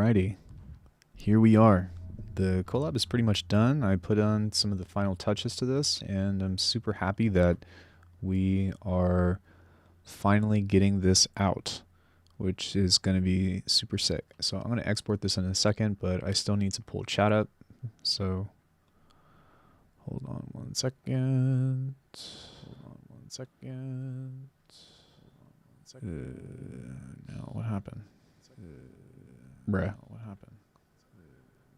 Alrighty, here we are. The collab is pretty much done. I put on some of the final touches to this, and I'm super happy that we are finally getting this out, which is going to be super sick. So I'm going to export this in a second, but I still need to pull chat up. So hold on one second. No, what happened? Bruh. What happened?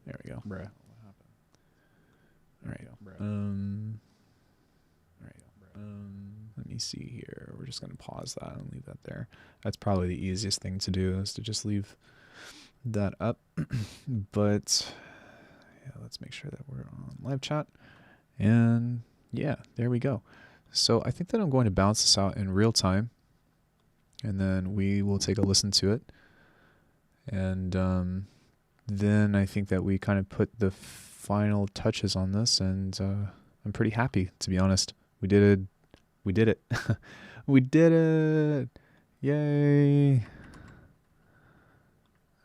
There we go. Bruh. What happened? All right. Let me see here. We're just going to pause that and leave that there. That's probably the easiest thing to do, is to just leave that up. But yeah, let's make sure that we're on live chat. And yeah, there we go. So I think that I'm going to bounce this out in real time, and then we will take a listen to it. And then I think that we kind of put the final touches on this, and I'm pretty happy, to be honest. We did it. We did it. We did it. Yay.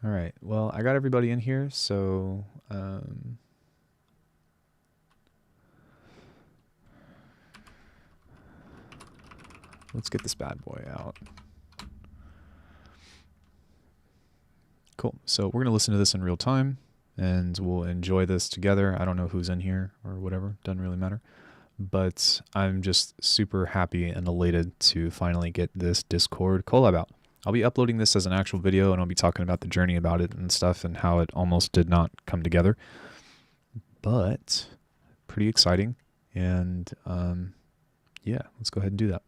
All right. Well, I got everybody in here, so let's get this bad boy out. Cool. So we're going to listen to this in real time, and we'll enjoy this together. I don't know who's in here or whatever. Doesn't really matter. But I'm just super happy and elated to finally get this Discord collab out. I'll be uploading this as an actual video, and I'll be talking about the journey about it and stuff and how it almost did not come together. But pretty exciting. And yeah, let's go ahead and do that.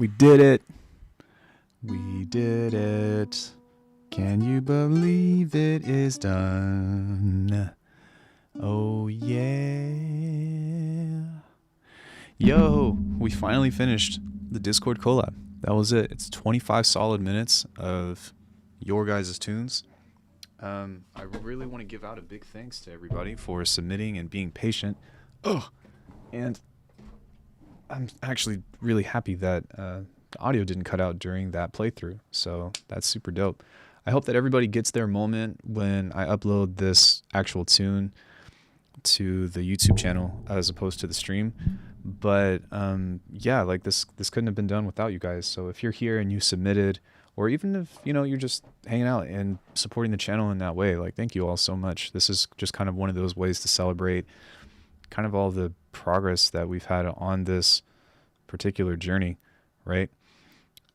We did it. We did it. Can you believe it is done? Oh yeah. Yo, we finally finished the Discord collab. That was it. It's 25 solid minutes of your guys' tunes. I really want to give out a big thanks to everybody for submitting and being patient. Oh, and I'm actually really happy that the audio didn't cut out during that playthrough. So that's super dope. I hope that everybody gets their moment when I upload this actual tune to the YouTube channel as opposed to the stream. But yeah, like this couldn't have been done without you guys. So if you're here and you submitted, or even if you're just hanging out and supporting the channel in that way, like thank you all so much. This is just kind of one of those ways to celebrate kind of all the progress that we've had on this particular journey, right?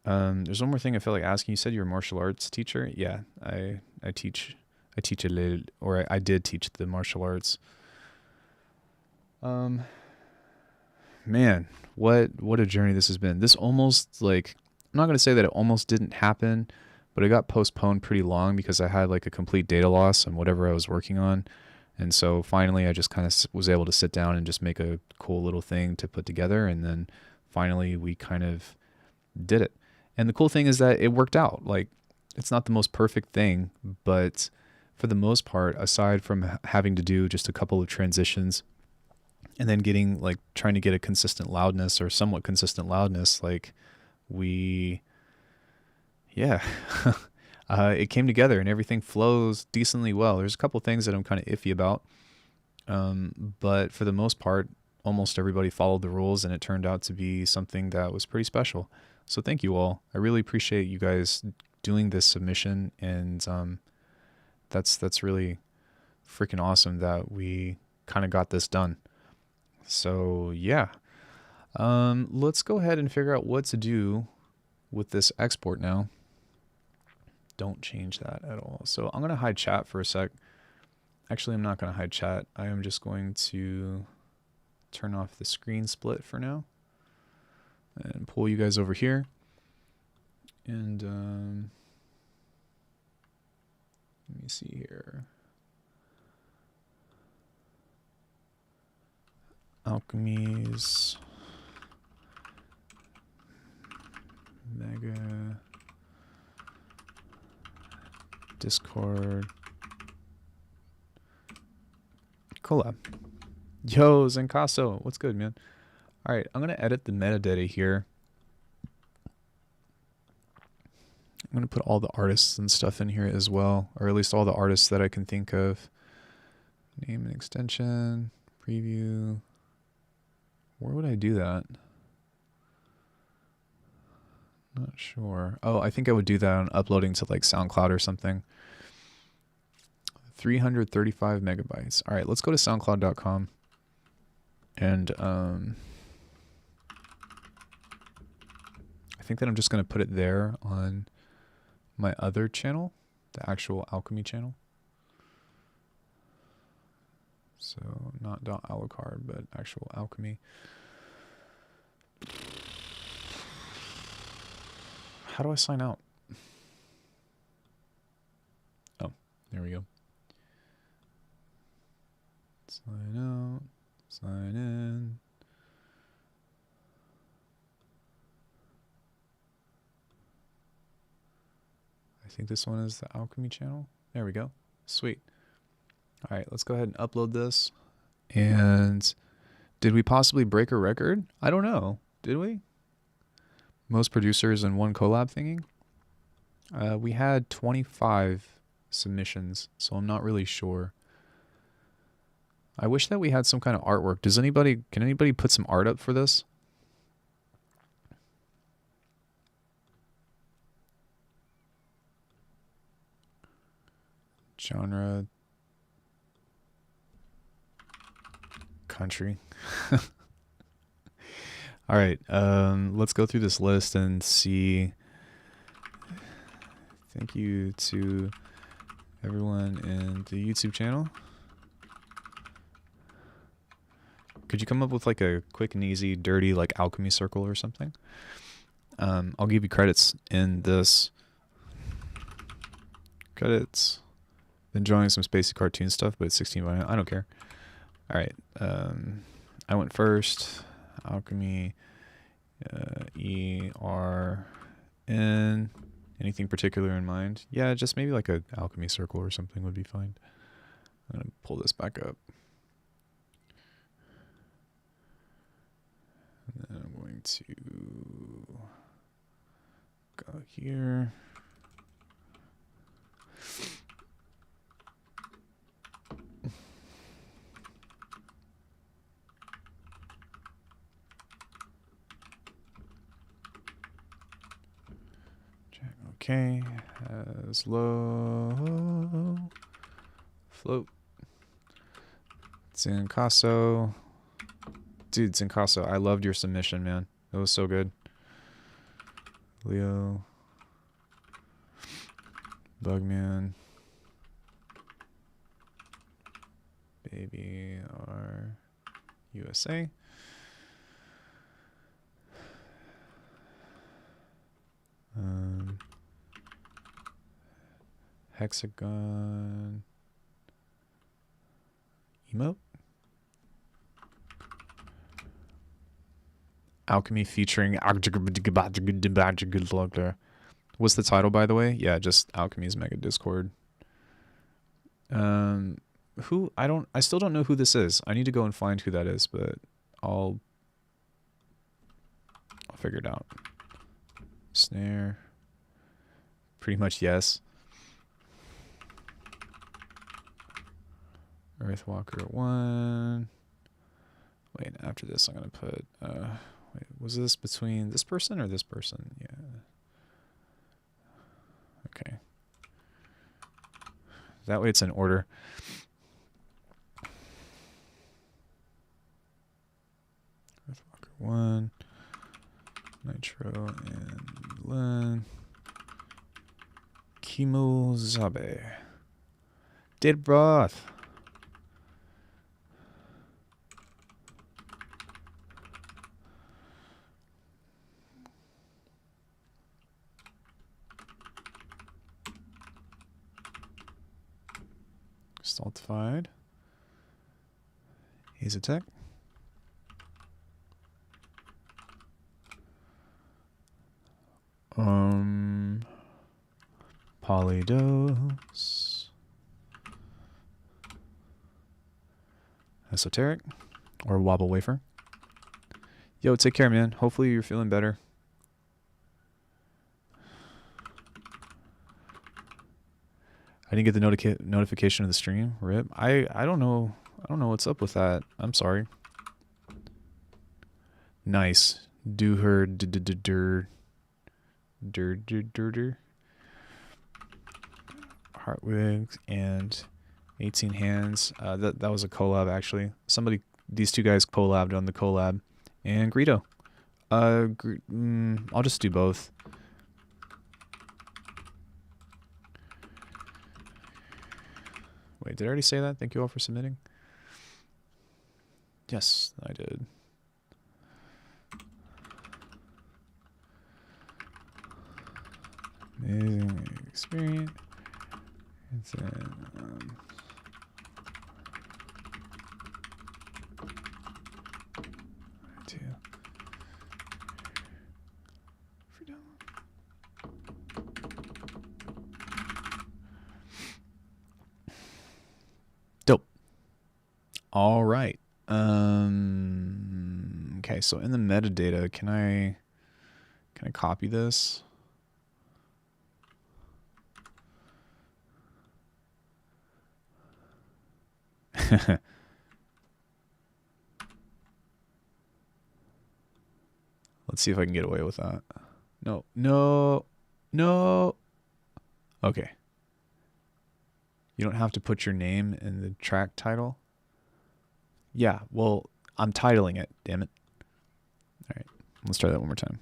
There's one more thing I feel like asking. You said you're a martial arts teacher. Yeah, I teach a little, or I did teach the martial arts. Man, what a journey this has been. This almost, like, I'm not going to say that it almost didn't happen, but it got postponed pretty long because I had like a complete data loss on whatever I was working on. And so finally I just kind of was able to sit down and just make a cool little thing to put together. And then finally we kind of did it. And the cool thing is that it worked out. Like, it's not the most perfect thing, but for the most part, aside from having to do just a couple of transitions and then getting, like, trying to get a consistent loudness or somewhat consistent loudness, like, it came together and everything flows decently well. There's a couple things that I'm kind of iffy about, but for the most part, almost everybody followed the rules and it turned out to be something that was pretty special. So thank you all. I really appreciate you guys doing this submission, and that's really freaking awesome that we kind of got this done. So yeah, let's go ahead and figure out what to do with this export now. Don't change that at all. So I'm going to hide chat for a sec. Actually, I'm not going to hide chat. I am just going to turn off the screen split for now and pull you guys over here. And let me see here. Alckemy's mega Discord collab. Yo, Zencaso, what's good, man? All right, I'm going to edit the metadata here. I'm going to put all the artists and stuff in here as well, or at least all the artists that I can think of. Name and extension, preview. Where would I do that? Not sure. Oh, I think I would do that on uploading to like SoundCloud or something. 335 megabytes. All right, let's go to soundcloud.com. And I think that I'm just going to put it there on my other channel, the actual Alckemy channel. So not .ALUCARD, but actual Alckemy. How do I sign out? Oh, there we go. Sign out, sign in. I think this one is the Alckemy channel. There we go. Sweet. All right, let's go ahead and upload this. And did we possibly break a record? I don't know. Did we? Most producers in one collab thingy? We had 25 submissions, so I'm not really sure. I wish that we had some kind of artwork. Can anybody put some art up for this? Genre. Country. All right, let's go through this list and see. Thank you to everyone in the YouTube channel. Could you come up with like a quick and easy, dirty, like alchemy circle or something? I'll give you credits in this. Credits. Been drawing some spacey cartoon stuff, but it's 16 by 9. I don't care. All right. I went first. Alckemy. ERN. Anything particular in mind? Yeah, just maybe like a alchemy circle or something would be fine. I'm gonna pull this back up. And then I'm going to go here. Okay, as low float. Zincasso. Dude, Zincasso, I loved your submission, man. It was so good. Leo. Bugman. Baby R USA. Hexagon emote. Alckemy featuring what's the title, by the way? Yeah, just Alckemy's Mega Discord. I still don't know who this is. I need to go and find who that is, but I'll figure it out. Snare. Pretty much yes. Earthwalker 1. Wait, after this I'm gonna put wait, was this between this person or this person? Yeah. Okay. That way it's in order. Earthwalker 1. Nitro and Len. Kimozabe. Dead broth. Stultified. Azatec. Polydose. Esoteric. Or Wobble Wafer. Yo, take care, man. Hopefully you're feeling better. I didn't get the notification of the stream. Rip. I don't know. I don't know what's up with that. I'm sorry. Nice. Do her Heartwigs and 18 hands. That was a collab actually. These two guys collabed on the collab. And Greedo. I'll just do both. Wait, did I already say that? Thank you all for submitting. Yes, I did. Amazing experience. It's dope. All right. Okay, so in the metadata, can I copy this? Let's see if I can get away with that. No, no, no. Okay. You don't have to put your name in the track title. Yeah, well, I'm titling it, damn it. All right, let's try that one more time.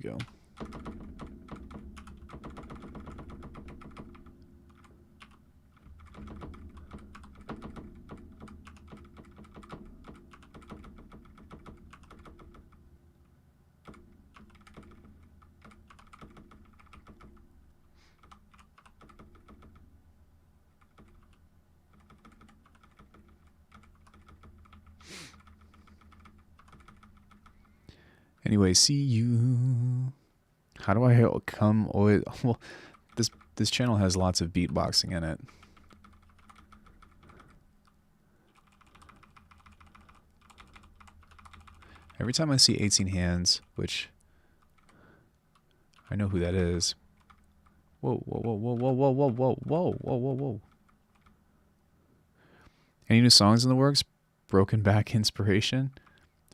go. Anyway, see you. How do I come? Well, this channel has lots of beatboxing in it. Every time I see 18 hands, which I know who that is. Whoa, whoa, whoa, whoa, whoa, whoa, whoa, whoa, whoa, whoa, whoa, whoa. Any new songs in the works? Broken Back inspiration?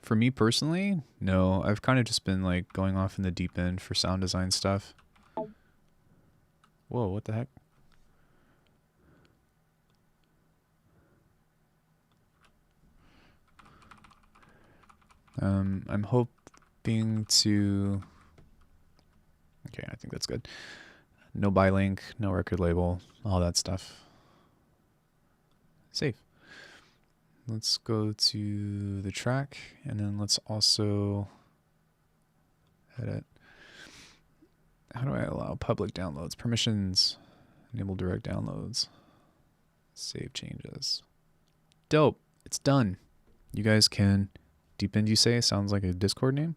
For me personally, no. I've kind of just been like going off in the deep end for sound design stuff. Whoa, what the heck? I'm hoping to... Okay, I think that's good. No buy link, no record label, all that stuff. Save. Let's go to the track, and then let's also edit. How do I allow public downloads? Permissions, enable direct downloads, save changes. Dope, it's done. You guys can, Deep End you say, sounds like a Discord name?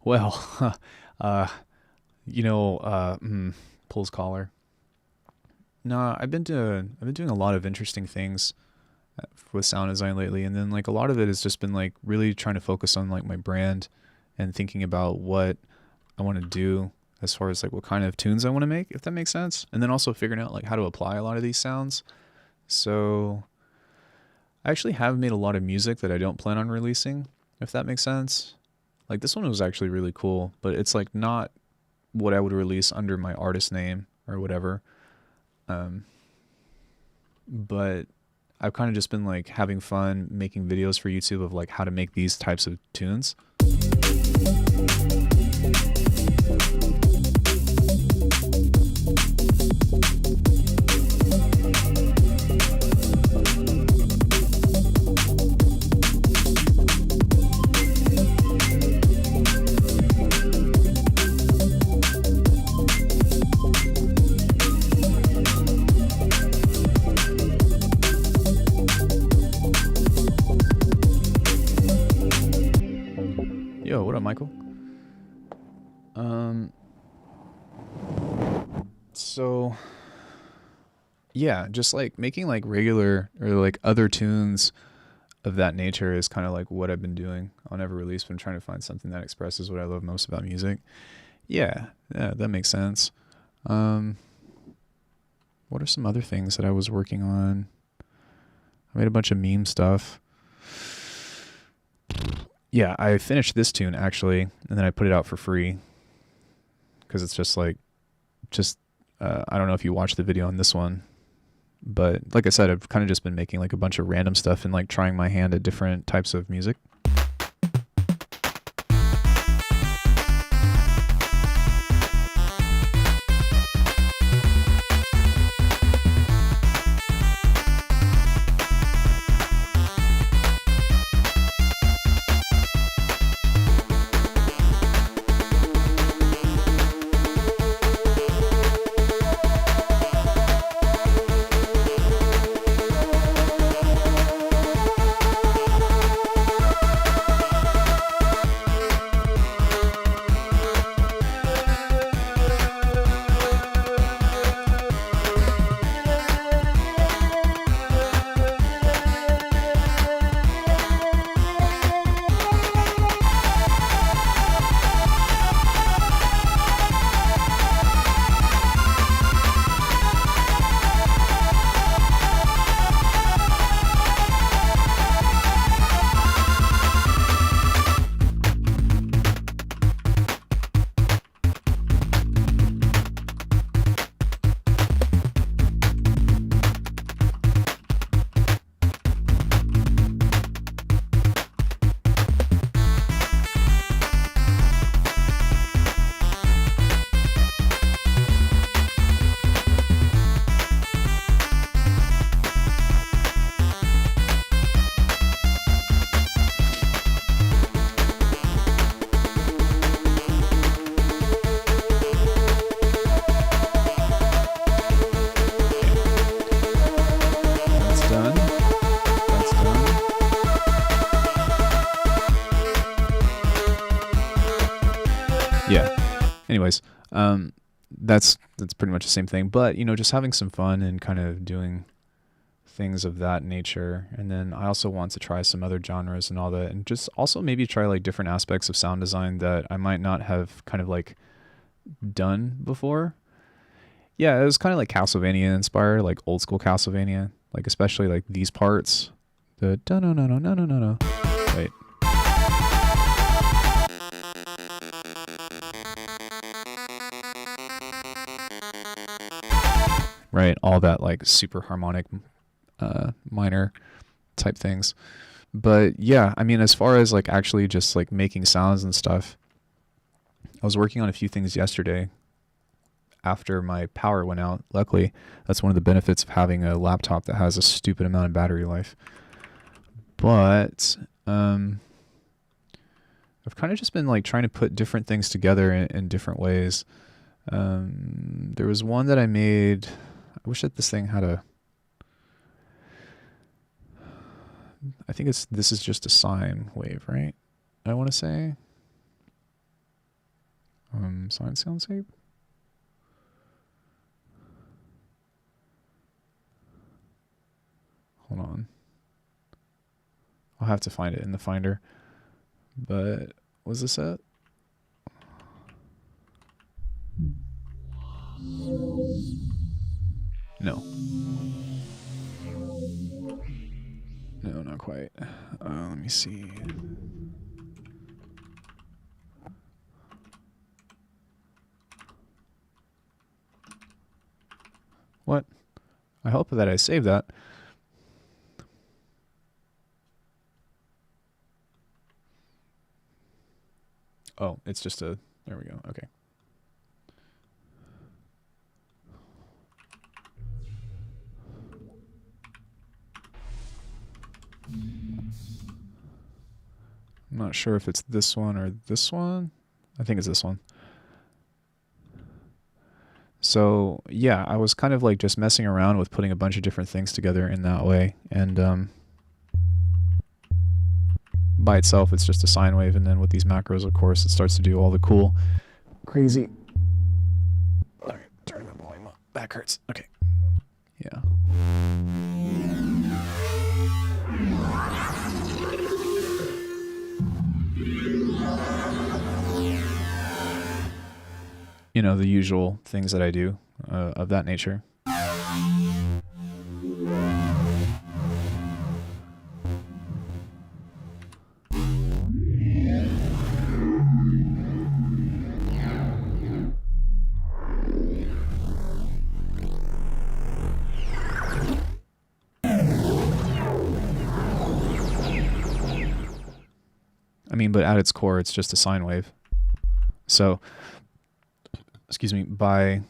Well, you know, pulls collar. No, I've been doing a lot of interesting things with sound design lately, and then like a lot of it has just been like really trying to focus on like my brand and thinking about what I want to do as far as like what kind of tunes I want to make, if that makes sense, and then also figuring out like how to apply a lot of these sounds. So I actually have made a lot of music that I don't plan on releasing, if that makes sense. Like this one was actually really cool, but it's like not what I would release under my artist name or whatever. But I've kind of just been like having fun making videos for YouTube of like how to make these types of tunes. Yo, what up, Michael? So yeah, just like making like regular or like other tunes of that nature is kind of like what I've been doing on every release, but I'm trying to find something that expresses what I love most about music. Yeah, that makes sense. What are some other things that I was working on? I made a bunch of meme stuff. Yeah, I finished this tune actually, and then I put it out for free because it's just like, I don't know if you watched the video on this one, but like I said, I've kind of just been making like a bunch of random stuff and like trying my hand at different types of music. Yeah. Anyways, that's pretty much the same thing. But, you know, just having some fun and kind of doing things of that nature. And then I also want to try some other genres and all that, and just also maybe try like different aspects of sound design that I might not have kind of like done before. Yeah, it was kind of like Castlevania inspired, like old school Castlevania, like especially like these parts. The no no no no no no no no. Wait. Right, all that like super harmonic minor type things. But yeah, I mean, as far as like actually just like making sounds and stuff, I was working on a few things yesterday after my power went out. Luckily, that's one of the benefits of having a laptop that has a stupid amount of battery life. But I've kind of just been like trying to put different things together in different ways. There was one that I made. I wish that this thing had a. I think this is just a sine wave, right? I want to say. Sine soundscape. Hold on. I'll have to find it in the Finder. But was this it? No. No, not quite. Let me see. What? I hope that I saved that. Oh, it's just a... There we go. Okay. I'm not sure if it's this one or this one. I think it's this one. So yeah, I was kind of like just messing around with putting a bunch of different things together in that way. And by itself, it's just a sine wave. And then with these macros, of course, it starts to do all the cool, crazy... All right, turn the volume up. Back hurts. Okay. Yeah. You know, the usual things that I do of that nature. I mean, but at its core, it's just a sine wave. So, excuse me, by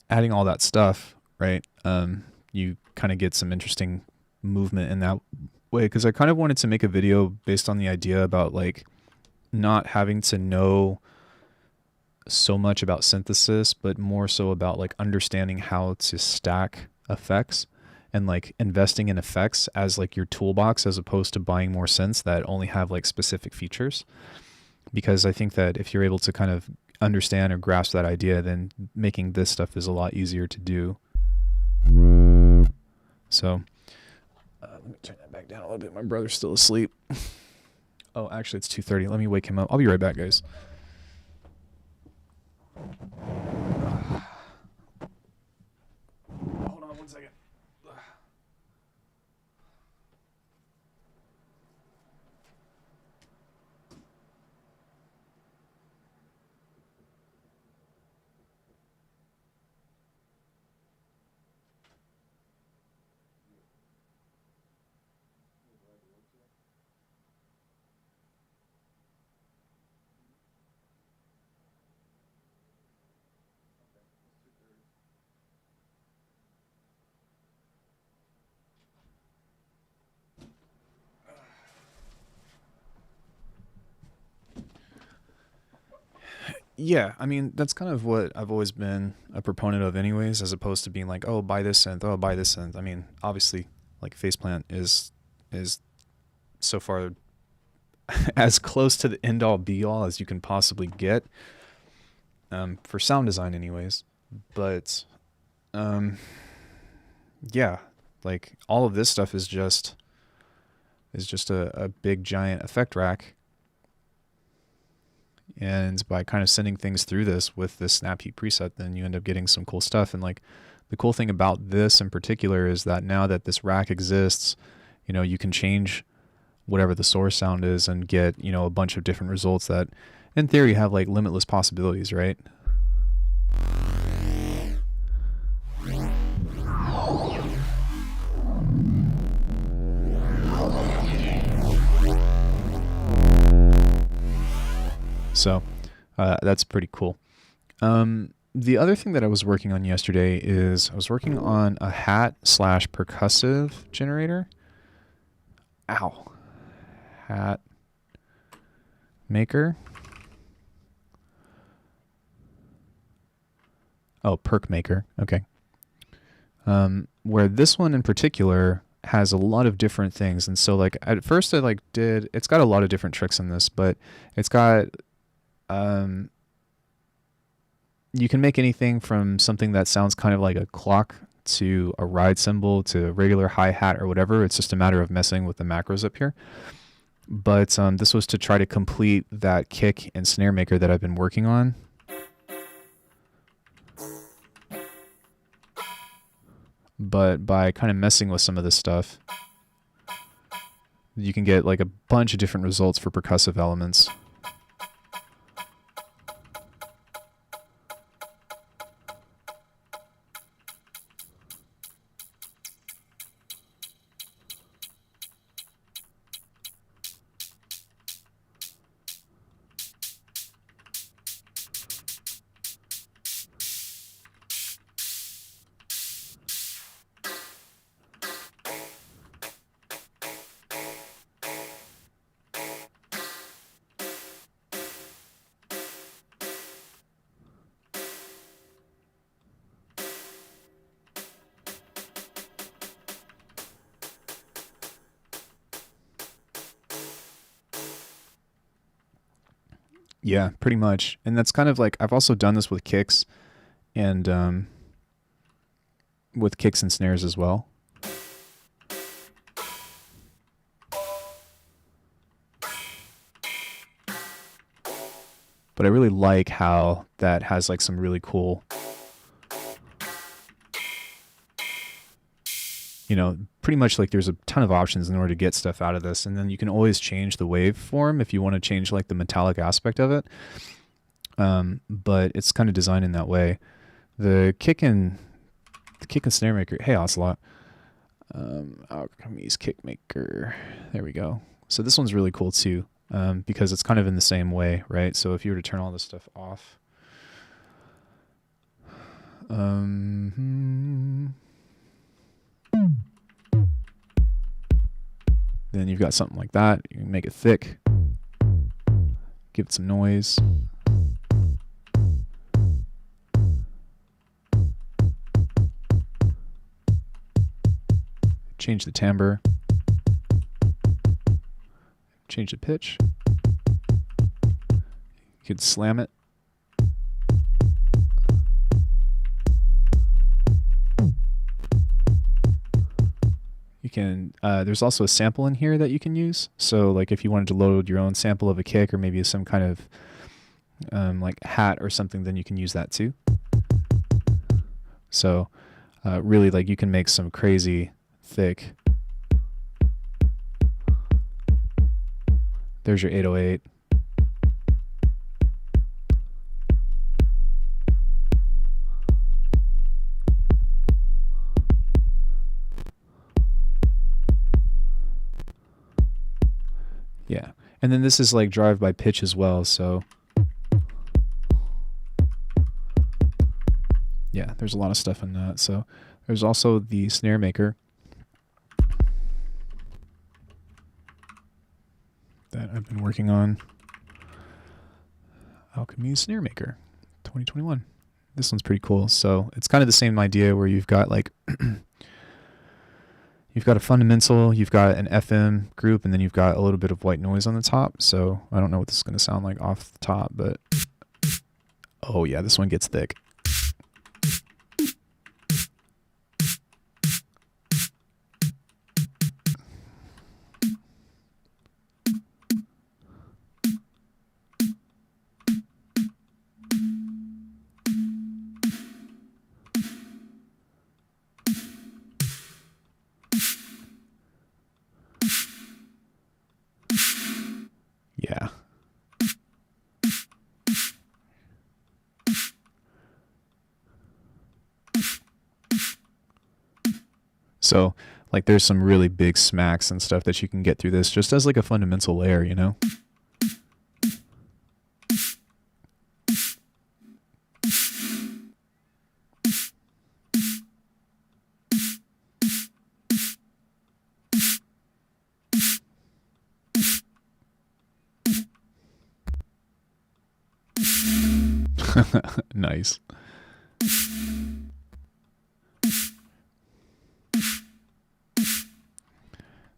adding all that stuff, right, you kind of get some interesting movement in that way. Because I kind of wanted to make a video based on the idea about like not having to know so much about synthesis, but more so about like understanding how to stack effects and like investing in effects as like your toolbox, as opposed to buying more synths that only have like specific features. Because I think that if you're able to kind of understand or grasp that idea, then making this stuff is a lot easier to do. So let me turn that back down a little bit. My brother's still asleep. Oh, actually it's 2:30. Let me wake him up. I'll be right back, guys. Hold on one second. Yeah, I mean, that's kind of what I've always been a proponent of anyways, as opposed to being like, oh, buy this synth, oh, buy this synth. I mean, obviously, like Faceplant is so far as close to the end all be all as you can possibly get, for sound design anyways. But yeah, like all of this stuff is just a big giant effect rack. And by kind of sending things through this with this snap heap preset, then you end up getting some cool stuff. And like the cool thing about this in particular is that now that this rack exists, you know, you can change whatever the source sound is and get, you know, a bunch of different results that in theory have like limitless possibilities, right? So that's pretty cool. The other thing that I was working on yesterday is I was working on a hat/percussive generator. Ow. Hat maker. Oh, perk maker. Okay. Where this one in particular has a lot of different things. And so like at first I like it's got a lot of different tricks in this, but it's got you can make anything from something that sounds kind of like a clock to a ride cymbal to a regular hi-hat or whatever. It's just a matter of messing with the macros up here. But this was to try to complete that kick and snare maker that I've been working on. But by kind of messing with some of this stuff, you can get like a bunch of different results for percussive elements. Yeah, pretty much. And that's kind of like, I've also done this with kicks and with kicks and snares as well. But I really like how that has like some really cool, you know, pretty much like there's a ton of options in order to get stuff out of this. And then you can always change the waveform if you want to change like the metallic aspect of it. But it's kind of designed in that way. The kick and snare maker. Hey, Ocelot. Alckemy's kick maker. There we go. So this one's really cool too, because it's kind of in the same way, right? So if you were to turn all this stuff off, then you've got something like that. You can make it thick, give it some noise. Change the timbre, change the pitch. You could slam it. You can, there's also a sample in here that you can use. So like if you wanted to load your own sample of a kick or maybe some kind of like hat or something, then you can use that too. So really like you can make some crazy thick. There's your 808. Yeah. And then this is like drive by pitch as well, so yeah, there's a lot of stuff in that. So there's also the snare maker that I've been working on. Alckemy's snare maker 2021. This one's pretty cool. So it's kind of the same idea where you've got like you've got a fundamental, you've got an FM group, and then you've got a little bit of white noise on the top. So I don't know what this is going to sound like off the top, but oh yeah, this one gets thick. Yeah. So, like, there's some really big smacks and stuff that you can get through this just as like a fundamental layer, you know? Nice.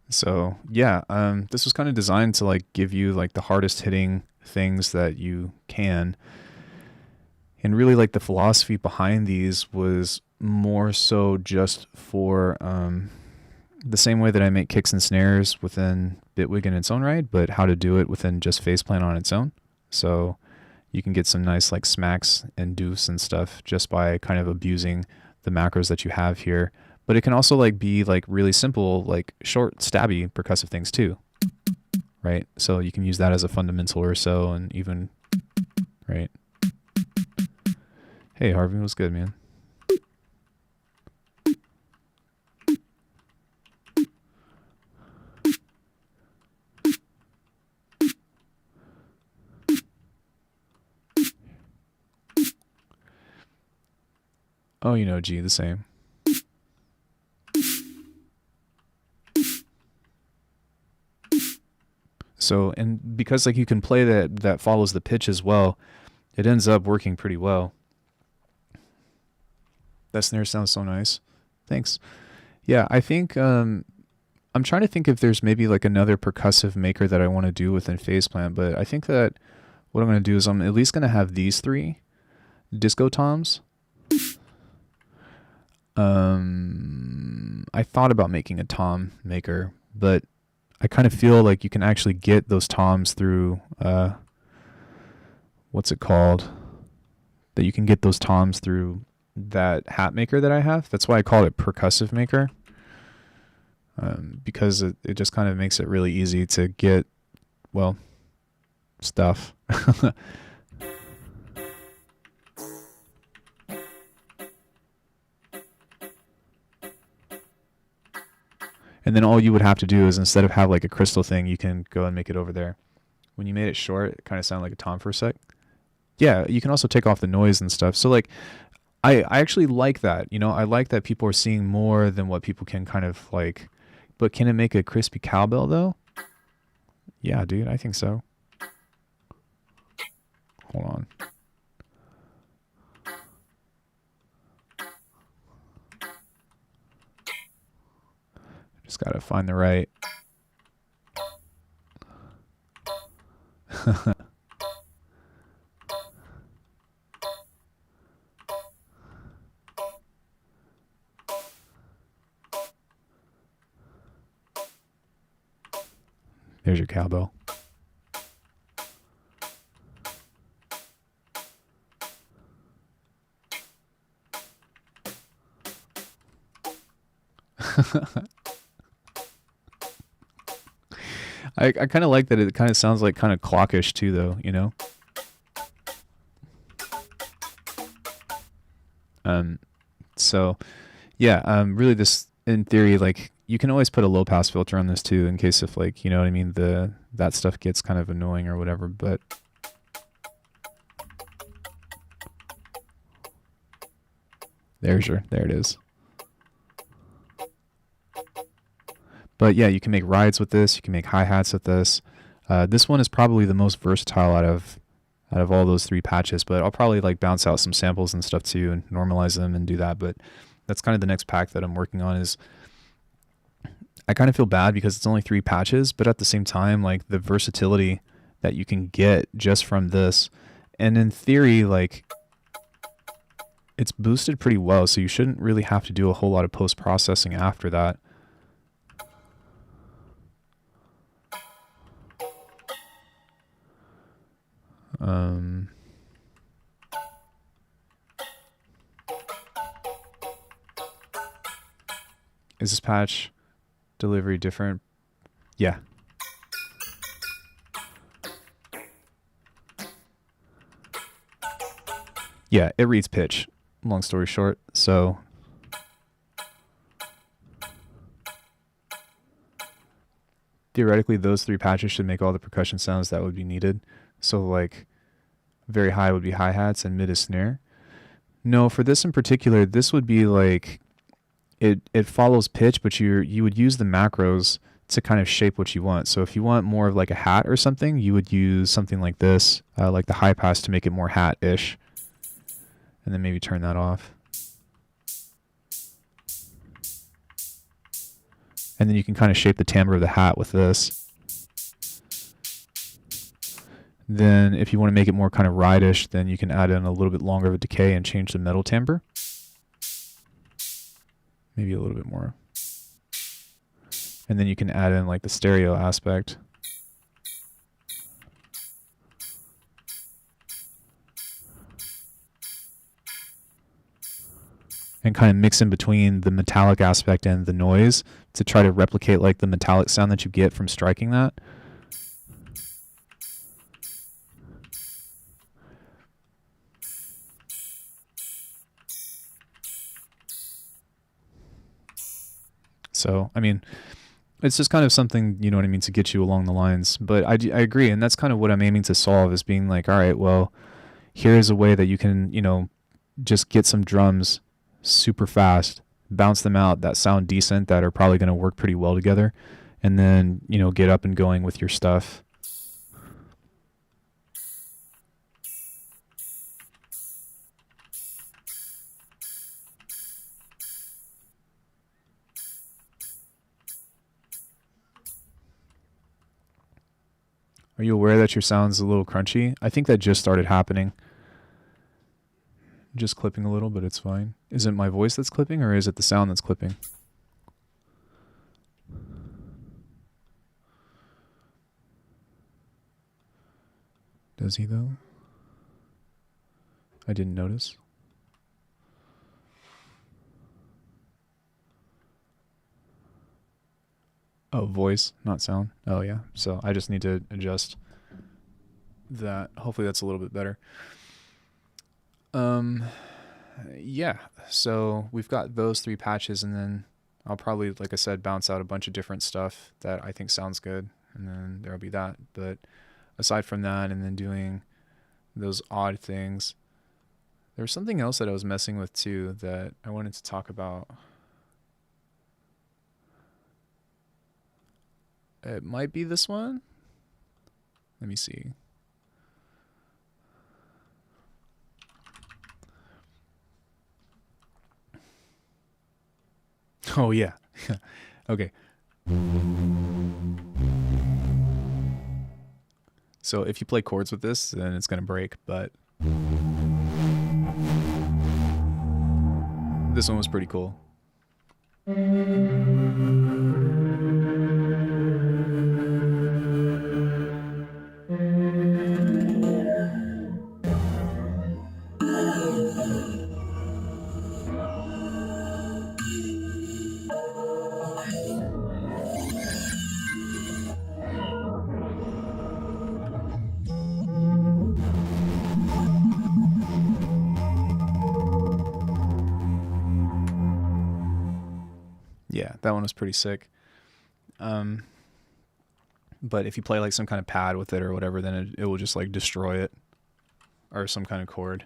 So yeah, this was kind of designed to like give you like the hardest hitting things that you can. And really like the philosophy behind these was more so just for the same way that I make kicks and snares within Bitwig in its own right, but how to do it within just Faceplant on its own. So you can get some nice like smacks and doofs and stuff just by kind of abusing the macros that you have here. But it can also like be like really simple, like short, stabby percussive things too, right? So you can use that as a fundamental or so, and even, right? Hey Harvey, what's good, man? Oh, you know, G, the same. So, and because like you can play that follows the pitch as well, it ends up working pretty well. That snare sounds so nice. Thanks. Yeah, I think I'm trying to think if there's maybe like another percussive maker that I want to do within Faceplant, but I think that what I'm going to do is I'm at least going to have these three disco toms. I thought about making a tom maker, but I kind of feel like you can actually get those toms through, what's it called? That you can get those toms through that hat maker that I have. That's why I call it percussive maker, because it just kind of makes it really easy to get, well, stuff. And then all you would have to do is instead of have like a crystal thing, you can go and make it over there. When you made it short, it kind of sounded like a tom for a sec. Yeah, you can also take off the noise and stuff. So like, I actually like that. You know, I like that people are seeing more than what people can kind of like. But can it make a crispy cowbell though? Yeah, dude, I think so. Hold on. Just gotta find the right. There's your cowbell. I kind of like that it kind of sounds like kind of clockish too, though, you know? So, yeah, really this, in theory, like, you can always put a low pass filter on this too, in case if, like, you know what I mean, that stuff gets kind of annoying or whatever, but... there it is. But yeah, you can make rides with this. You can make hi-hats with this. This one is probably the most versatile out of all those three patches, but I'll probably like bounce out some samples and stuff too and normalize them and do that. But that's kind of the next pack that I'm working on, is I kind of feel bad because it's only 3 patches, but at the same time, like the versatility that you can get just from this, and in theory, like it's boosted pretty well, so you shouldn't really have to do a whole lot of post-processing after that. Is this patch delivery different? Yeah. Yeah, it reads pitch, long story short, so theoretically those 3 patches should make all the percussion sounds that would be needed. So like very high would be hi-hats and mid is snare. No, for this in particular, this would be like it follows pitch, but you would use the macros to kind of shape what you want. So if you want more of like a hat or something, you would use something like this, like the high pass, to make it more hat-ish. And then maybe turn that off. And then you can kind of shape the timbre of the hat with this. Then if you want to make it more kind of ride-ish, then you can add in a little bit longer of a decay and change the metal timbre. Maybe a little bit more. And then you can add in like the stereo aspect. And kind of mix in between the metallic aspect and the noise to try to replicate like the metallic sound that you get from striking that. So, I mean, it's just kind of something, you know what I mean, to get you along the lines. But I agree, and that's kind of what I'm aiming to solve, is being like, all right, well, here's a way that you can, you know, just get some drums super fast, bounce them out that sound decent, that are probably going to work pretty well together, and then, you know, get up and going with your stuff. Are you aware that your sound's a little crunchy? I think that just started happening. Just clipping a little, but it's fine. Is it my voice that's clipping, or is it the sound that's clipping? Does he though? I didn't notice. Oh, voice, not sound. Oh yeah, so I just need to adjust that. Hopefully that's a little bit better. Yeah, so we've got those 3 patches, and then I'll probably, like I said, bounce out a bunch of different stuff that I think sounds good, and then there'll be that. But aside from that, and then doing those odd things, there was something else that I was messing with too that I wanted to talk about. It might be this one. Let me see. Oh yeah. Okay. So if you play chords with this, then it's gonna break, but this one was pretty cool. Yeah, that one was pretty sick. But if you play like some kind of pad with it or whatever, then it will just like destroy it, or some kind of chord.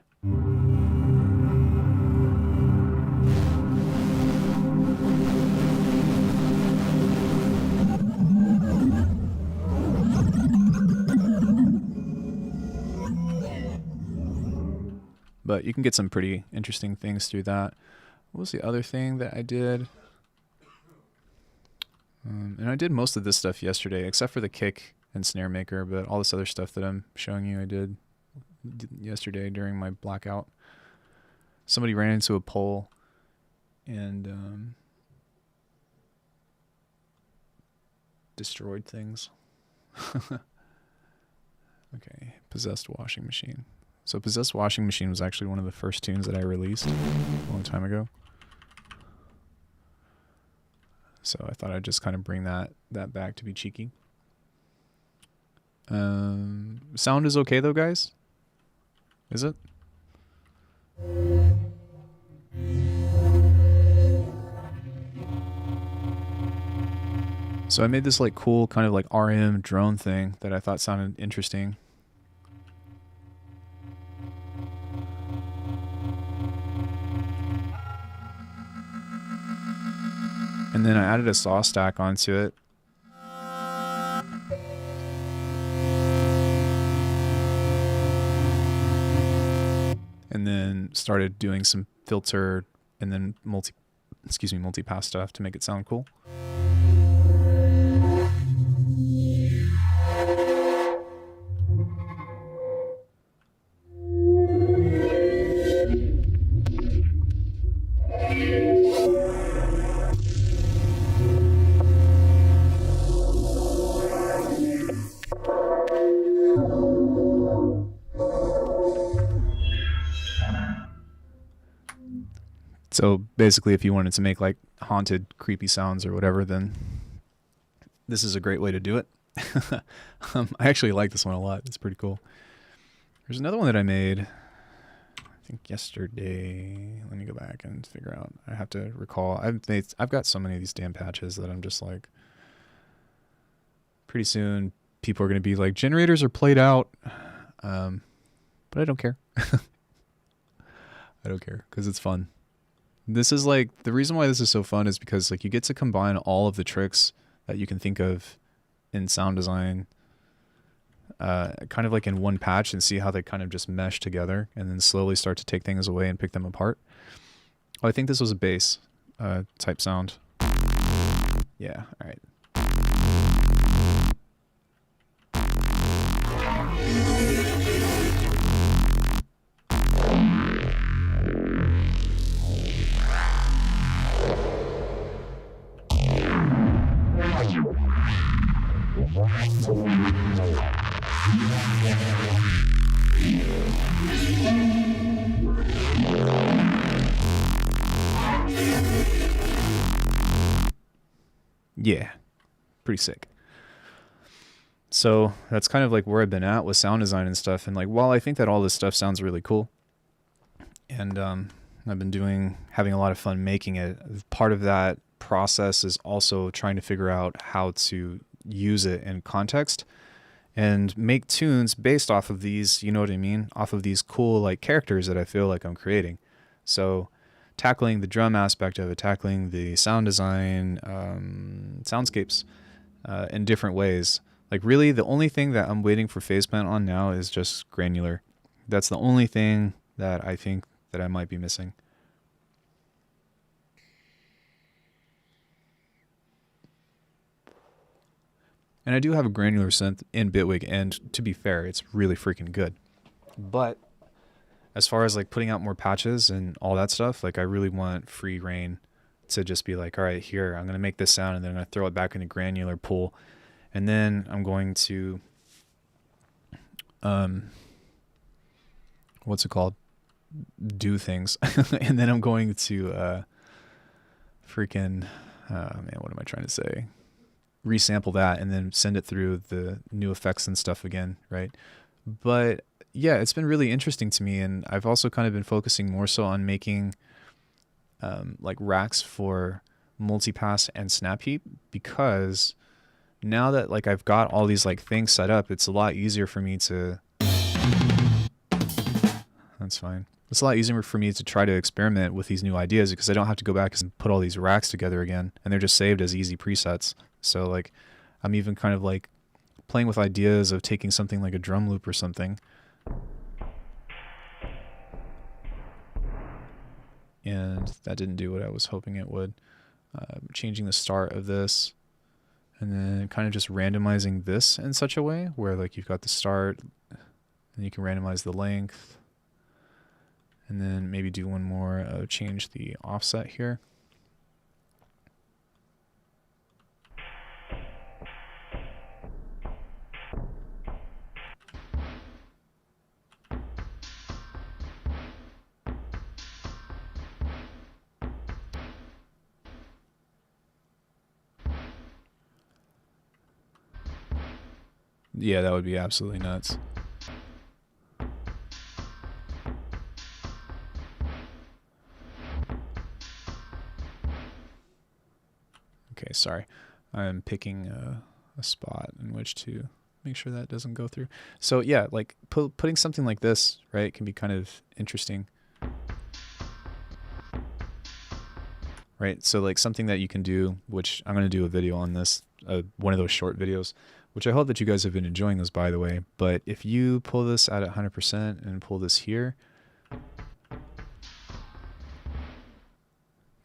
But you can get some pretty interesting things through that. What was the other thing that I did? And I did most of this stuff yesterday, except for the kick and snare maker, but all this other stuff that I'm showing you I did yesterday during my blackout. Somebody ran into a pole and destroyed things. Okay, Possessed Washing Machine. So Possessed Washing Machine was actually one of the first tunes that I released a long time ago. So I thought I'd just kind of bring that back to be cheeky. Sound is okay though, guys? Is it? So I made this like cool kind of like RM drone thing that I thought sounded interesting. And then I added a saw stack onto it. And then started doing some filter and then multi-pass stuff to make it sound cool. So basically, if you wanted to make like haunted, creepy sounds or whatever, then this is a great way to do it. I actually like this one a lot. It's pretty cool. There's another one that I made, I think yesterday. Let me go back and figure out. I have to recall. I've got so many of these damn patches that I'm just like, pretty soon people are going to be like, generators are played out. But I don't care. I don't care because it's fun. This is like, the reason why this is so fun is because like you get to combine all of the tricks that you can think of in sound design, kind of like in one patch and see how they kind of just mesh together and then slowly start to take things away and pick them apart. Oh, I think this was a bass type sound. Yeah, all right. Yeah, pretty sick. So that's kind of like where I've been at with sound design and stuff. And like, while I think that all this stuff sounds really cool, and I've been having a lot of fun making it, part of that process is also trying to figure out how to use it in context and make tunes based off of these, you know what I mean? Off of these cool like characters that I feel like I'm creating. So tackling the drum aspect of it, tackling the sound design, soundscapes in different ways. Like really the only thing that I'm waiting for phaseplant on now is just granular. That's the only thing that I think that I might be missing. And I do have a granular synth in Bitwig, and to be fair, it's really freaking good. But as far as like putting out more patches and all that stuff, like I really want free reign to just be like, all right, here, I'm going to make this sound and then I'm going to throw it back in a granular pool. And then I'm going to, what's it called? Do things. And then I'm going to freaking, man, what am I trying to say? Resample that and then send it through the new effects and stuff again, right? But yeah, it's been really interesting to me, and I've also kind of been focusing more so on making like racks for multipass and snap heap, because now that like I've got all these like things set up, it's a lot easier for me to that's fine. It's a lot easier for me to try to experiment with these new ideas because I don't have to go back and put all these racks together again, and they're just saved as easy presets. So like I'm even kind of like playing with ideas of taking something like a drum loop or something and that didn't do what I was hoping it would. Changing the start of this And then kind of just randomizing this in such a way where like you've got the start and you can randomize the length. And then maybe do one more, change the offset here. Yeah, that would be absolutely nuts. Okay, sorry. I'm picking a spot in which to make sure that doesn't go through. So yeah, like putting something like this, right, can be kind of interesting. Right, so like something that you can do, which I'm going to do a video on this, one of those short videos, which I hope that you guys have been enjoying this, by the way. But if you pull this at 100% and pull this here,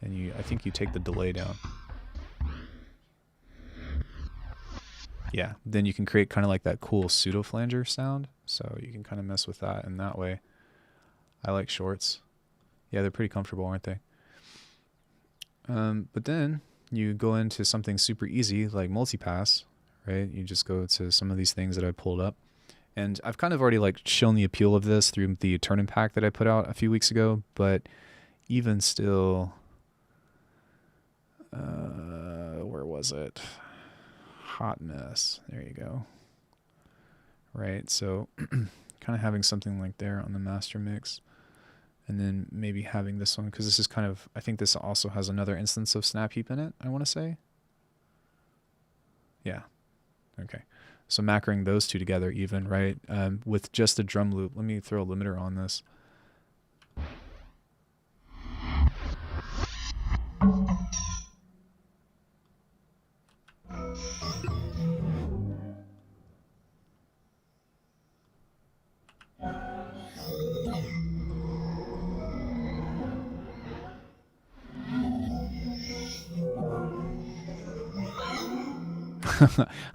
and I think you take the delay down. Yeah, then you can create kind of like that cool pseudo flanger sound. So you can kind of mess with that in that way. I like shorts. Yeah, they're pretty comfortable, aren't they? But then you go into something super easy like multipass, right? You just go to some of these things that I pulled up. And I've kind of already like shown the appeal of this through the turn-in pack that I put out a few weeks ago, but even still, where was it? Hot mess. There you go. Right, so kind of having something like there on the master mix. And then maybe having this one, because this is kind of, I think this also has another instance of snap heap in it, I want to say. Yeah. Okay. So macroing those two together even, right? With just a drum loop. Let me throw a limiter on this.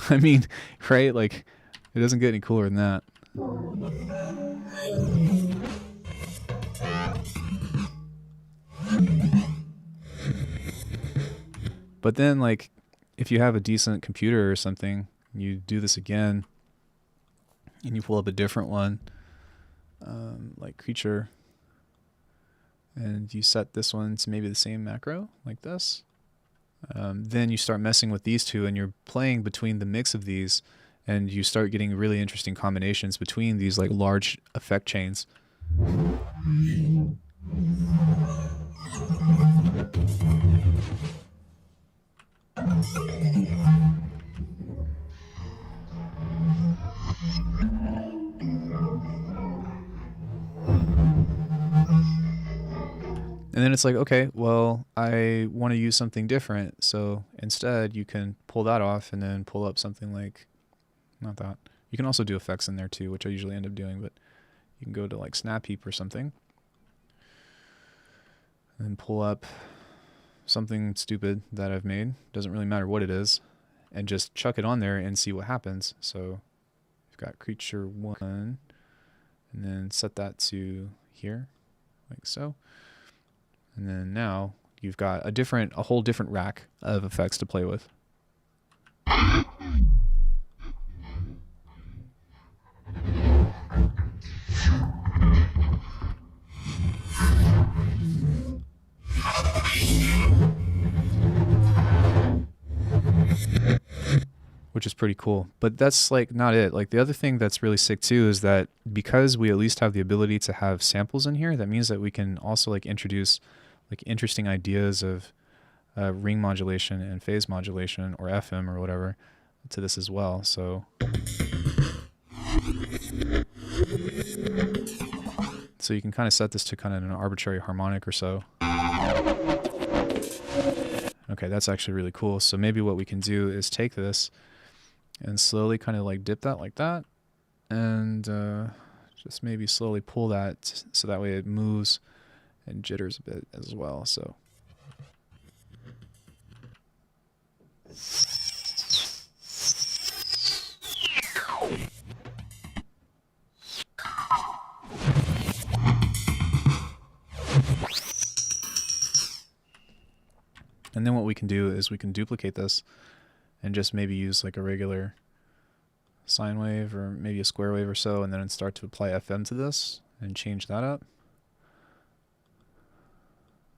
I mean, right? Like, it doesn't get any cooler than that. But then, like, if you have a decent computer or something, you do this again, and you pull up a different one, like Creature, and you set this one to maybe the same macro, like this. Then you start messing with these two, and you're playing between the mix of these, and you start getting really interesting combinations between these like large effect chains. And then it's like, okay, well, I want to use something different. So instead, you can pull that off and then pull up something like, not that. You can also do effects in there too, which I usually end up doing, but you can go to like Snap Heap or something. And then pull up something stupid that I've made. Doesn't really matter what it is. And just chuck it on there and see what happens. So I've got Creature 1. And then set that to here, like so. And then now you've got a whole different rack of effects to play with. Which is pretty cool. But that's like not it. Like the other thing that's really sick too is that because we at least have the ability to have samples in here, that means that we can also like introduce like interesting ideas of ring modulation and phase modulation or FM or whatever to this as well. So you can kind of set this to kind of an arbitrary harmonic or so. Okay, that's actually really cool. So maybe what we can do is take this and slowly kind of like dip that like that, and just maybe slowly pull that so that way it moves and jitters a bit as well. So And then what we can do is we can duplicate this and just maybe use like a regular sine wave or maybe a square wave or so, and then start to apply FM to this and change that up.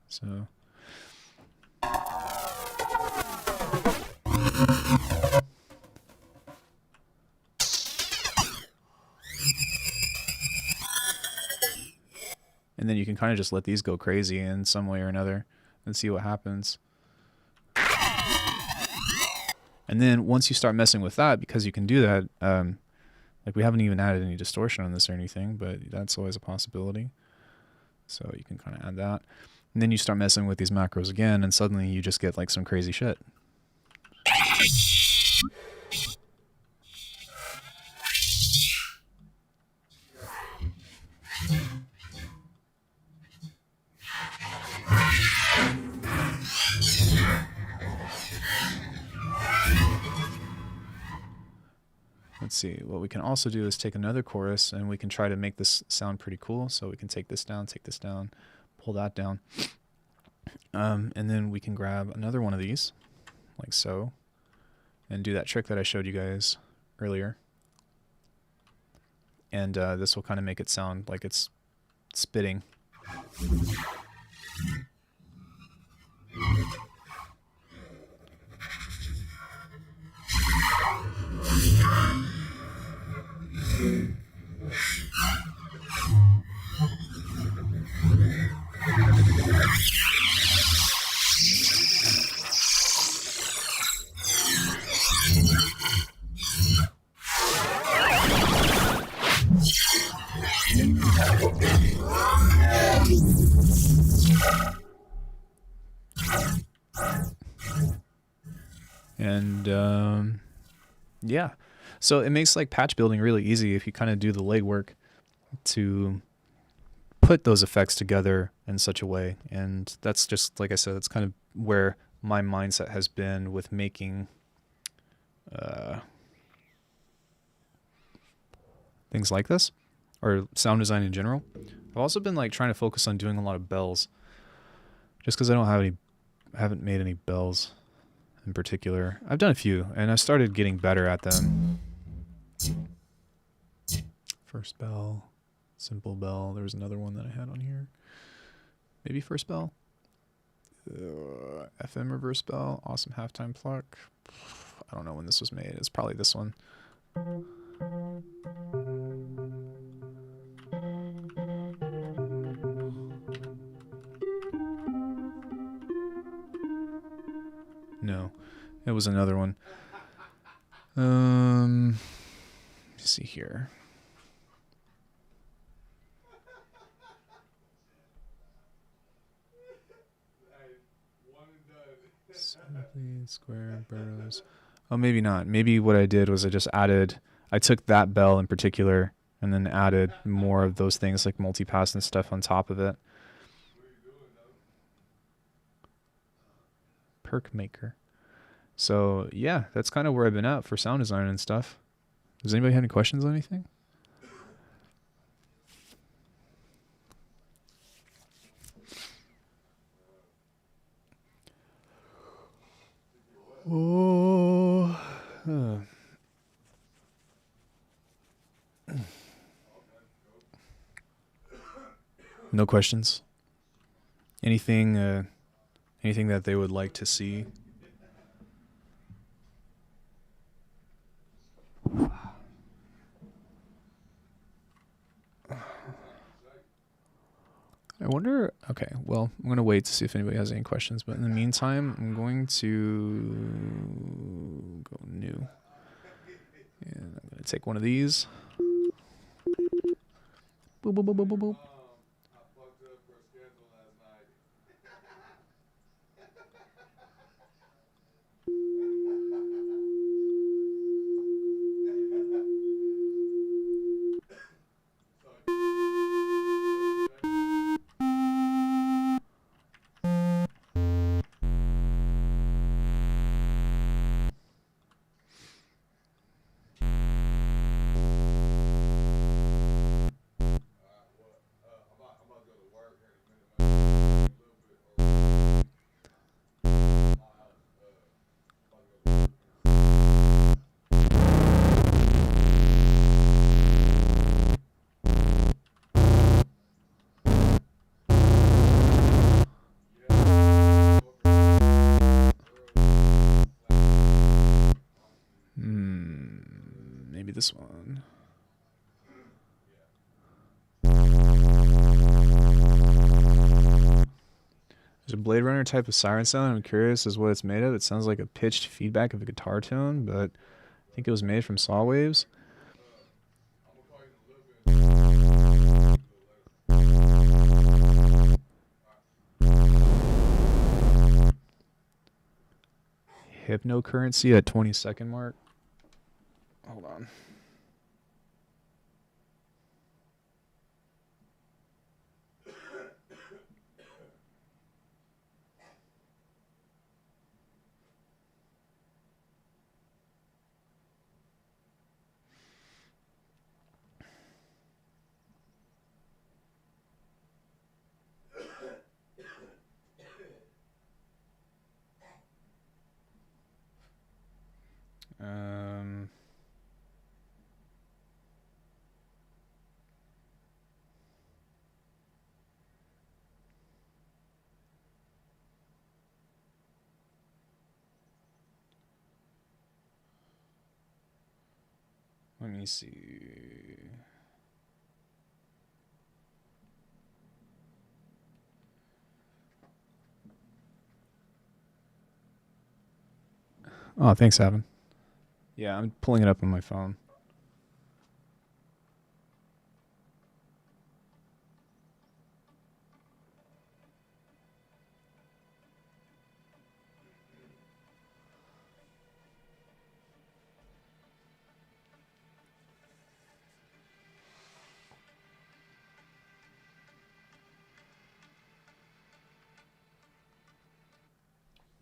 So and then you can kind of just let these go crazy in some way or another and see what happens. And then once you start messing with that, because you can do that, like we haven't even added any distortion on this or anything, but that's always a possibility. So you can kind of add that. And then you start messing with these macros again, and suddenly you just get like some crazy shit. Let's see, what we can also do is take another chorus and we can try to make this sound pretty cool. So we can take this down, pull that down. And then we can grab another one of these, like so, and do that trick that I showed you guys earlier. And this will kind of make it sound like it's spitting. And yeah, so it makes like patch building really easy if you kind of do the legwork to put those effects together in such a way. And that's just, like I said, that's kind of where my mindset has been with making things like this, or sound design in general. I've also been like trying to focus on doing a lot of bells, just because I don't have any, haven't made any bells in particular. I've done a few, and I started getting better at them. First bell, simple bell. There was another one that I had on here. Maybe first bell. FM reverse bell. Awesome halftime pluck. I don't know when this was made. It's probably this one. No, it was another one. Let's see here. Simply square burrows. Oh, maybe not. Maybe what I did was I took that bell in particular and then added more of those things like multipass and stuff on top of it. Perk maker. So yeah, that's kind of where I've been at for sound design and stuff. Does anybody have any questions on anything? Oh. No questions? Anything that they would like to see? I wonder, okay, well, I'm going to wait to see if anybody has any questions, but in the meantime, I'm going to go new. And I'm going to take one of these. Boop, boop, boop, boop, boop, boop. this one. There's a Blade Runner type of siren sound. I'm curious as what it's made of. It sounds like a pitched feedback of a guitar tone, but I think it was made from saw waves. Hypnocurrency at 20-second mark. Hold on. Let me see. Oh, thanks, Evan. Yeah, I'm pulling it up on my phone.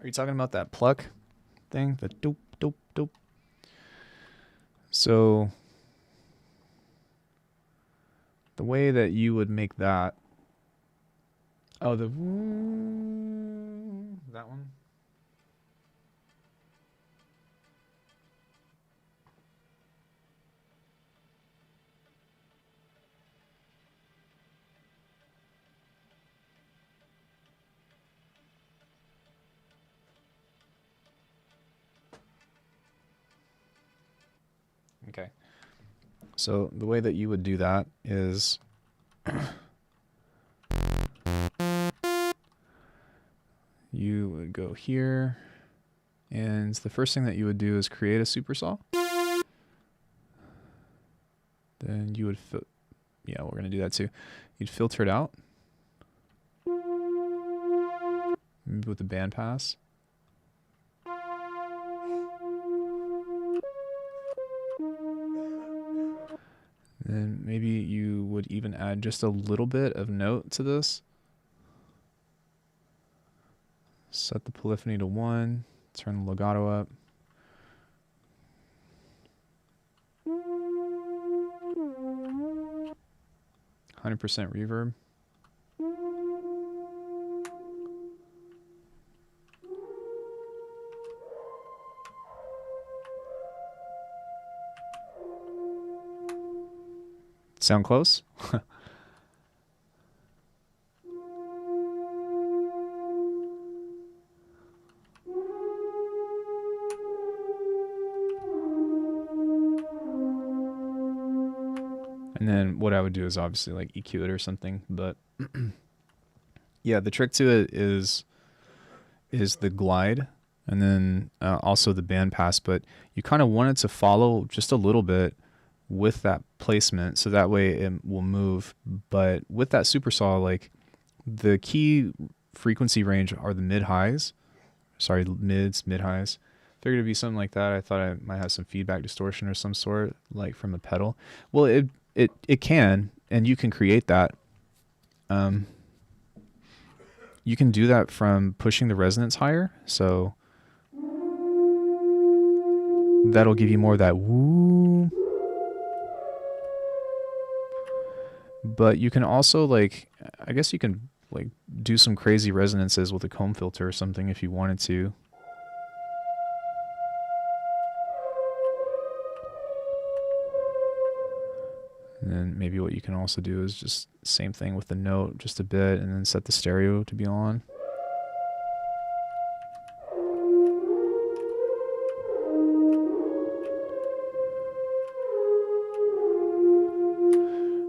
Are you talking about that pluck thing? The dope, dope, dope. So the way that you would make that. Oh, that one? Okay. So the way that you would do that is you would go here, and the first thing that you would do is create a supersaw. Then you would, yeah, we're gonna do that too. You'd filter it out, maybe with the bandpass. Then maybe you would even add just a little bit of note to this. Set the polyphony to 1, turn the legato up. %% reverb. Sound close? And then what I would do is obviously like EQ it or something, but yeah, the trick to it is the glide, and then also the band pass, but you kind of want it to follow just a little bit with that placement, so that way it will move. But with that supersaw, like the key frequency range are the mid-highs. Sorry, mids, mid-highs. Figured it'd be something like that. I thought I might have some feedback distortion or some sort, like from a pedal. Well, it can, and you can create that. You can do that from pushing the resonance higher, so that'll give you more of that woo. But you can also, like, I guess you can like do some crazy resonances with a comb filter or something if you wanted to. And then maybe what you can also do is just same thing with the note, just a bit, and then set the stereo to be on.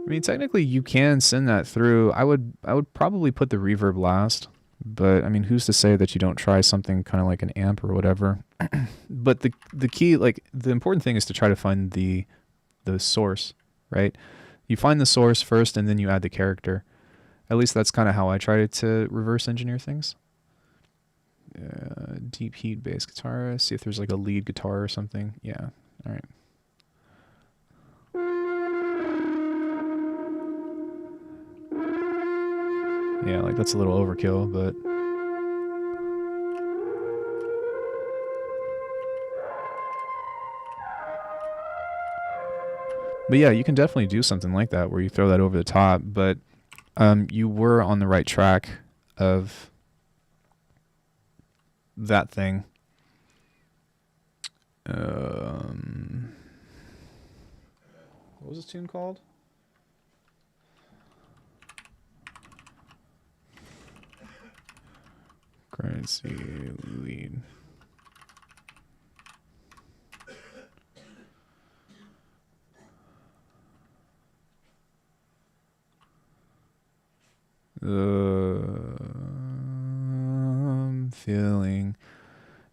I mean, technically you can send that through. I would probably put the reverb last, but I mean, who's to say that you don't try something kind of like an amp or whatever? But the key, like the important thing is to try to find the source, right? You find the source first and then you add the character. At least that's kind of how I try to reverse engineer things. Deep heat bass guitar. See if there's like a lead guitar or something. Yeah. All right. Yeah, like that's a little overkill, but yeah, you can definitely do something like that where you throw that over the top, but you were on the right track of that thing. What was this tune called? Currency lead. I'm feeling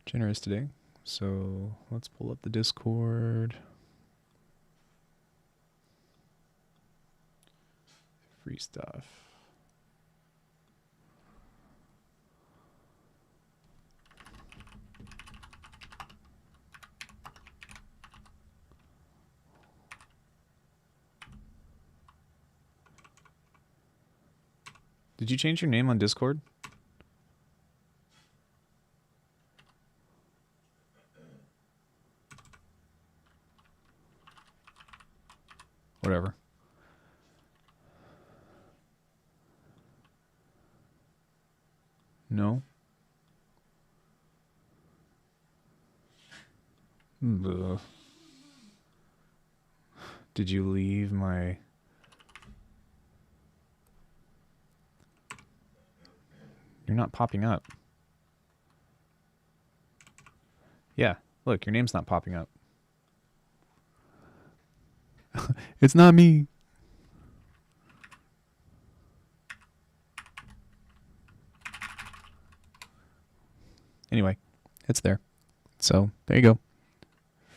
generous today, so let's pull up the Discord. Free stuff. Did you change your name on Discord? Whatever. No? Ugh. Did you leave my... You're not popping up. Yeah, look, your name's not popping up. It's not me. Anyway, it's there. So, there you go.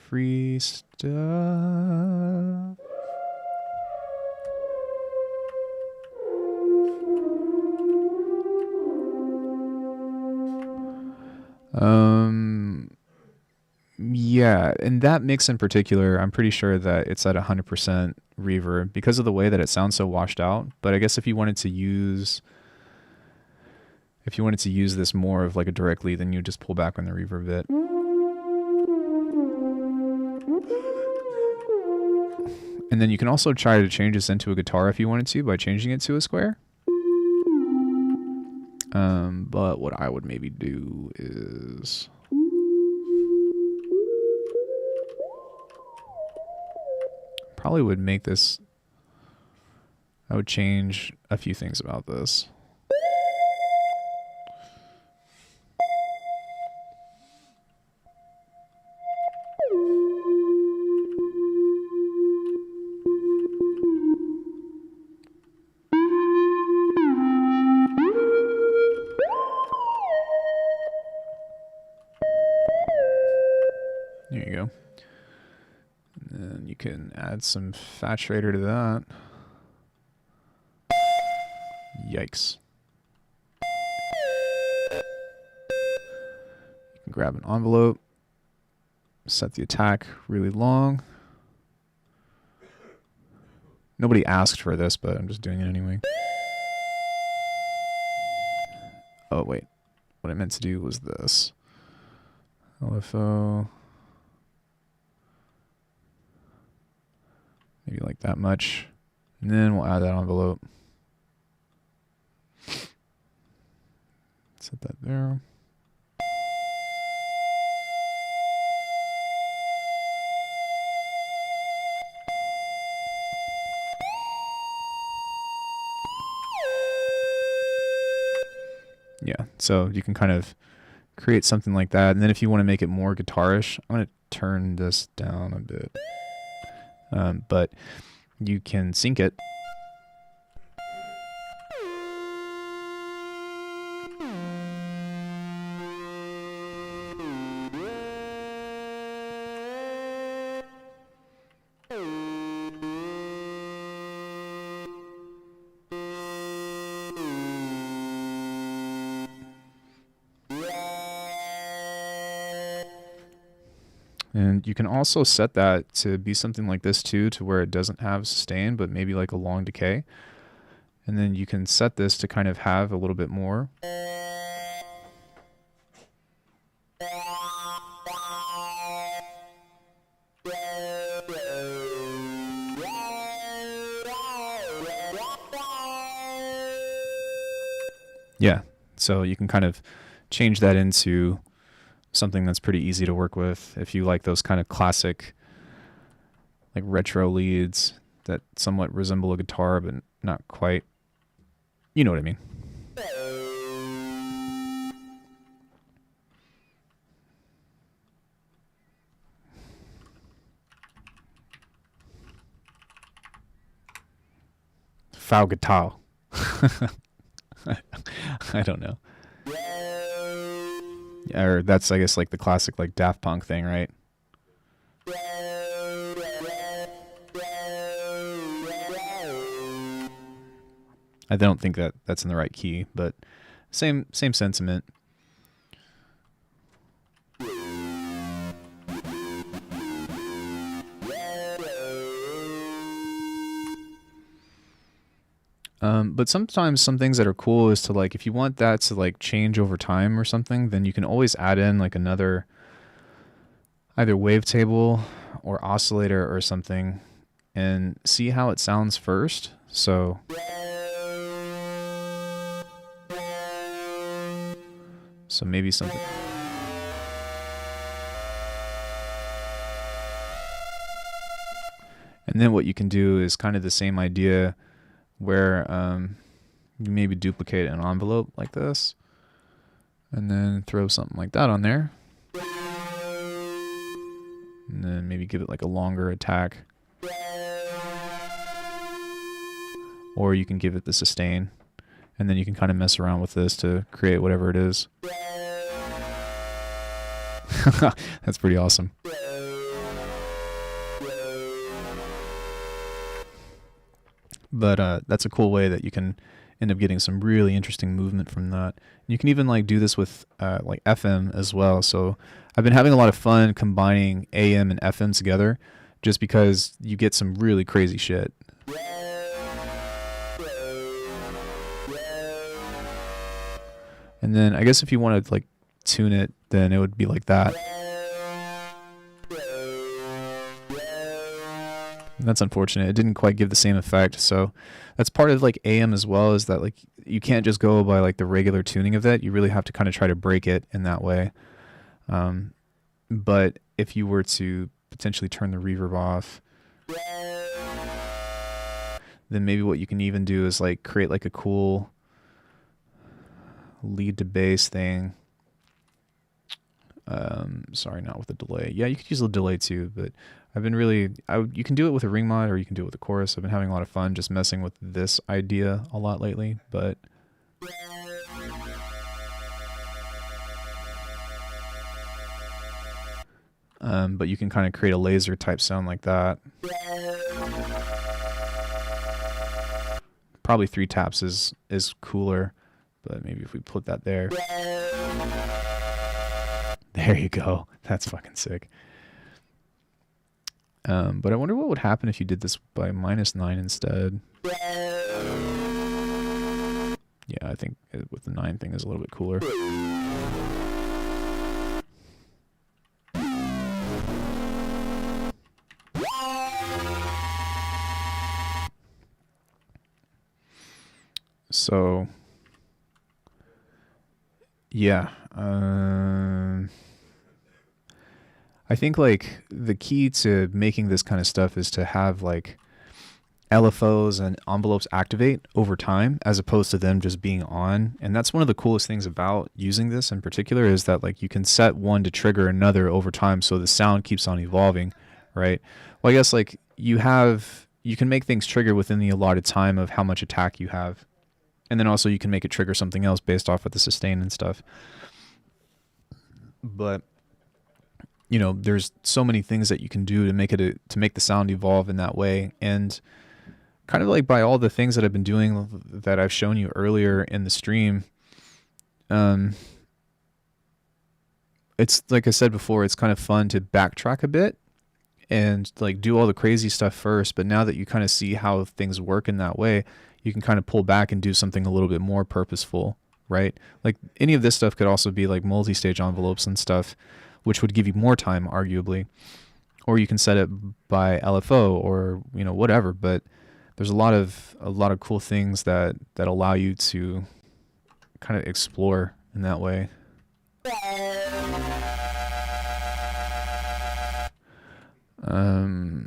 Free stuff. Yeah, and that mix in particular, I'm pretty sure that it's at 100% reverb because of the way that it sounds so washed out. But I guess if you wanted to use this more of like a direct lead, then you just pull back on the reverb bit. And then you can also try to change this into a guitar if you wanted to by changing it to a square. But what I would maybe do is... probably would make this... I would change a few things about this. There you go. And then you can add some saturator to that. Yikes. You can grab an envelope, set the attack really long. Nobody asked for this, but I'm just doing it anyway. Oh, wait. What I meant to do was this. LFO. Maybe like that much. And then we'll add that envelope. Set that there. Yeah, so you can kind of create something like that. And then if you want to make it more guitarish, I'm going to turn this down a bit. But you can sync it And you can also set that to be something like this too, to where it doesn't have sustain, but maybe like a long decay. And then you can set this to kind of have a little bit more. Yeah, so you can kind of change that into something that's pretty easy to work with if you like those kind of classic, like retro leads that somewhat resemble a guitar but not quite. You know what I mean. Foul guitar. I don't know. Yeah, or that's, I guess, like the classic like Daft Punk thing, right? I don't think that that's in the right key, but same sentiment. But sometimes some things that are cool is to like, if you want that to like change over time or something, then you can always add in like another either wavetable or oscillator or something and see how it sounds first. So maybe something. And then what you can do is kind of the same idea where you maybe duplicate an envelope like this and then throw something like that on there. And then maybe give it like a longer attack. Or you can give it the sustain. And then you can kind of mess around with this to create whatever it is. That's pretty awesome. But that's a cool way that you can end up getting some really interesting movement from that. And you can even like do this with like FM as well. So I've been having a lot of fun combining AM and FM together just because you get some really crazy shit. And then I guess if you want to like tune it, then it would be like that. And that's unfortunate. It didn't quite give the same effect. So that's part of like AM as well, is that like you can't just go by like the regular tuning of that. You really have to kind of try to break it in that way. But if you were to potentially turn the reverb off, then maybe what you can even do is like create like a cool lead to bass thing. Sorry, not with a delay. Yeah, you could use a delay too, but I've been really, you can do it with a ring mod or you can do it with a chorus. I've been having a lot of fun just messing with this idea a lot lately, but you can kind of create a laser type sound like that. Probably 3 taps is cooler, but maybe if we put that there. There you go. That's fucking sick. But I wonder what would happen if you did this by -9 instead. Yeah, I think with the 9 thing is a little bit cooler. So, yeah. I think like the key to making this kind of stuff is to have like LFOs and envelopes activate over time as opposed to them just being on. And that's one of the coolest things about using this in particular, is that like you can set one to trigger another over time, so the sound keeps on evolving, right? Well, I guess like you can make things trigger within the allotted time of how much attack you have. And then also you can make it trigger something else based off of the sustain and stuff. But you know, there's so many things that you can do to make it to make the sound evolve in that way. And kind of like by all the things that I've been doing that I've shown you earlier in the stream, it's like I said before, it's kind of fun to backtrack a bit and like do all the crazy stuff first. But now that you kind of see how things work in that way, you can kind of pull back and do something a little bit more purposeful, right? Like any of this stuff could also be like multi-stage envelopes and stuff, which would give you more time, arguably. Or you can set it by LFO or, you know, whatever. But there's a lot of cool things that allow you to kind of explore in that way.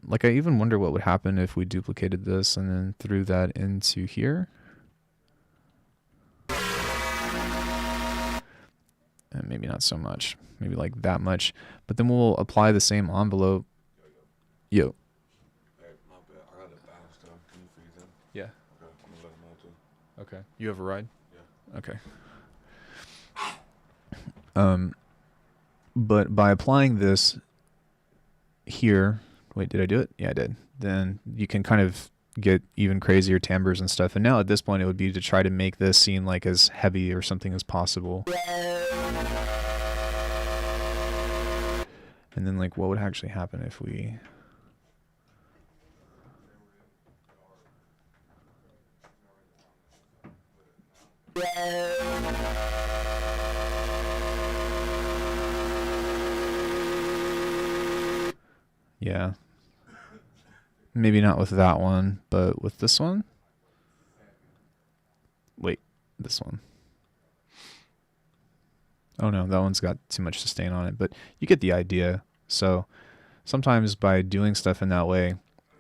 Like I even wonder what would happen if we duplicated this and then threw that into here. And maybe not so much, maybe like that much, but then we'll apply the same envelope. Yo. Yeah. Okay. You have a ride? Yeah. Okay. But by applying this here, wait, did I do it? Yeah, I did. Then you can kind of get even crazier timbres and stuff. And now at this point, it would be to try to make this seem like as heavy or something as possible. And then like, what would actually happen if we... Yeah. Maybe not with that one, but with this one? Wait, this one. Oh no, that one's got too much sustain on it, but you get the idea. So sometimes by doing stuff in that way,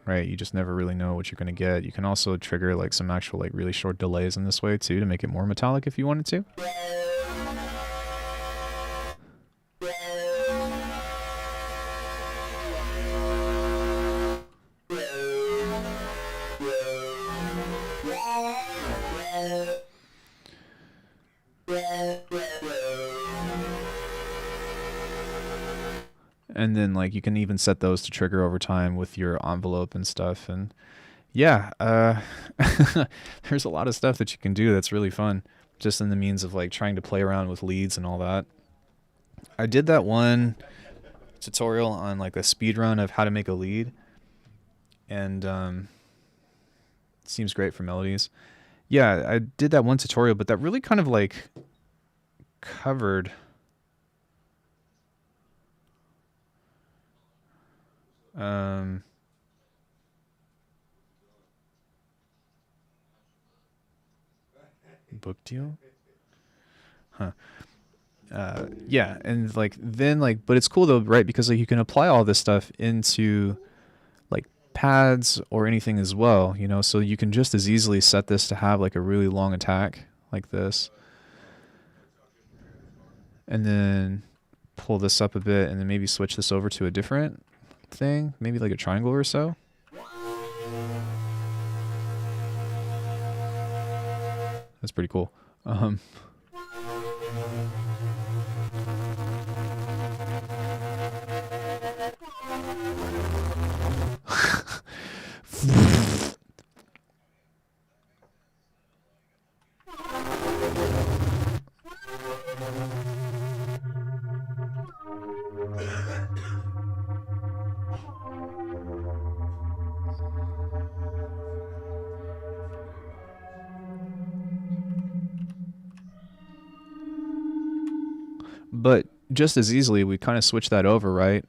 right, you just never really know what you're going to get. You can also trigger like some actual like really short delays in this way too to make it more metallic if you wanted to. And then like you can even set those to trigger over time with your envelope and stuff. And yeah, there's a lot of stuff that you can do that's really fun just in the means of like trying to play around with leads and all that. I did that one tutorial on like a speed run of how to make a lead, and it seems great for melodies. Yeah, I did that one tutorial, but that really kind of like covered book deal? Huh. Yeah, and like then like, but it's cool though, right? Because like you can apply all this stuff into like pads or anything as well, you know, so you can just as easily set this to have like a really long attack like this. And then pull this up a bit and then maybe switch this over to a different thing, maybe like a triangle or so. That's pretty cool. But just as easily, we kind of switch that over, right?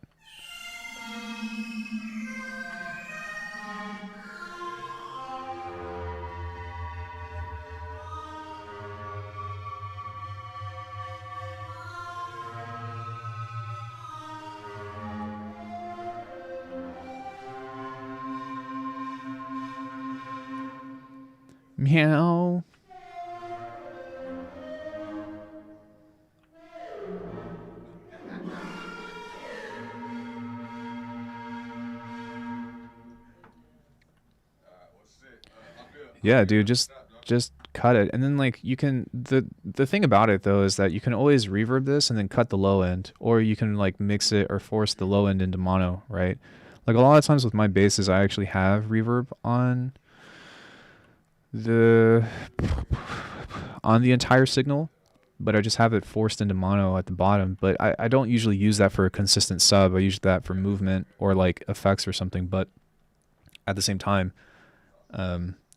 Meow. Yeah, dude, just cut it. And then like you can the thing about it though is that you can always reverb this and then cut the low end, or you can like mix it or force the low end into mono, right? Like a lot of times with my basses I actually have reverb on the entire signal, but I just have it forced into mono at the bottom. But I don't usually use that for a consistent sub. I use that for movement or like effects or something. But at the same time,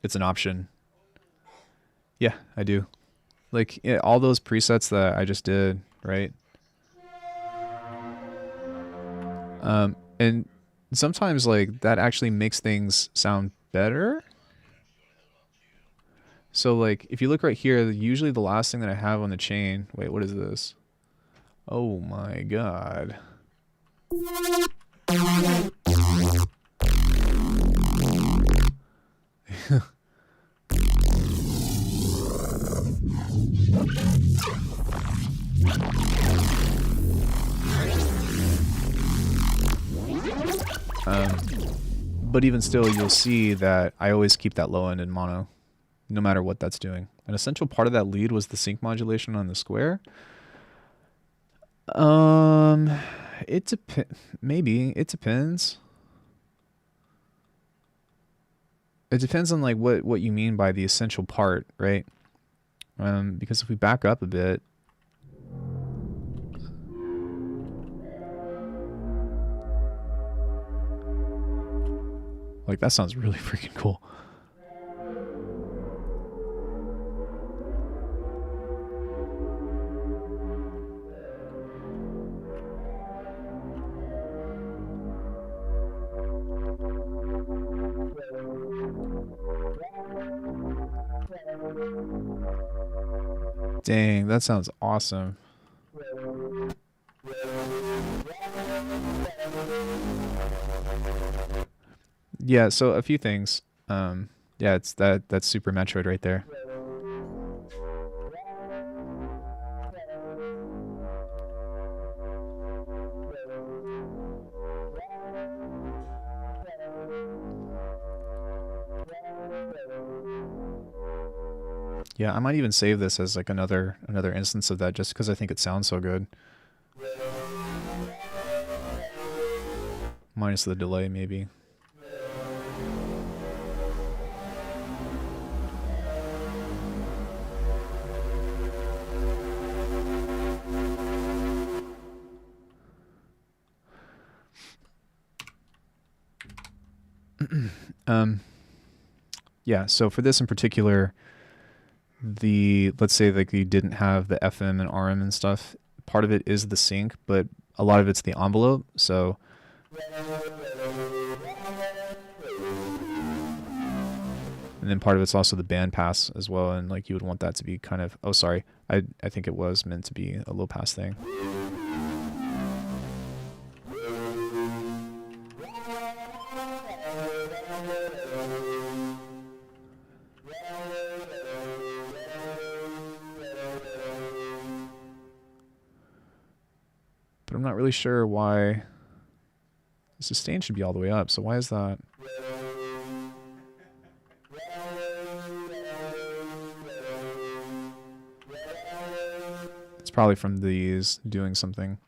it's an option. Yeah, I do. Like all those presets that I just did, right? And sometimes like that actually makes things sound better. So like if you look right here, usually the last thing that I have on the chain, wait, what is this? Oh my god. But even still, you'll see that I always keep that low end in mono, no matter what that's doing. An essential part of that lead was the sync modulation on the square. Maybe it depends. It depends on like what you mean by the essential part, right? Because if we back up a bit, like that sounds really freaking cool. Dang, that sounds awesome. Yeah, so a few things. Yeah, it's that's Super Metroid right there. Yeah, I might even save this as like another instance of that just because I think it sounds so good. Minus the delay, maybe. Yeah, so for this in particular, let's say like you didn't have the FM and RM and stuff, part of it is the sync, but a lot of it's the envelope, so and then part of it's also the band pass as well, and like you would want that to be kind of, oh sorry, I think it was meant to be a low pass thing. But I'm not really sure why the sustain should be all the way up, so why is that? It's probably from these doing something.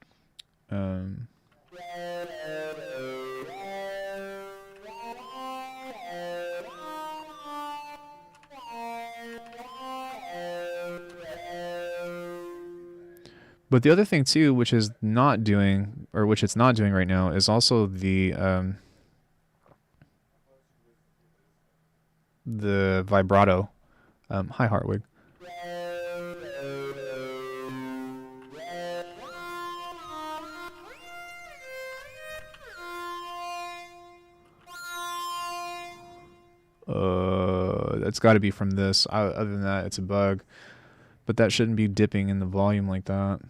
But the other thing too, which is not doing, or which it's not doing right now, is also the vibrato. Hi, Hartwig. That's got to be from this. Other than that, it's a bug. But that shouldn't be dipping in the volume like that.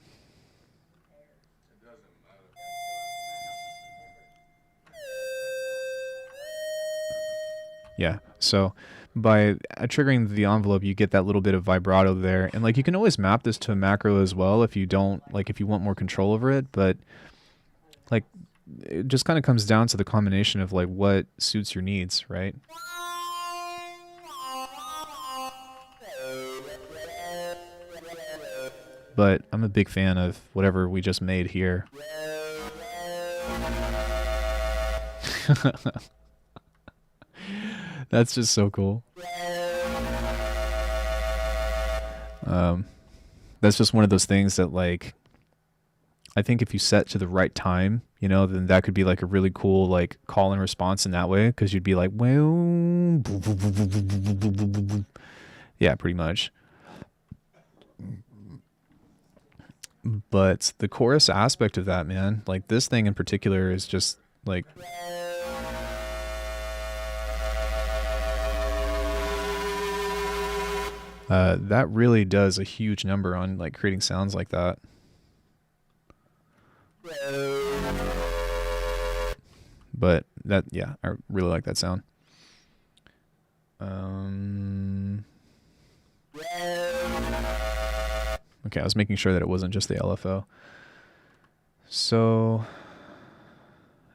Yeah, so by triggering the envelope, you get that little bit of vibrato there. And like you can always map this to a macro as well if you don't, like if you want more control over it. But like it just kind of comes down to the combination of like what suits your needs, right? But I'm a big fan of whatever we just made here. That's just so cool. that's just one of those things that like I think if you set to the right time, you know, then that could be like a really cool like call and response in that way, because you'd be like, well, yeah, pretty much. But the chorus aspect of that, man, like this thing in particular is just like that really does a huge number on like creating sounds like that. But that, yeah, I really like that sound. Okay, I was making sure that it wasn't just the LFO. So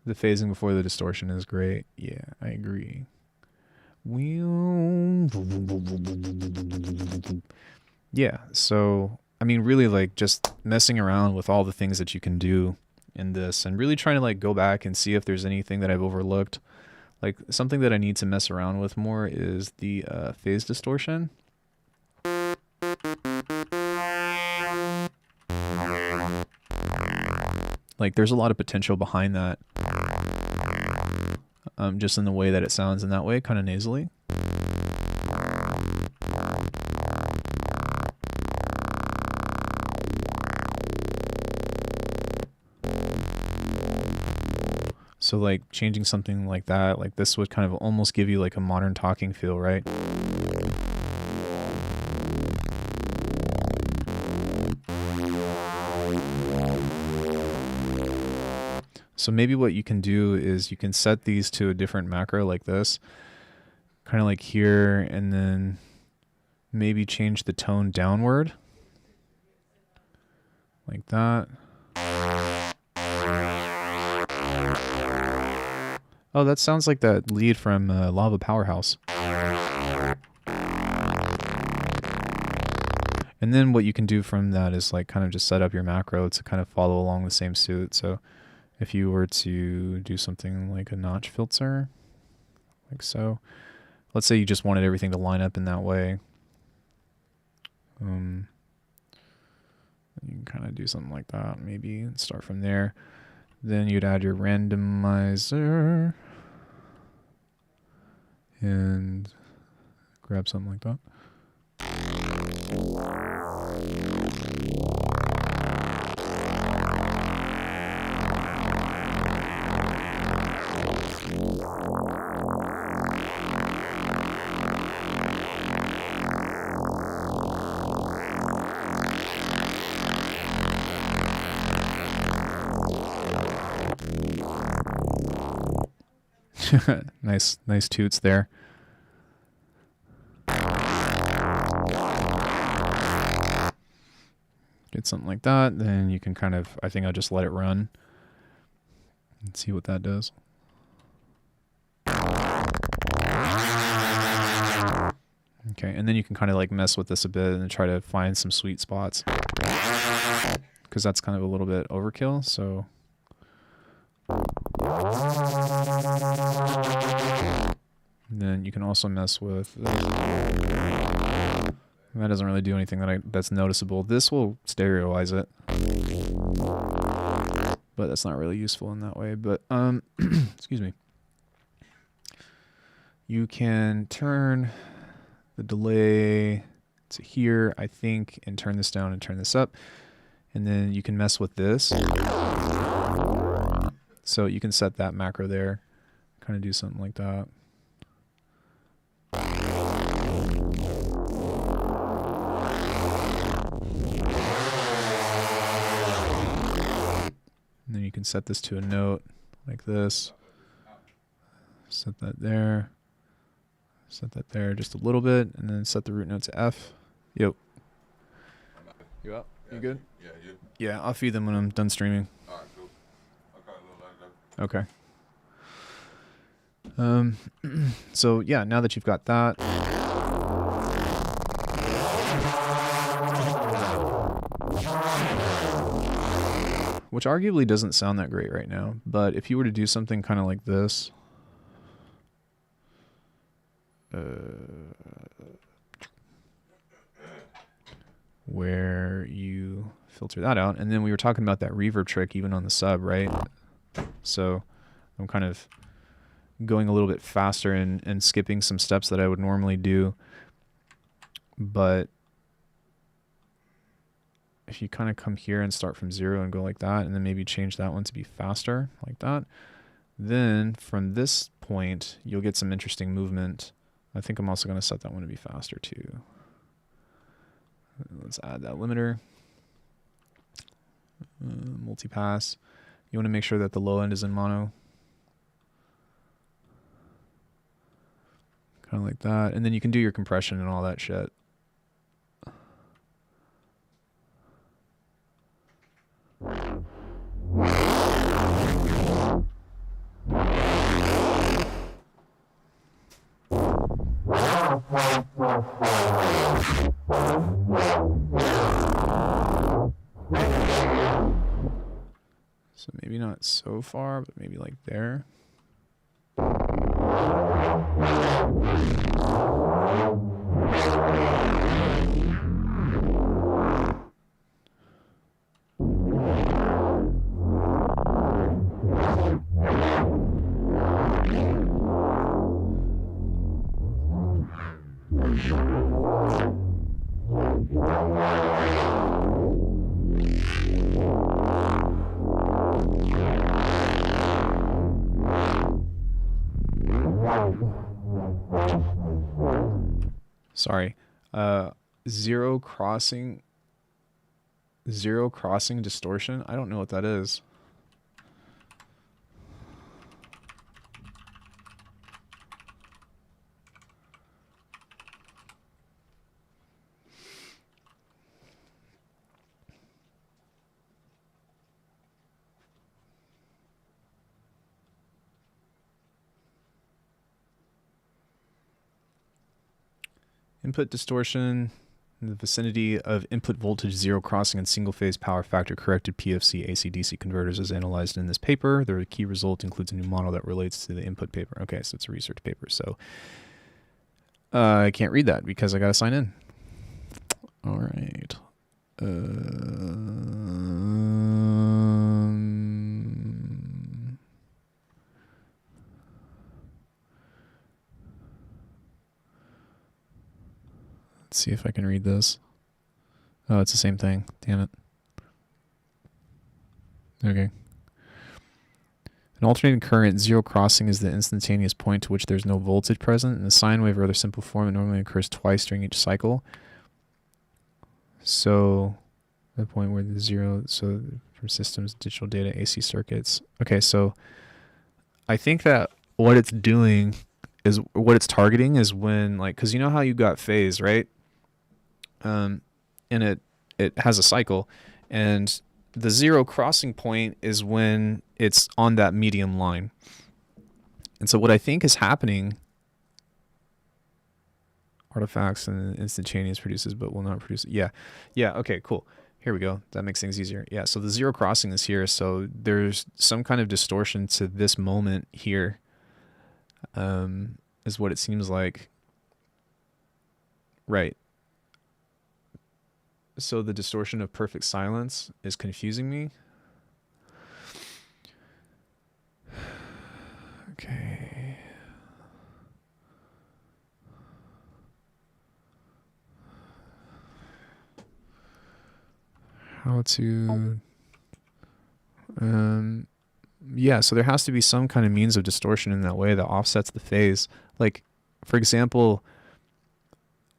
the phasing before the distortion is great. Yeah, I agree. Yeah, so I mean, really like just messing around with all the things that you can do in this and really trying to like go back and see if there's anything that I've overlooked. Like something that I need to mess around with more is the phase distortion. Like there's a lot of potential behind that. Just in the way that it sounds in that way, kind of nasally. So like changing something like that, like this would kind of almost give you like a modern talking feel, right? So maybe what you can do is you can set these to a different macro like this, kind of like here, and then maybe change the tone downward like that. Oh, that sounds like that lead from Lava Powerhouse. And then what you can do from that is like kind of just set up your macro to kind of follow along the same suit. So if you were to do something like a notch filter, like so, let's say you just wanted everything to line up in that way. You can kind of do something like that, maybe, and start from there. Then you'd add your randomizer and grab something like that. nice toots there. Get something like that, then you can kind of, I think I'll just let it run and see what that does. Okay, and then you can kind of like mess with this a bit and try to find some sweet spots, because that's kind of a little bit overkill, so. And then you can also mess with this. That doesn't really do anything that's noticeable. This will stereoize it, but that's not really useful in that way. But excuse me. You can turn the delay to here, I think, and turn this down and turn this up, and then you can mess with this. So you can set that macro there, kind of do something like that. And then you can set this to a note like this. Set that there. Set that there just a little bit, and then set the root note to F. Yep. You up? You good? Yeah, you. Yeah, I'll feed them when I'm done streaming. Alright, cool. Okay, Okay. So yeah, now that you've got that, which arguably doesn't sound that great right now, but if you were to do something kind of like this, where you filter that out. And then we were talking about that reverb trick even on the sub, right? So I'm kind of going a little bit faster and skipping some steps that I would normally do. But if you kind of come here and start from 0 and go like that, and then maybe change that one to be faster like that, then from this point, you'll get some interesting movement. I think I'm also going to set that one to be faster too. Let's add that limiter. Multipass. You want to make sure that the low end is in mono. Kind of like that. And then you can do your compression and all that shit. So maybe not so far, but maybe like there. Sorry, zero crossing distortion. I don't know what that is. Input distortion in the vicinity of input voltage zero crossing and single phase power factor corrected PFC AC/DC converters is analyzed in this paper. The key result includes a new model that relates to the input paper. Okay, so it's a research paper. So I can't read that because I got to sign in. All right. Let's see if I can read this. Oh, it's the same thing. Damn it. Okay. An alternating current, zero crossing, is the instantaneous point to which there's no voltage present. In the sine wave or other simple form, it normally occurs twice during each cycle. So, the point where the zero, so from systems, digital data, AC circuits. Okay, so I think that what it's doing is, what it's targeting is when, like, because you know how you got phase, right? And it has a cycle, and the zero crossing point is when it's on that medium line. And so what I think is happening, artifacts and instantaneous produces but will not produce. Yeah, okay, cool. Here we go. That makes things easier. Yeah, so the zero crossing is here, so there's some kind of distortion to this moment here, is what it seems like. Right. So the distortion of perfect silence is confusing me. Okay. How to... yeah, so there has to be some kind of means of distortion in that way that offsets the phase. Like, for example,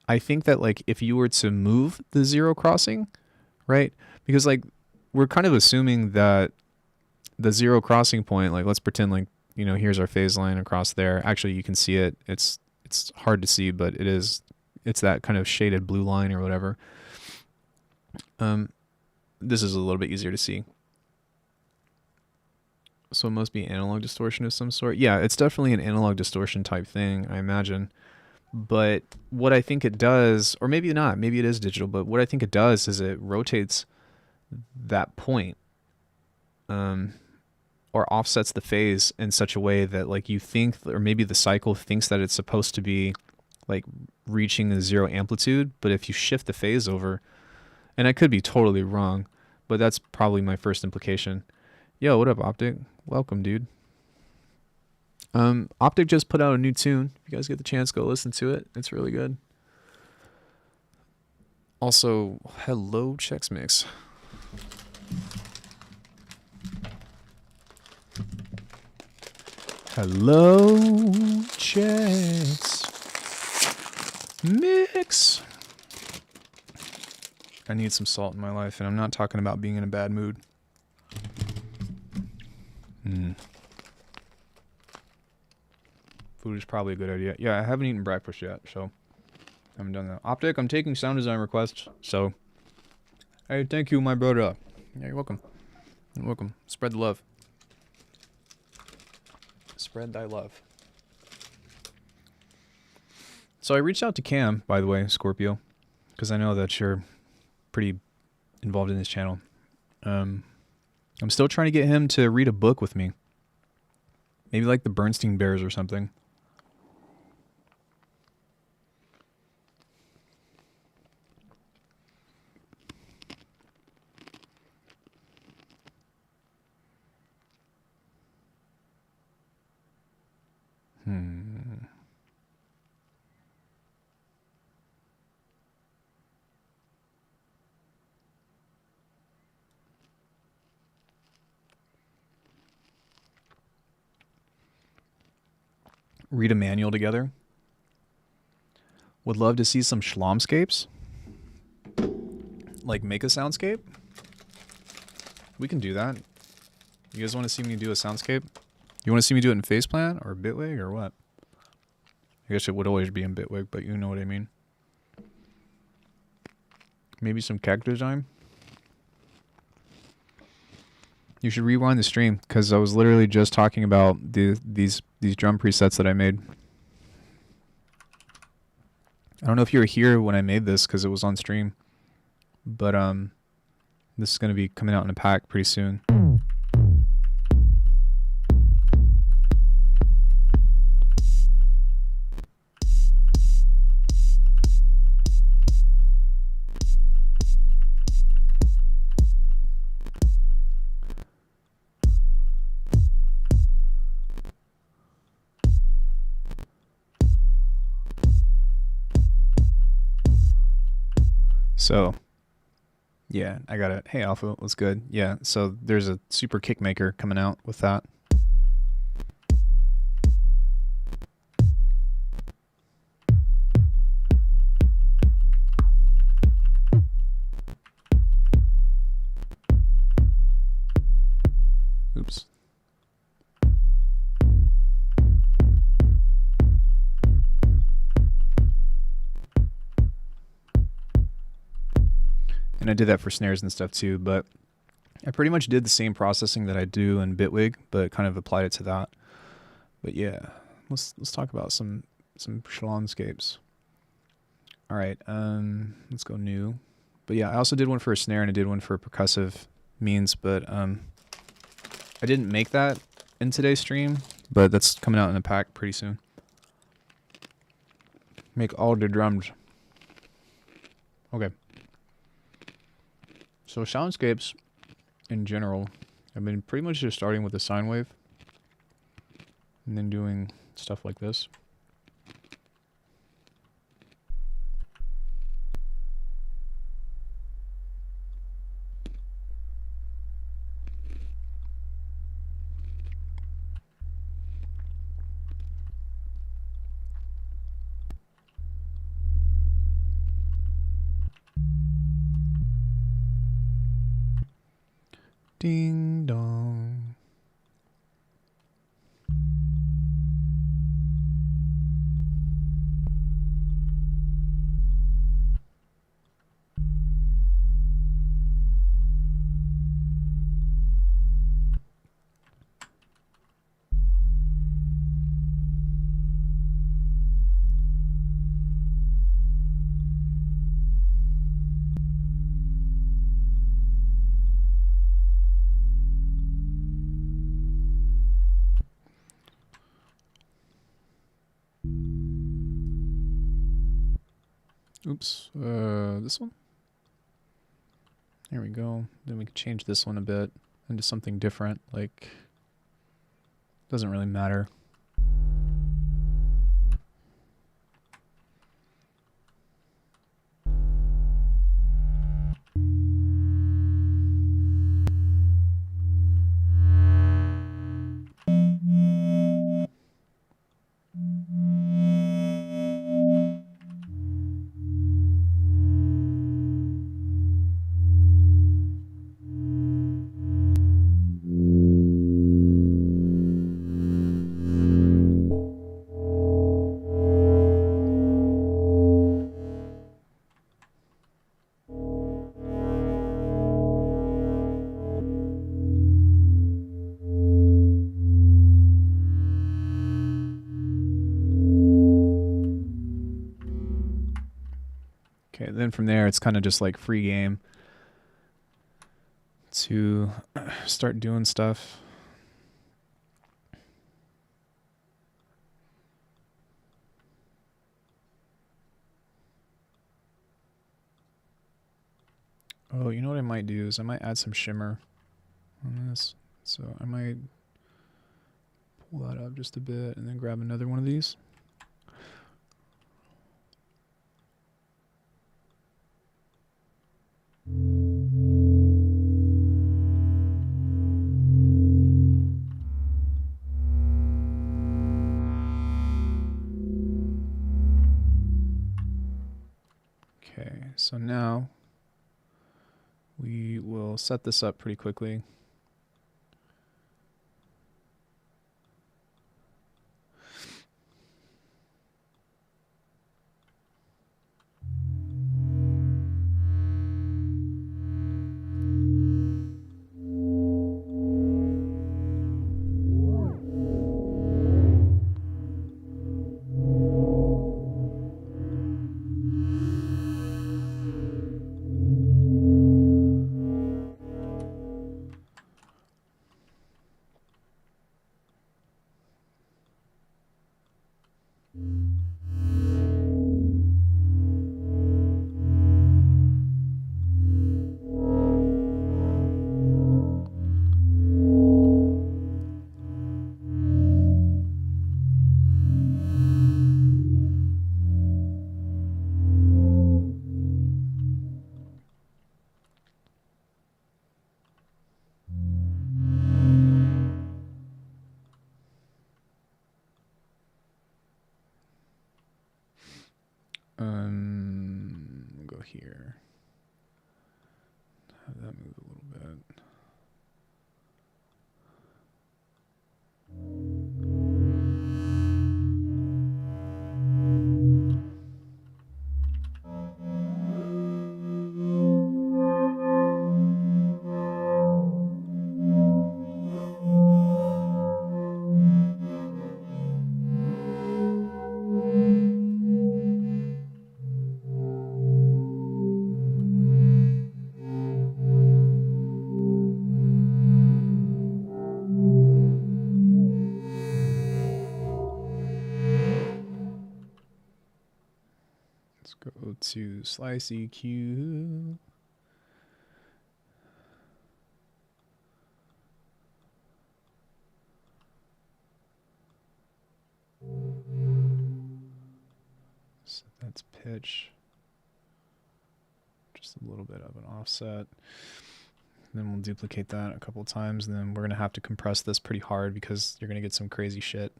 I think that, like, if you were to move the zero crossing, right? Because, like, we're kind of assuming that the zero crossing point, like, let's pretend, like, you know, here's our phase line across there. Actually, you can see it. It's hard to see, but it's that kind of shaded blue line or whatever. This is a little bit easier to see. So it must be analog distortion of some sort. Yeah, it's definitely an analog distortion type thing, I imagine. But what I think it does, or maybe not, maybe it is digital, but what I think it does is it rotates that point, or offsets the phase in such a way that, like, you think, or maybe the cycle thinks that it's supposed to be, like, reaching the zero amplitude, but if you shift the phase over, And I could be totally wrong, but that's probably my first implication. Yo, what up, Optic? Welcome, dude. Optic just put out a new tune. If you guys get the chance, go listen to it. It's really good. Also, hello, Chex Mix. Hello, Chex Mix. I need some salt in my life, and I'm not talking about being in a bad mood. Food is probably a good idea. Yeah, I haven't eaten breakfast yet, so I haven't done that. Optic, I'm taking sound design requests, so hey, thank you, my brother. Yeah, you're welcome. You're welcome. Spread the love. Spread thy love. So I reached out to Cam, by the way, Scorpio, because I know that you're pretty involved in this channel. I'm still trying to get him to read a book with me. Maybe like the Bernstein Bears or something. Read a manual together. Would love to see some schlomscapes. Like make a soundscape. We can do that. You guys want to see me do a soundscape? You want to see me do it in Faceplant or Bitwig or what? I guess it would always be in Bitwig, but you know what I mean. Maybe some character design. You should rewind the stream because I was literally just talking about these drum presets that I made. I don't know if you were here when I made this because it was on stream, but this is going to be coming out in a pack pretty soon. So, yeah, I got it. Hey, Alpha, what's good? Yeah, so there's a super kick maker coming out with that. Oops. And I did that for snares and stuff too, but I pretty much did the same processing that I do in Bitwig, but kind of applied it to that. But yeah, let's talk about some schlonscapes. All right, let's go new. But yeah, I also did one for a snare and I did one for percussive means, but I didn't make that in today's stream, but that's coming out in a pack pretty soon. Make all the drums. Okay. So soundscapes, in general, I've been pretty much just starting with a sine wave, and then doing stuff like this. Ding dong. Oops, this one? There we go. Then we can change this one a bit into something different. Like, doesn't really matter. Okay, then from there, it's kind of just like free game to start doing stuff. Oh, you know what I might do is I might add some shimmer on this. So I might pull that up just a bit and then grab another one of these. Okay, so now we will set this up pretty quickly. We'll go here. Have that move a little bit. Let's go to slice EQ. So that's pitch. Just a little bit of an offset. Then we'll duplicate that a couple times, and then we're going to have to compress this pretty hard because you're going to get some crazy shit.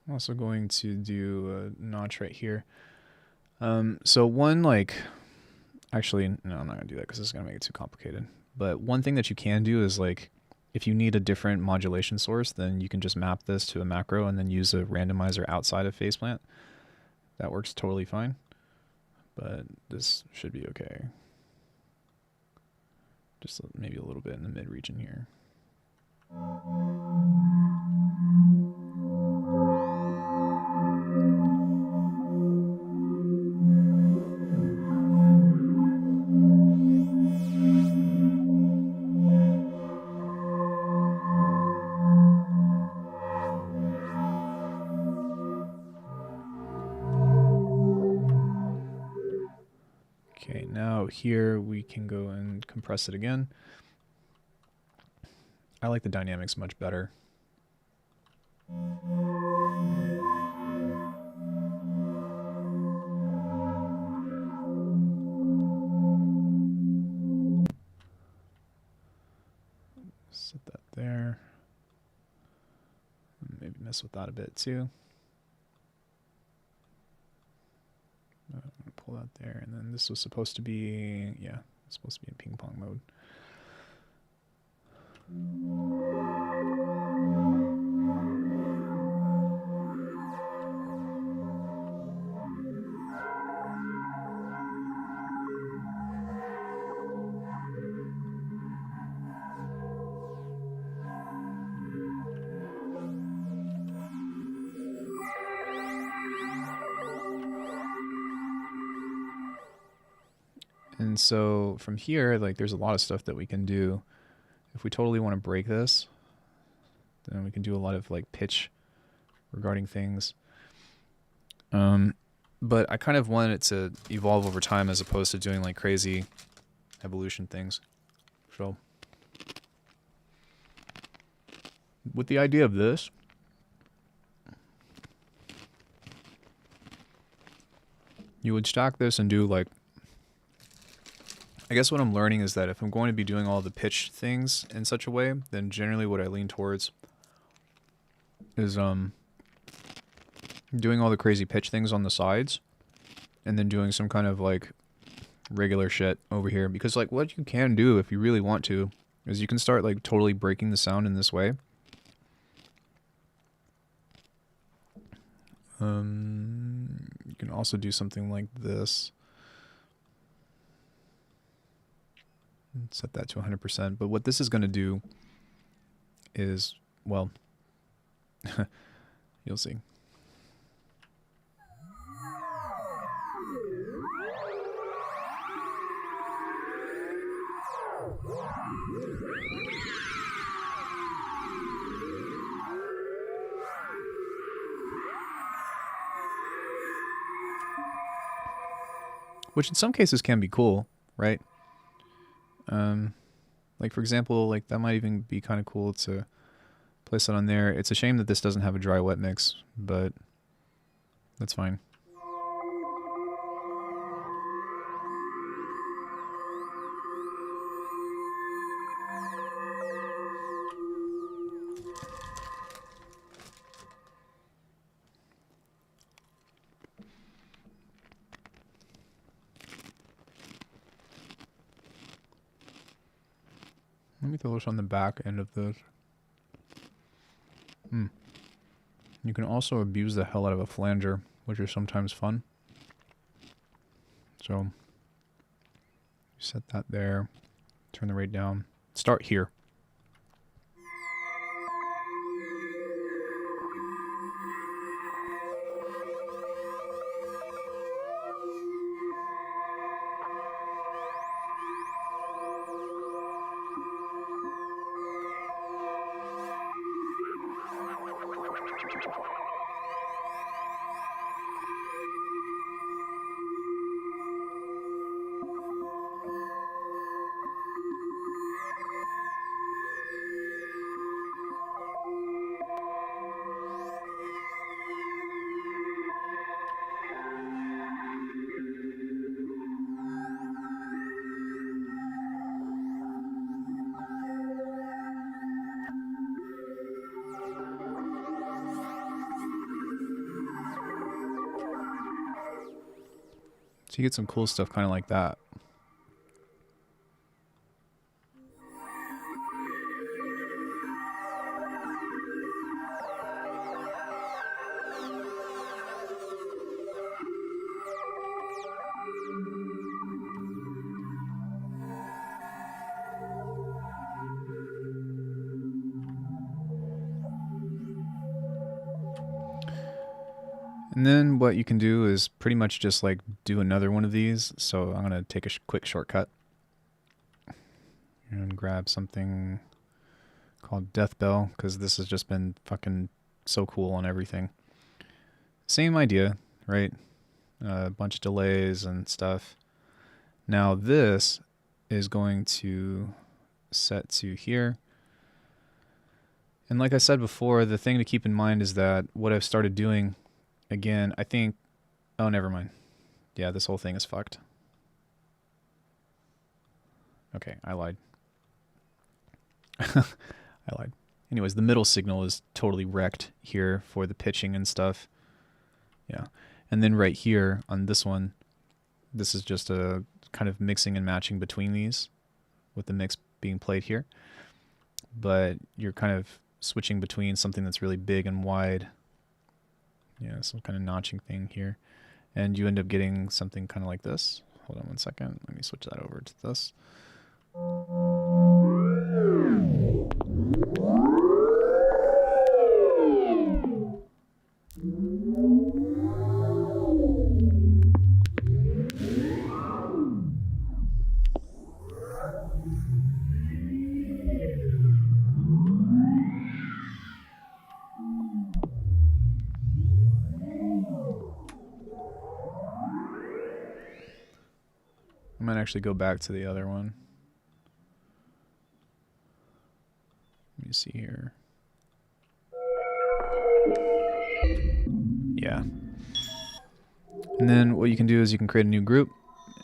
I'm also going to do a notch right here. So one, like, actually, no, I'm not gonna do that because it's gonna make it too complicated. But one thing that you can do is like, if you need a different modulation source, then you can just map this to a macro and then use a randomizer outside of faceplant. That works totally fine. But this should be okay. Just maybe a little bit in the mid region here. Okay, now here we can go and compress it again. I like the dynamics much better. Set that there. Maybe mess with that a bit too. I'm gonna pull that there, and then this was supposed to be, yeah, it's supposed to be in ping pong mode. And so from here, like, there's a lot of stuff that we can do. If we totally want to break this, then we can do a lot of like pitch regarding things. But I kind of want it to evolve over time as opposed to doing like crazy evolution things. So with the idea of this, you would stack this and do like, I guess what I'm learning is that if I'm going to be doing all the pitch things in such a way, then generally what I lean towards is doing all the crazy pitch things on the sides and then doing some kind of like regular shit over here. Because like what you can do if you really want to is you can start like totally breaking the sound in this way. You can also do something like this. Set that to 100%. But what this is going to do is, well, you'll see. Which in some cases can be cool, right? Like for example, like that might even be kind of cool to place it on there. It's a shame that this doesn't have a dry wet mix, but that's fine. Let me throw this on the back end of this. You can also abuse the hell out of a flanger, which is sometimes fun. So, set that there. Turn the rate down. Start here. So you get some cool stuff kind of like that. And then what you can do is pretty much just like do another one of these. So I'm going to take a quick shortcut and grab something called Death Bell, because this has just been fucking so cool on everything. Same idea, right? A bunch of delays and stuff. Now this is going to set to here. And like I said before, the thing to keep in mind is that what I've started doing, again, I think, oh, never mind. Yeah, this whole thing is fucked. Okay, I lied. I lied. Anyways, the middle signal is totally wrecked here for the pitching and stuff. Yeah. And then right here on this one, this is just a kind of mixing and matching between these with the mix being played here. But you're kind of switching between something that's really big and wide. Yeah, some kind of notching thing here. And you end up getting something kind of like this. Hold on one second. Let me switch that over to this. I might actually go back to the other one. Let me see here. Yeah. And then what you can do is you can create a new group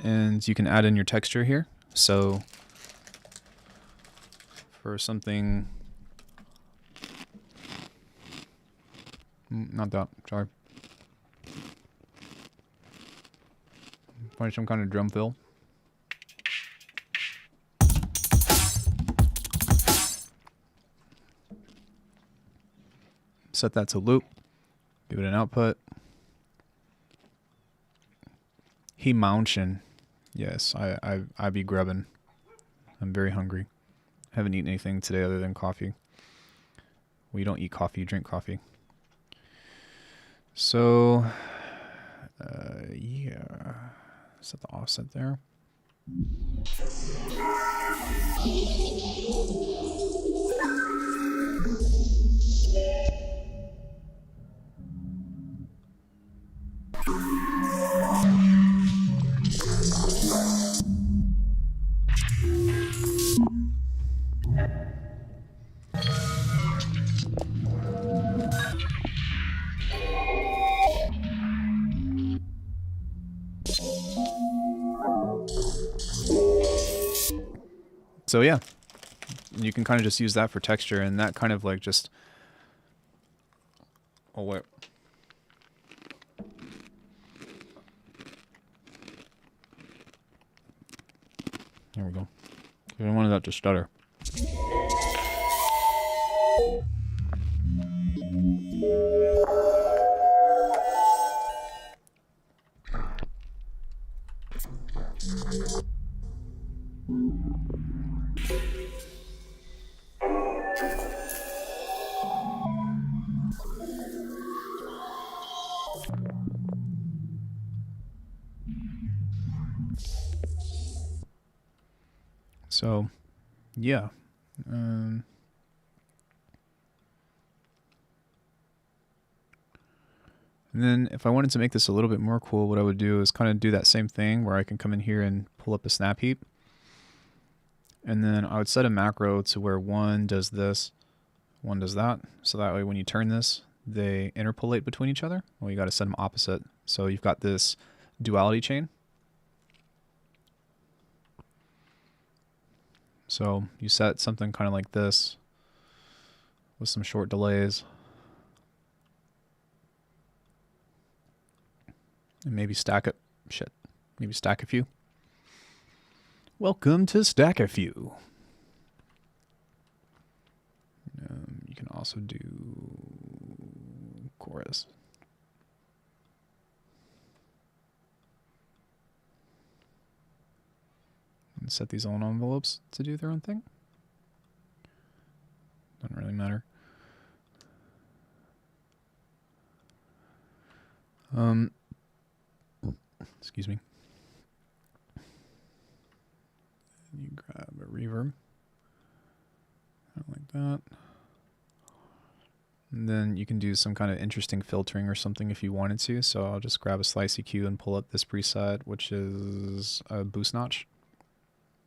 and you can add in your texture here. So for something, not that, sorry. Find some kind of drum fill. Set that to loop. Give it an output. He mountain. Yes, I be grubbing. I'm very hungry. Haven't eaten anything today other than coffee. We don't eat coffee, you drink coffee. So, yeah. Set the offset there. So yeah, you can kind of just use that for texture, and that kind of like just, oh wait. There we go. I wanted that to stutter. So, yeah. And then if I wanted to make this a little bit more cool, what I would do is kind of do that same thing where I can come in here and pull up a snap heap. And then I would set a macro to where one does this, one does that. So that way when you turn this, they interpolate between each other. Well, you got to set them opposite. So you've got this duality chain. So you set something kind of like this with some short delays. And maybe stack it. Shit. Maybe stack a few. Welcome to Stack a Few. You can also do chorus. And set these own envelopes to do their own thing. Doesn't really matter. Excuse me. You grab a reverb. Kind of like that. And then you can do some kind of interesting filtering or something if you wanted to. So I'll just grab a slice EQ and pull up this preset, which is a boost notch.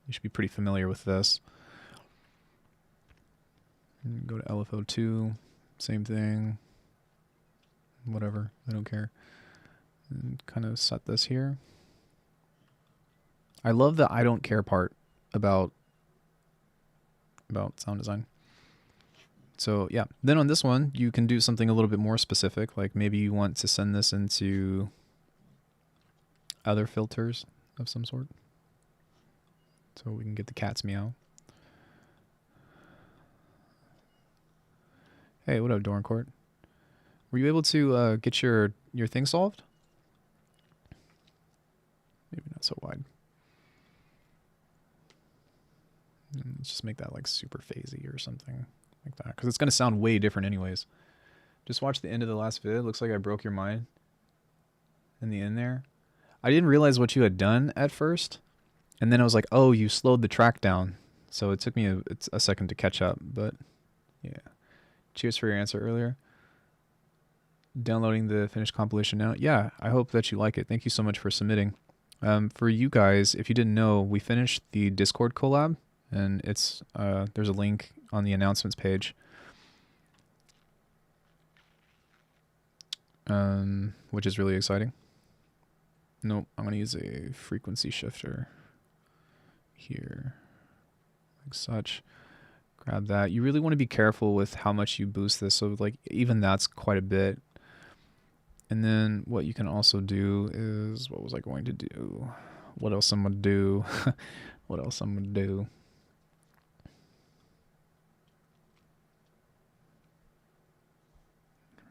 You should be pretty familiar with this. And go to LFO2, same thing. Whatever, I don't care. And kind of set this here. I love the I don't care part about sound design. So yeah, then on this one, you can do something a little bit more specific. Like maybe you want to send this into other filters of some sort. So we can get the cat's meow. Hey, what up, Dorancourt? Were you able to get your thing solved? Maybe not so wide. And let's just make that like super phasey or something like that, because it's going to sound way different anyways. Just watch the end of the last vid. Looks like I broke your mind in the end there. I didn't realize what you had done at first, and then I was like, oh, you slowed the track down. So it took me a second to catch up, but yeah. Cheers for your answer earlier. Downloading the finished compilation now. Yeah, I hope that you like it. Thank you so much for submitting. For you guys, if you didn't know, we finished the Discord collab, and it's there's a link on the announcements page, which is really exciting. Nope, I'm going to use a frequency shifter here, like such. Grab that. You really want to be careful with how much you boost this. So like even that's quite a bit. And then what you can also do is, what was I going to do? What else I'm going to do? What else I'm going to do?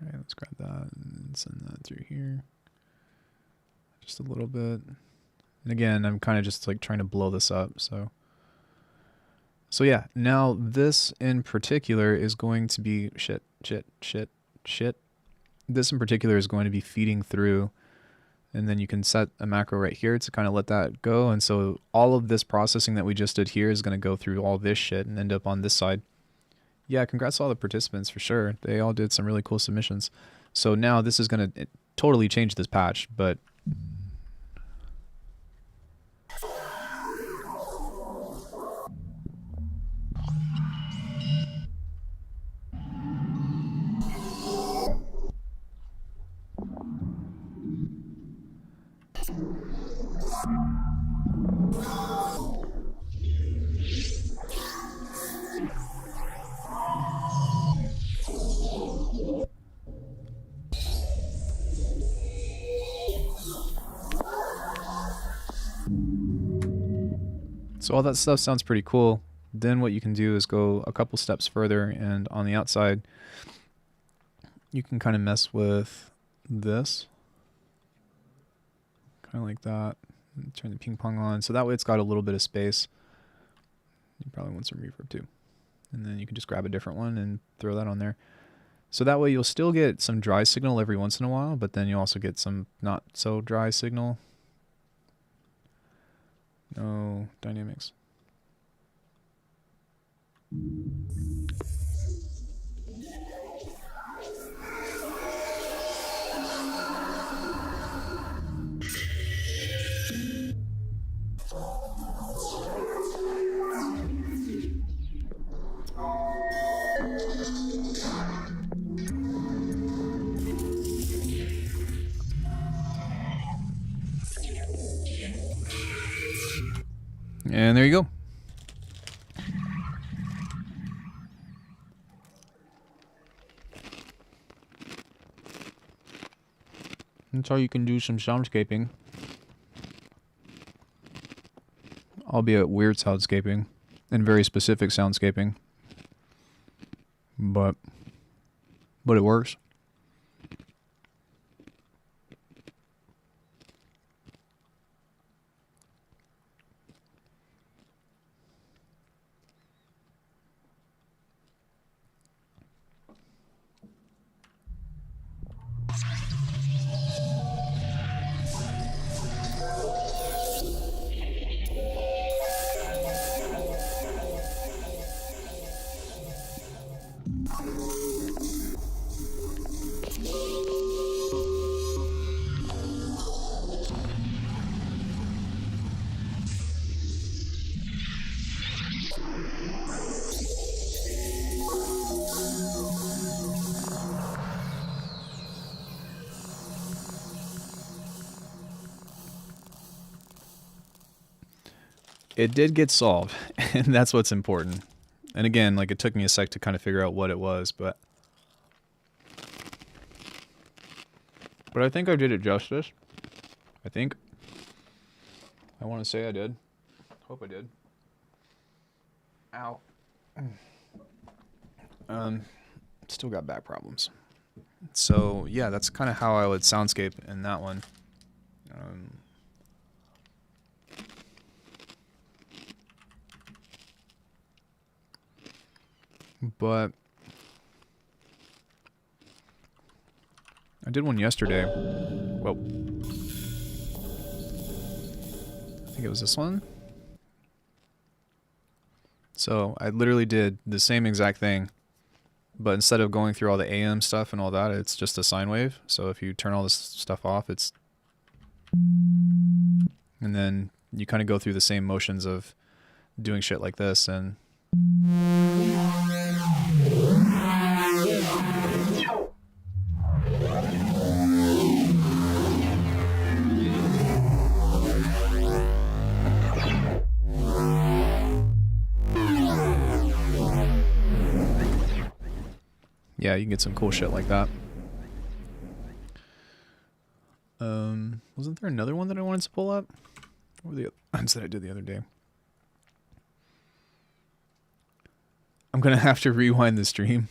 All right, let's grab that and send that through here. Just a little bit. And again, I'm kind of just like trying to blow this up. So yeah, now this in particular is going to be shit. This in particular is going to be feeding through, and then you can set a macro right here to kind of let that go. And so all of this processing that we just did here is going to go through all this shit and end up on this side. Yeah, congrats to all the participants for sure. They all did some really cool submissions. So now this is going to totally change this patch, but so all that stuff sounds pretty cool. Then what you can do is go a couple steps further, and on the outside, you can kind of mess with this. Kind of like that. And turn the ping pong on. So that way it's got a little bit of space. You probably want some reverb too. And then you can just grab a different one and throw that on there. So that way you'll still get some dry signal every once in a while, but then you also get some not so dry signal. No dynamics. And there you go. That's how you can do some soundscaping. Albeit weird soundscaping and very specific soundscaping. But it works. It did get solved, and that's what's important. And again, like, it took me a sec to kind of figure out what it was, but I think I did it justice. I think. I want to say I did. Hope I did. Ow. Still got back problems. So, yeah, that's kind of how I would soundscape in that one. But I did one yesterday. Well, I think it was this one. So I literally did the same exact thing, but instead of going through all the AM stuff and all that, it's just a sine wave. So if you turn all this stuff off, it's, and then you kind of go through the same motions of doing shit like this, and yeah, you can get some cool shit like that. Wasn't there another one that I wanted to pull up? What were the ones that I did the other day? I'm gonna have to rewind the stream.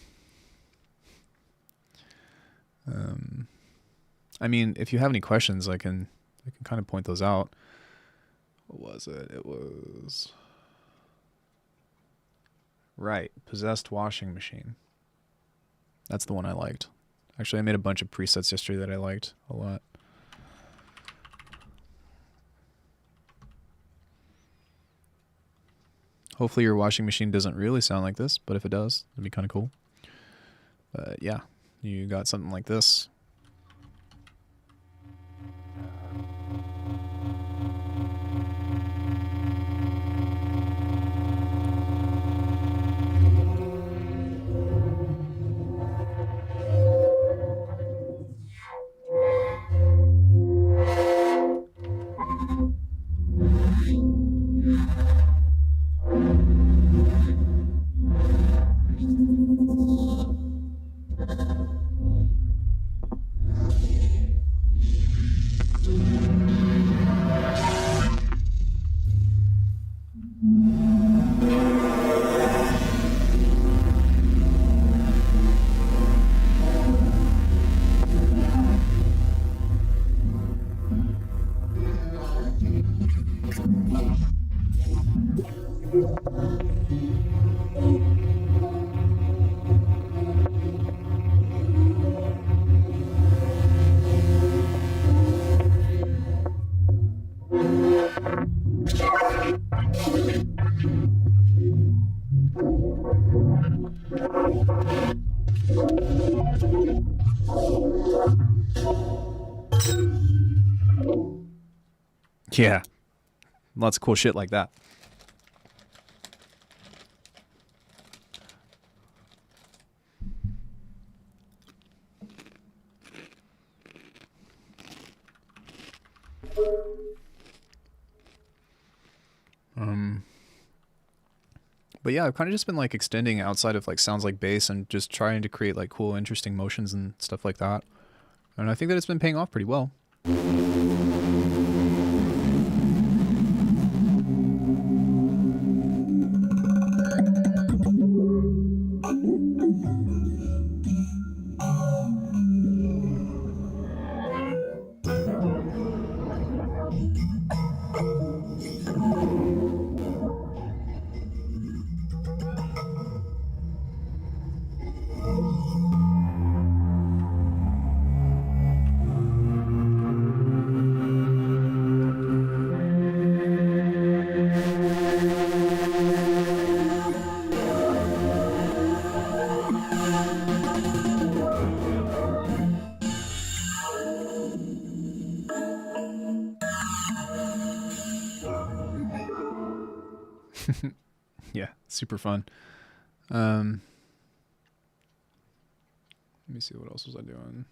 I mean, if you have any questions, I can kind of point those out. What was it? It was right, possessed washing machine. That's the one I liked. Actually, I made a bunch of presets yesterday that I liked a lot. Hopefully your washing machine doesn't really sound like this, but if it does, it'd be kind of cool. But yeah, you got something like this. Yeah, lots of cool shit like that. But yeah, I've kind of just been like extending outside of like sounds like bass and just trying to create like cool, interesting motions and stuff like that. And I think that it's been paying off pretty well. Yeah, super fun. Let me see, what else was I doing?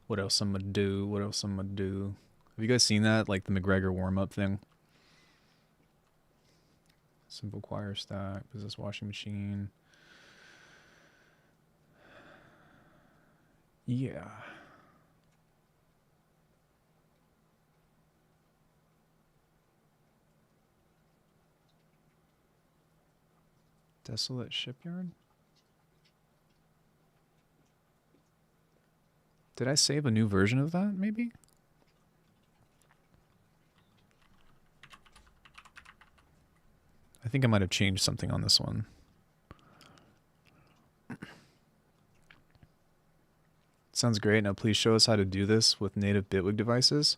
What else I'm gonna do? What else I'm gonna do? Have you guys seen that? Like the McGregor warm-up thing? Simple choir stack, business washing machine. Yeah. Desolate shipyard? Did I save a new version of that, maybe? I think I might have changed something on this one. Sounds great. Now please show us how to do this with native Bitwig devices.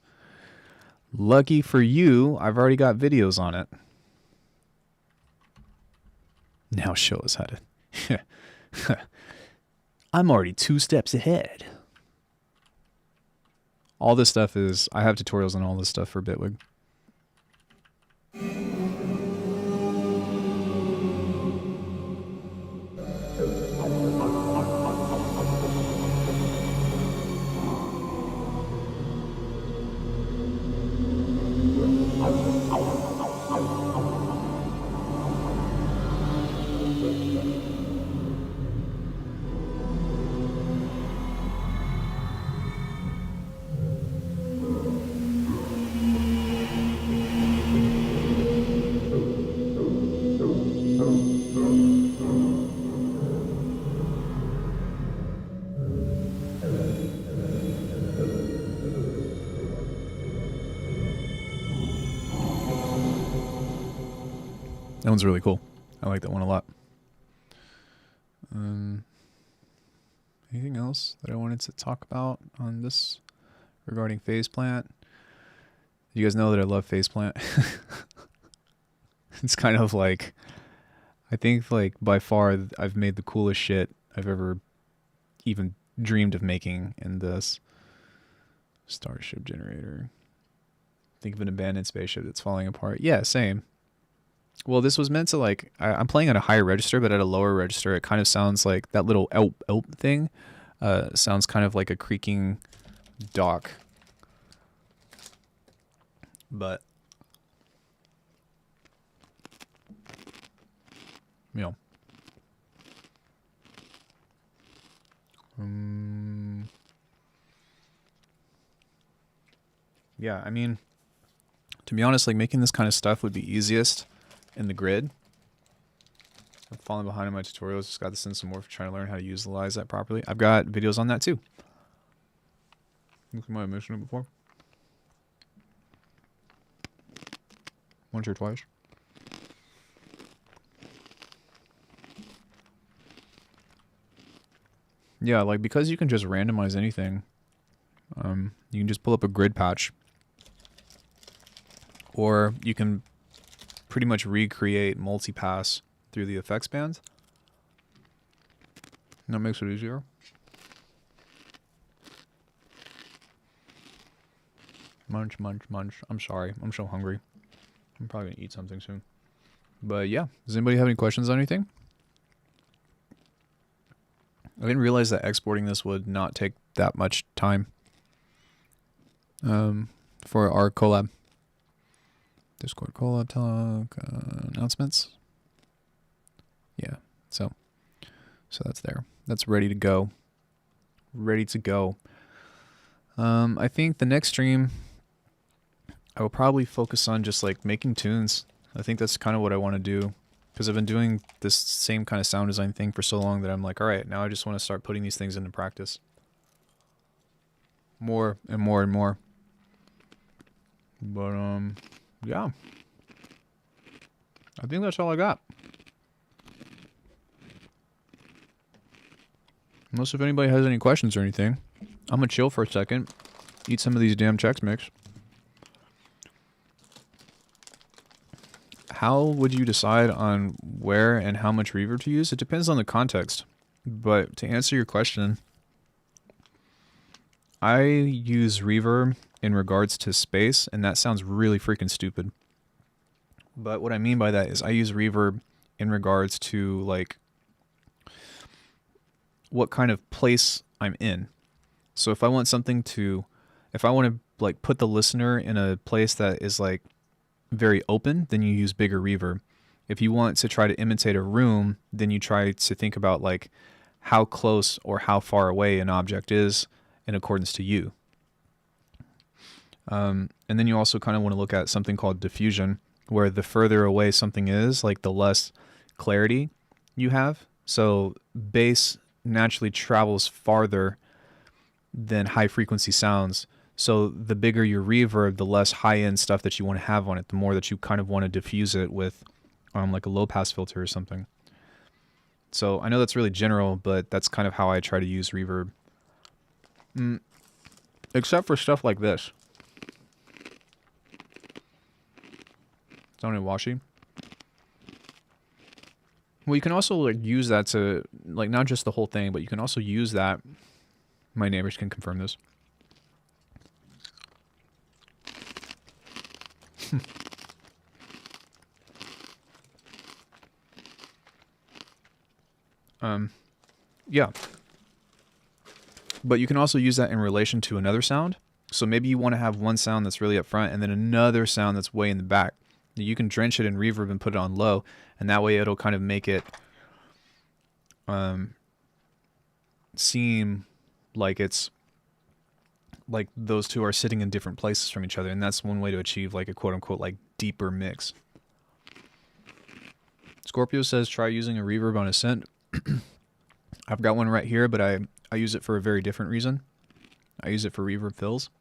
Lucky for you, I've already got videos on it. Now show us how to... I'm already 2 steps ahead. All this stuff is... I have tutorials on all this stuff for Bitwig. That one's really cool. I like that one a lot. Anything else that I wanted to talk about on this regarding phase plant? You guys know that I love phase plant. It's kind of like, I think like by far I've made the coolest shit I've ever even dreamed of making in this. Starship generator. Think of an abandoned spaceship that's falling apart. Yeah, same. Well, this was meant to like, I'm playing at a higher register, but at a lower register, it kind of sounds like that little elp thing sounds kind of like a creaking dock. But, you know. Yeah, I mean, to be honest, like making this kind of stuff would be easiest in the grid. I'm falling behind in my tutorials. Just got to send some more for trying to learn how to utilize that properly. I've got videos on that too. I think I might have mentioned it before. Once or twice. Yeah, like because you can just randomize anything, you can just pull up a grid patch. Or you can pretty much recreate multipass through the effects band. And that makes it easier. Munch, munch, munch. I'm sorry. I'm so hungry. I'm probably going to eat something soon. But yeah, does anybody have any questions on anything? I didn't realize that exporting this would not take that much time for our collab. Discord collab talk, announcements. Yeah, so that's there. That's ready to go. Ready to go. I think the next stream, I will probably focus on just like making tunes. I think that's kind of what I want to do. Because I've been doing this same kind of sound design thing for so long that I'm like, all right, now I just want to start putting these things into practice. More and more and more. But, yeah. I think that's all I got. Unless if anybody has any questions or anything, I'm going to chill for a second. Eat some of these damn Chex Mix. How would you decide on where and how much reverb to use? It depends on the context. But to answer your question, I use reverb in regards to space, and that sounds really freaking stupid. But what I mean by that is I use reverb in regards to like what kind of place I'm in. So if I want something to, if I want to like put the listener in a place that is like very open, then you use bigger reverb. If you want to try to imitate a room, then you try to think about like how close or how far away an object is in accordance to you. And then you also kind of want to look at something called diffusion, where the further away something is, like the less clarity you have. So bass naturally travels farther than high frequency sounds. So the bigger your reverb, the less high end stuff that you want to have on it, the more that you kind of want to diffuse it with like a low pass filter or something. So I know that's really general, but that's kind of how I try to use reverb. Except for stuff like this. Sounding washy. Well, you can also like use that to like not just the whole thing, but you can also use that. My neighbors can confirm this. Yeah. But you can also use that in relation to another sound. So maybe you want to have one sound that's really up front and then another sound that's way in the back. You can drench it in reverb and put it on low, and that way it'll kind of make it seem like it's like those two are sitting in different places from each other, and that's one way to achieve like a quote-unquote like deeper mix. Scorpio says try using a reverb on a synth. I've got one right here, but I use it for a very different reason. I use it for reverb fills.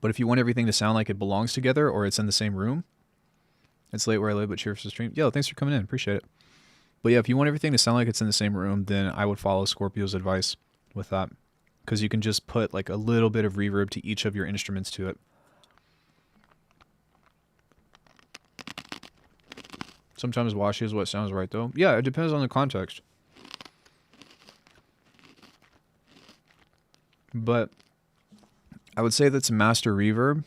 But if you want everything to sound like it belongs together or it's in the same room, it's late where I live, but cheers for the stream. Yo, thanks for coming in. Appreciate it. But yeah, if you want everything to sound like it's in the same room, then I would follow Scorpio's advice with that. Because you can just put like a little bit of reverb to each of your instruments to it. Sometimes washy is what sounds right, though. Yeah, it depends on the context. But I would say that to master reverb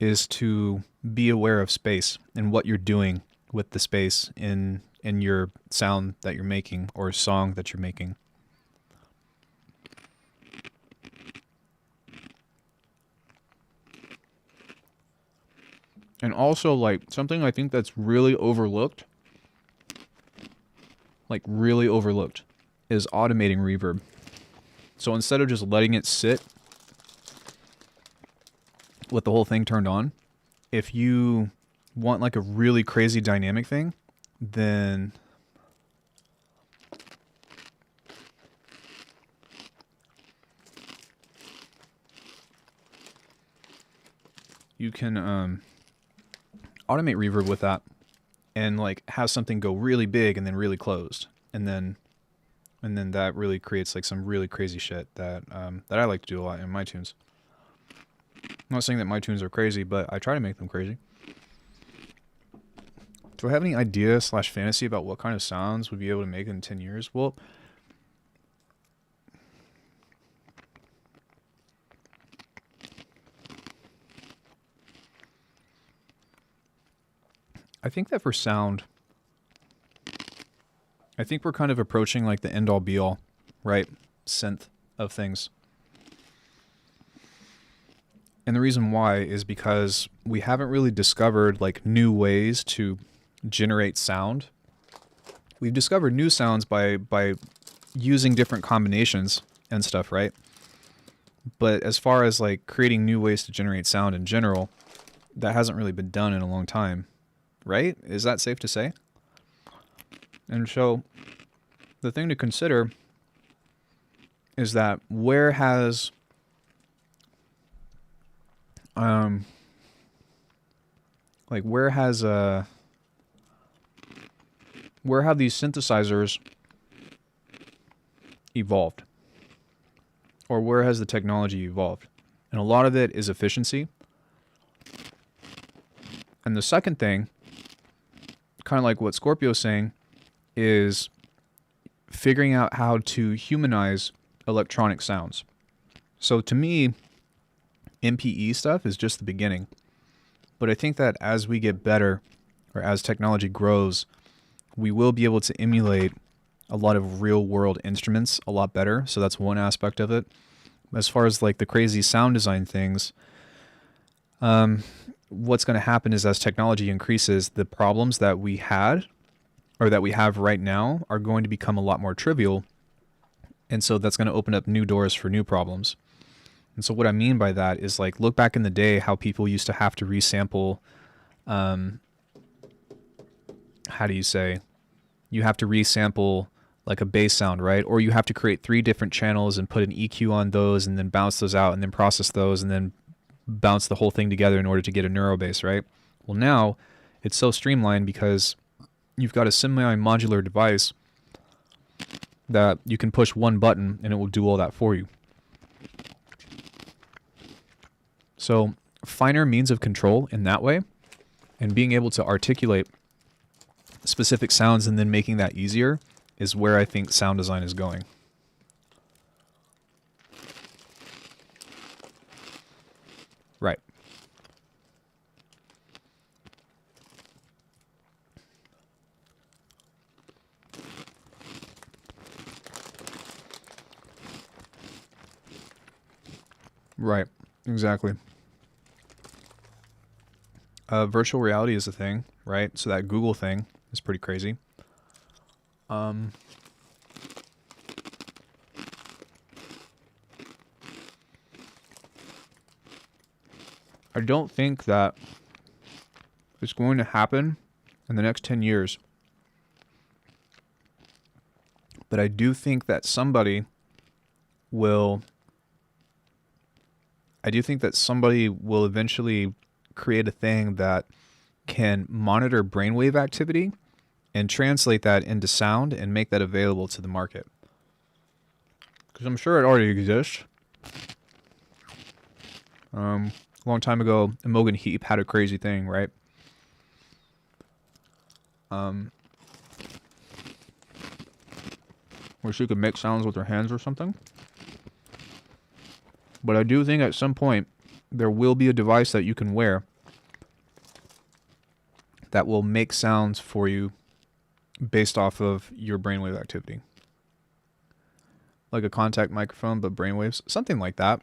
is to be aware of space and what you're doing with the space in your sound that you're making or song that you're making. And also, like, something I think that's really overlooked, is automating reverb. So instead of just letting it sit with the whole thing turned on, if you want like a really crazy dynamic thing, then you can automate reverb with that and like have something go really big and then really closed, and then that really creates like some really crazy shit that that I like to do a lot in my tunes. I'm not saying that my tunes are crazy, but I try to make them crazy. Do I have any idea / fantasy about what kind of sounds we'd be able to make in 10 years? Well, I think that for sound, I think we're kind of approaching like the end all be all, right? Synth of things. And the reason why is because we haven't really discovered like new ways to generate sound. We've discovered new sounds by using different combinations and stuff, right? But as far as like creating new ways to generate sound in general, that hasn't really been done in a long time, right? Is that safe to say? And so the thing to consider is that where has where have these synthesizers evolved? Or where has the technology evolved? And a lot of it is efficiency. And the second thing, kind of like what Scorpio's saying, is figuring out how to humanize electronic sounds. So to me, MPE stuff is just the beginning. But I think that as we get better, or as technology grows, we will be able to emulate a lot of real world instruments a lot better. So that's one aspect of it. As far as like the crazy sound design things, what's going to happen is as technology increases, the problems that we had or that we have right now are going to become a lot more trivial. And so that's going to open up new doors for new problems. And so what I mean by that is like, look back in the day how people used to have to resample, how do you say, you have to resample like a bass sound, right? Or you have to create 3 different channels and put an EQ on those and then bounce those out and then process those and then bounce the whole thing together in order to get a neuro bass, right? Well, now it's so streamlined because you've got a semi-modular device that you can push one button and it will do all that for you. So finer means of control in that way, and being able to articulate specific sounds and then making that easier is where I think sound design is going. Right. Right. Exactly. Virtual reality is a thing, right? So that Google thing is pretty crazy. I don't think that it's going to happen in the next 10 years. But I do think that somebody will eventually create a thing that can monitor brainwave activity and translate that into sound and make that available to the market. Because I'm sure it already exists. A long time ago, Imogen Heap had a crazy thing, right? Where she could make sounds with her hands or something. But I do think at some point there will be a device that you can wear that will make sounds for you based off of your brainwave activity. Like a contact microphone, but brainwaves. Something like that.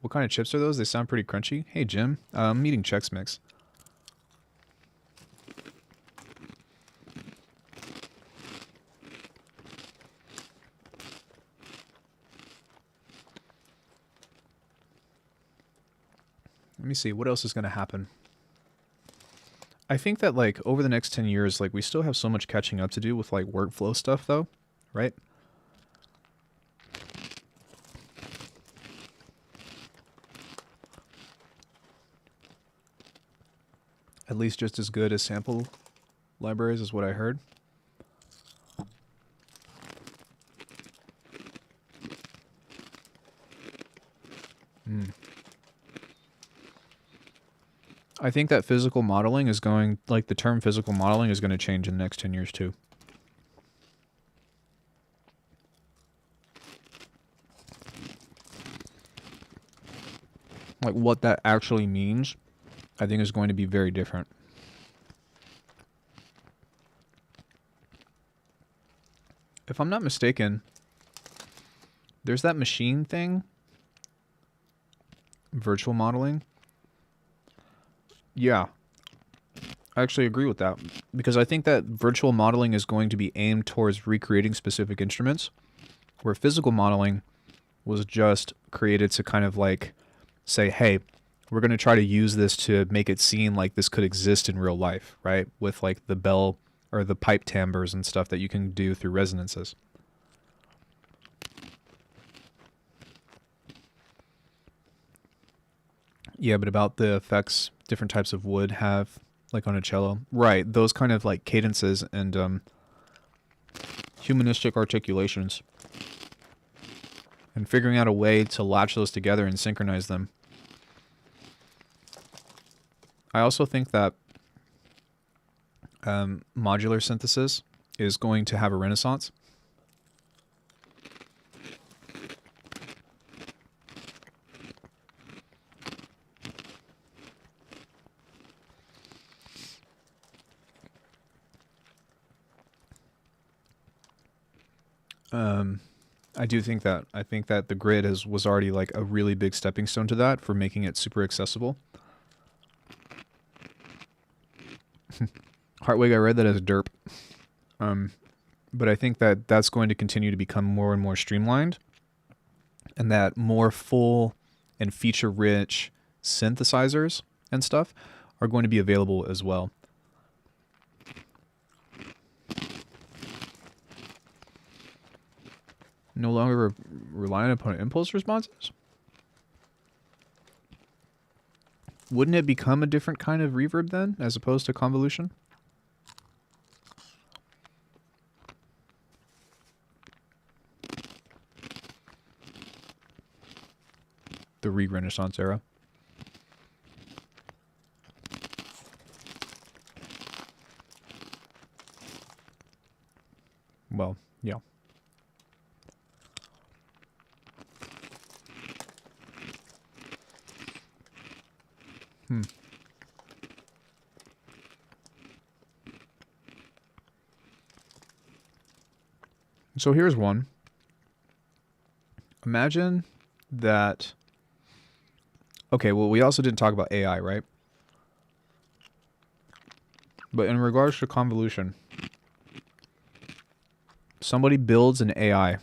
What kind of chips are those? They sound pretty crunchy. Hey, Jim. I'm eating Chex Mix. Let me see. What else is going to happen? I think that, like, over the next 10 years, like, we still have so much catching up to do with, like, workflow stuff, though. Right? At least just as good as sample libraries is what I heard. I think that physical modeling is going, like the term physical modeling is going to change in the next 10 years too. Like what that actually means, I think is going to be very different. If I'm not mistaken, there's that machine thing, virtual modeling. Yeah, I actually agree with that because I think that virtual modeling is going to be aimed towards recreating specific instruments, where physical modeling was just created to kind of like say, hey, we're going to try to use this to make it seem like this could exist in real life, right? With like the bell or the pipe timbres and stuff that you can do through resonances. Yeah, but about the effects different types of wood have, like on a cello. Right, those kind of like cadences and humanistic articulations. And figuring out a way to latch those together and synchronize them. I also think that modular synthesis is going to have a renaissance. I do think that the grid was already like a really big stepping stone to that for making it super accessible. Hartwig, I read that as derp. But I think that that's going to continue to become more and more streamlined, and that more full and feature-rich synthesizers and stuff are going to be available as well. No longer relying upon impulse responses? Wouldn't it become a different kind of reverb then, as opposed to convolution? The re-Renaissance era. Well, yeah. So here's one. Imagine that... Okay, well, we also didn't talk about AI, right? But in regards to convolution, somebody builds an AI,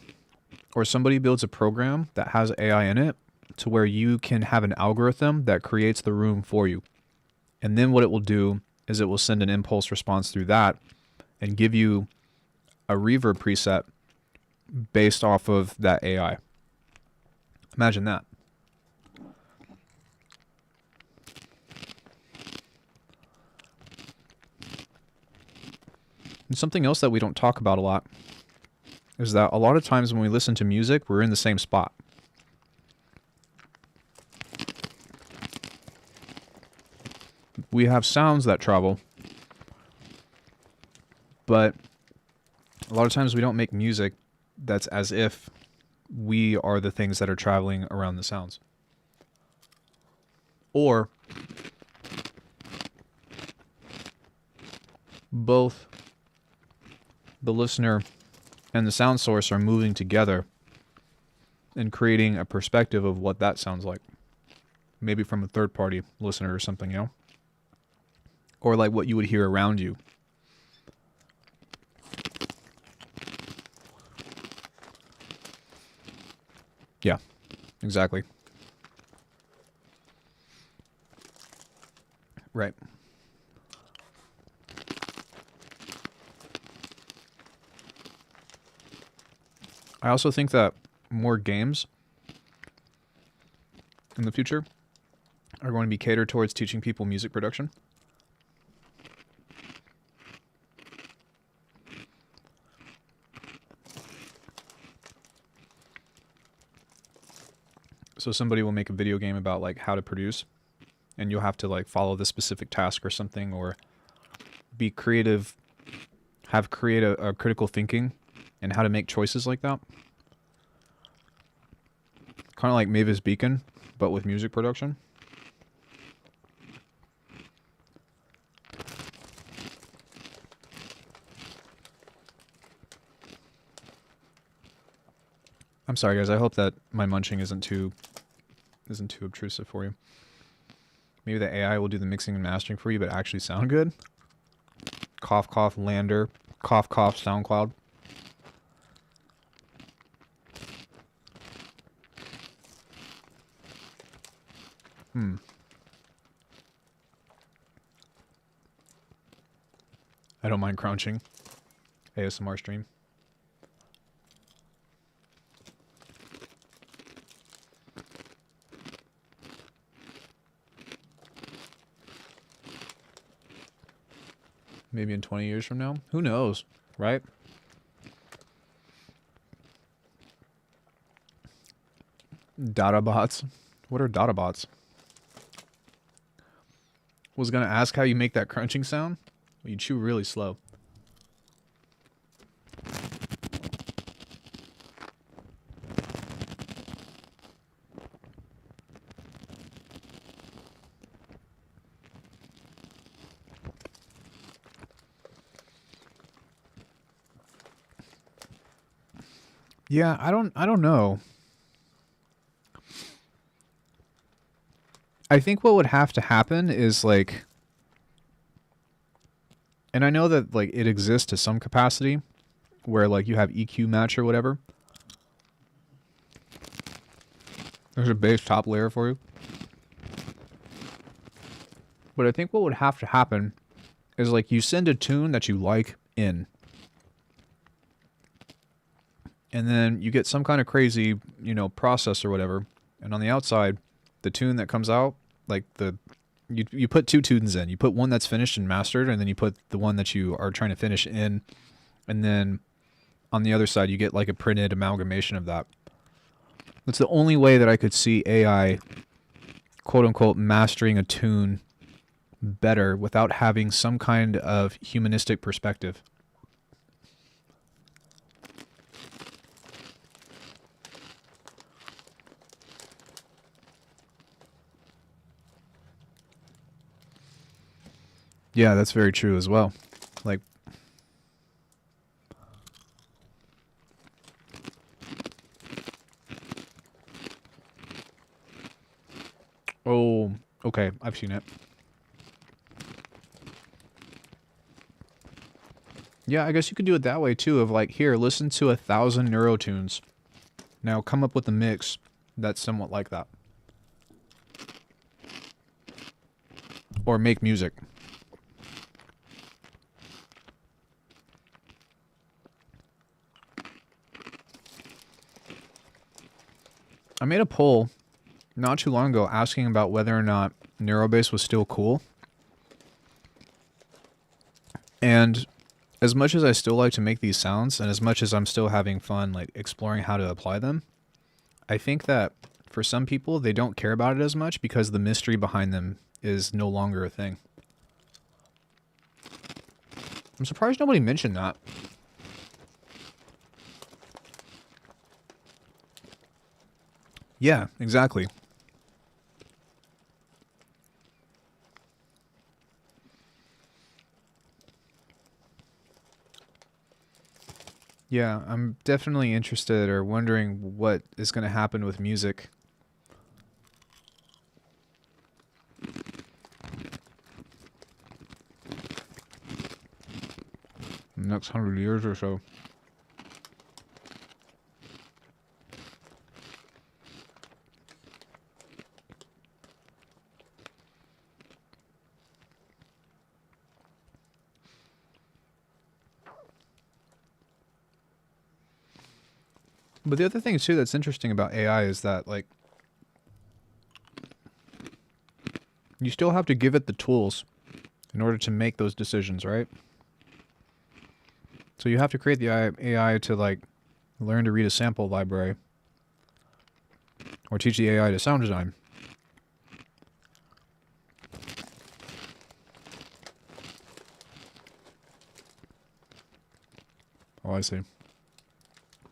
or somebody builds a program that has AI in it to where you can have an algorithm that creates the room for you. And then what it will do is it will send an impulse response through that and give you a reverb preset based off of that AI. Imagine that. And something else that we don't talk about a lot is that a lot of times when we listen to music, we're in the same spot. We have sounds that travel, but a lot of times we don't make music that's as if we are the things that are traveling around the sounds. Or both the listener and the sound source are moving together and creating a perspective of what that sounds like. Maybe from a third-party listener or something, you know? Or like what you would hear around you. Yeah, exactly. Right. I also think that more games in the future are going to be catered towards teaching people music production. So somebody will make a video game about like how to produce, and you'll have to like follow this specific task or something, or be creative, create a critical thinking and how to make choices like that. Kind of like Mavis Beacon, but with music production. I'm sorry, guys. I hope that my munching isn't too obtrusive for you. Maybe the AI will do the mixing and mastering for you, but actually sound good. Cough, cough, Lander. Cough, cough, SoundCloud. I don't mind crunching. ASMR stream. Maybe in 20 years from now? Who knows, right? Data bots. What are data bots? Was gonna ask how you make that crunching sound? Well, you chew really slow. Yeah, I don't know. I think what would have to happen is like, and I know that like it exists to some capacity where like you have EQ match or whatever. There's a base top layer for you. But I think what would have to happen is like you send a tune that you like in. And then you get some kind of crazy, you know, process or whatever. And on the outside, the tune that comes out, like you put two tunes in. You put one that's finished and mastered, and then you put the one that you are trying to finish in. And then on the other side, you get like a printed amalgamation of that. That's the only way that I could see AI, quote unquote, mastering a tune better without having some kind of humanistic perspective. Yeah, that's very true as well. Like, oh, okay, I've seen it. Yeah, I guess you could do it that way too, of like, here, listen to 1,000 neurotunes. Now come up with a mix that's somewhat like that. Or make music. I made a poll not too long ago asking about whether or not Neurobase was still cool. And as much as I still like to make these sounds, and as much as I'm still having fun like exploring how to apply them, I think that for some people, they don't care about it as much because the mystery behind them is no longer a thing. I'm surprised nobody mentioned that. Yeah, exactly. Yeah, I'm definitely interested or wondering what is going to happen with music. In the next 100 years or so. But the other thing too that's interesting about AI is that like you still have to give it the tools in order to make those decisions, right? So you have to create the AI to like learn to read a sample library or teach the AI to sound design. Oh, I see.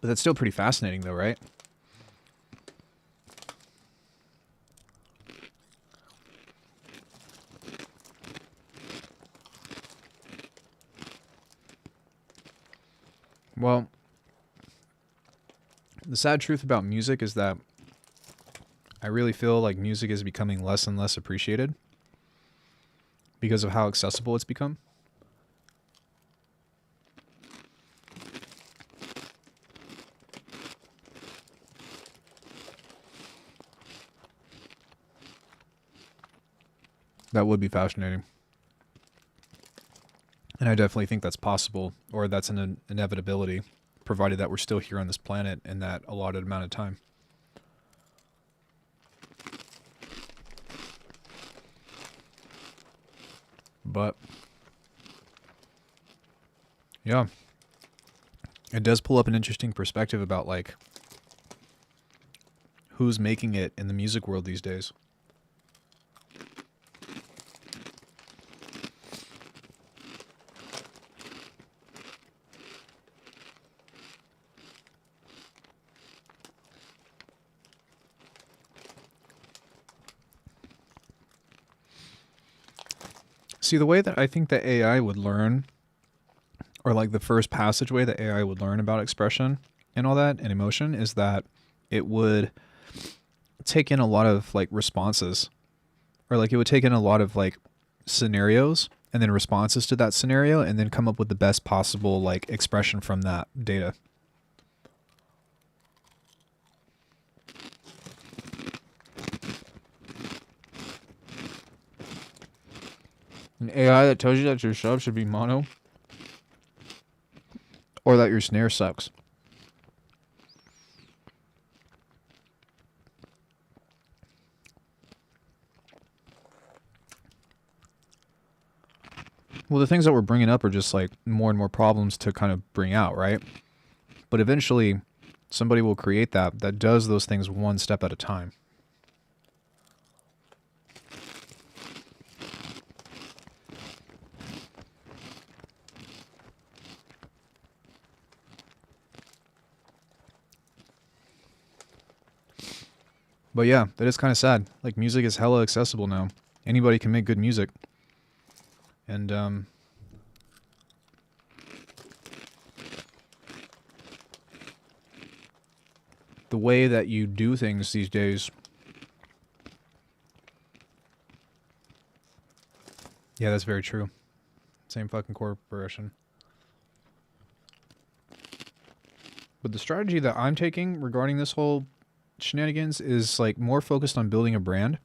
But that's still pretty fascinating though, right? Well, the sad truth about music is that I really feel like music is becoming less and less appreciated because of how accessible it's become. That would be fascinating. And I definitely think that's possible, or that's an inevitability, provided that we're still here on this planet in that allotted amount of time. But, yeah. It does pull up an interesting perspective about, like, who's making it in the music world these days. See, the way that I think that AI would learn, or like the first passageway that AI would learn about expression, and all that, and emotion, is that it would take in a lot of like responses, or like it would take in a lot of like scenarios and then responses to that scenario, and then come up with the best possible like expression from that data. An AI that tells you that your sub should be mono, or that your snare sucks. Well, the things that we're bringing up are just like more and more problems to kind of bring out, right? But eventually somebody will create that does those things one step at a time. But yeah, that is kind of sad. Like, music is hella accessible now. Anybody can make good music. And the way that you do things these days, yeah, that's very true. Same fucking corporation. But the strategy that I'm taking regarding this whole shenanigans is like more focused on building a brand.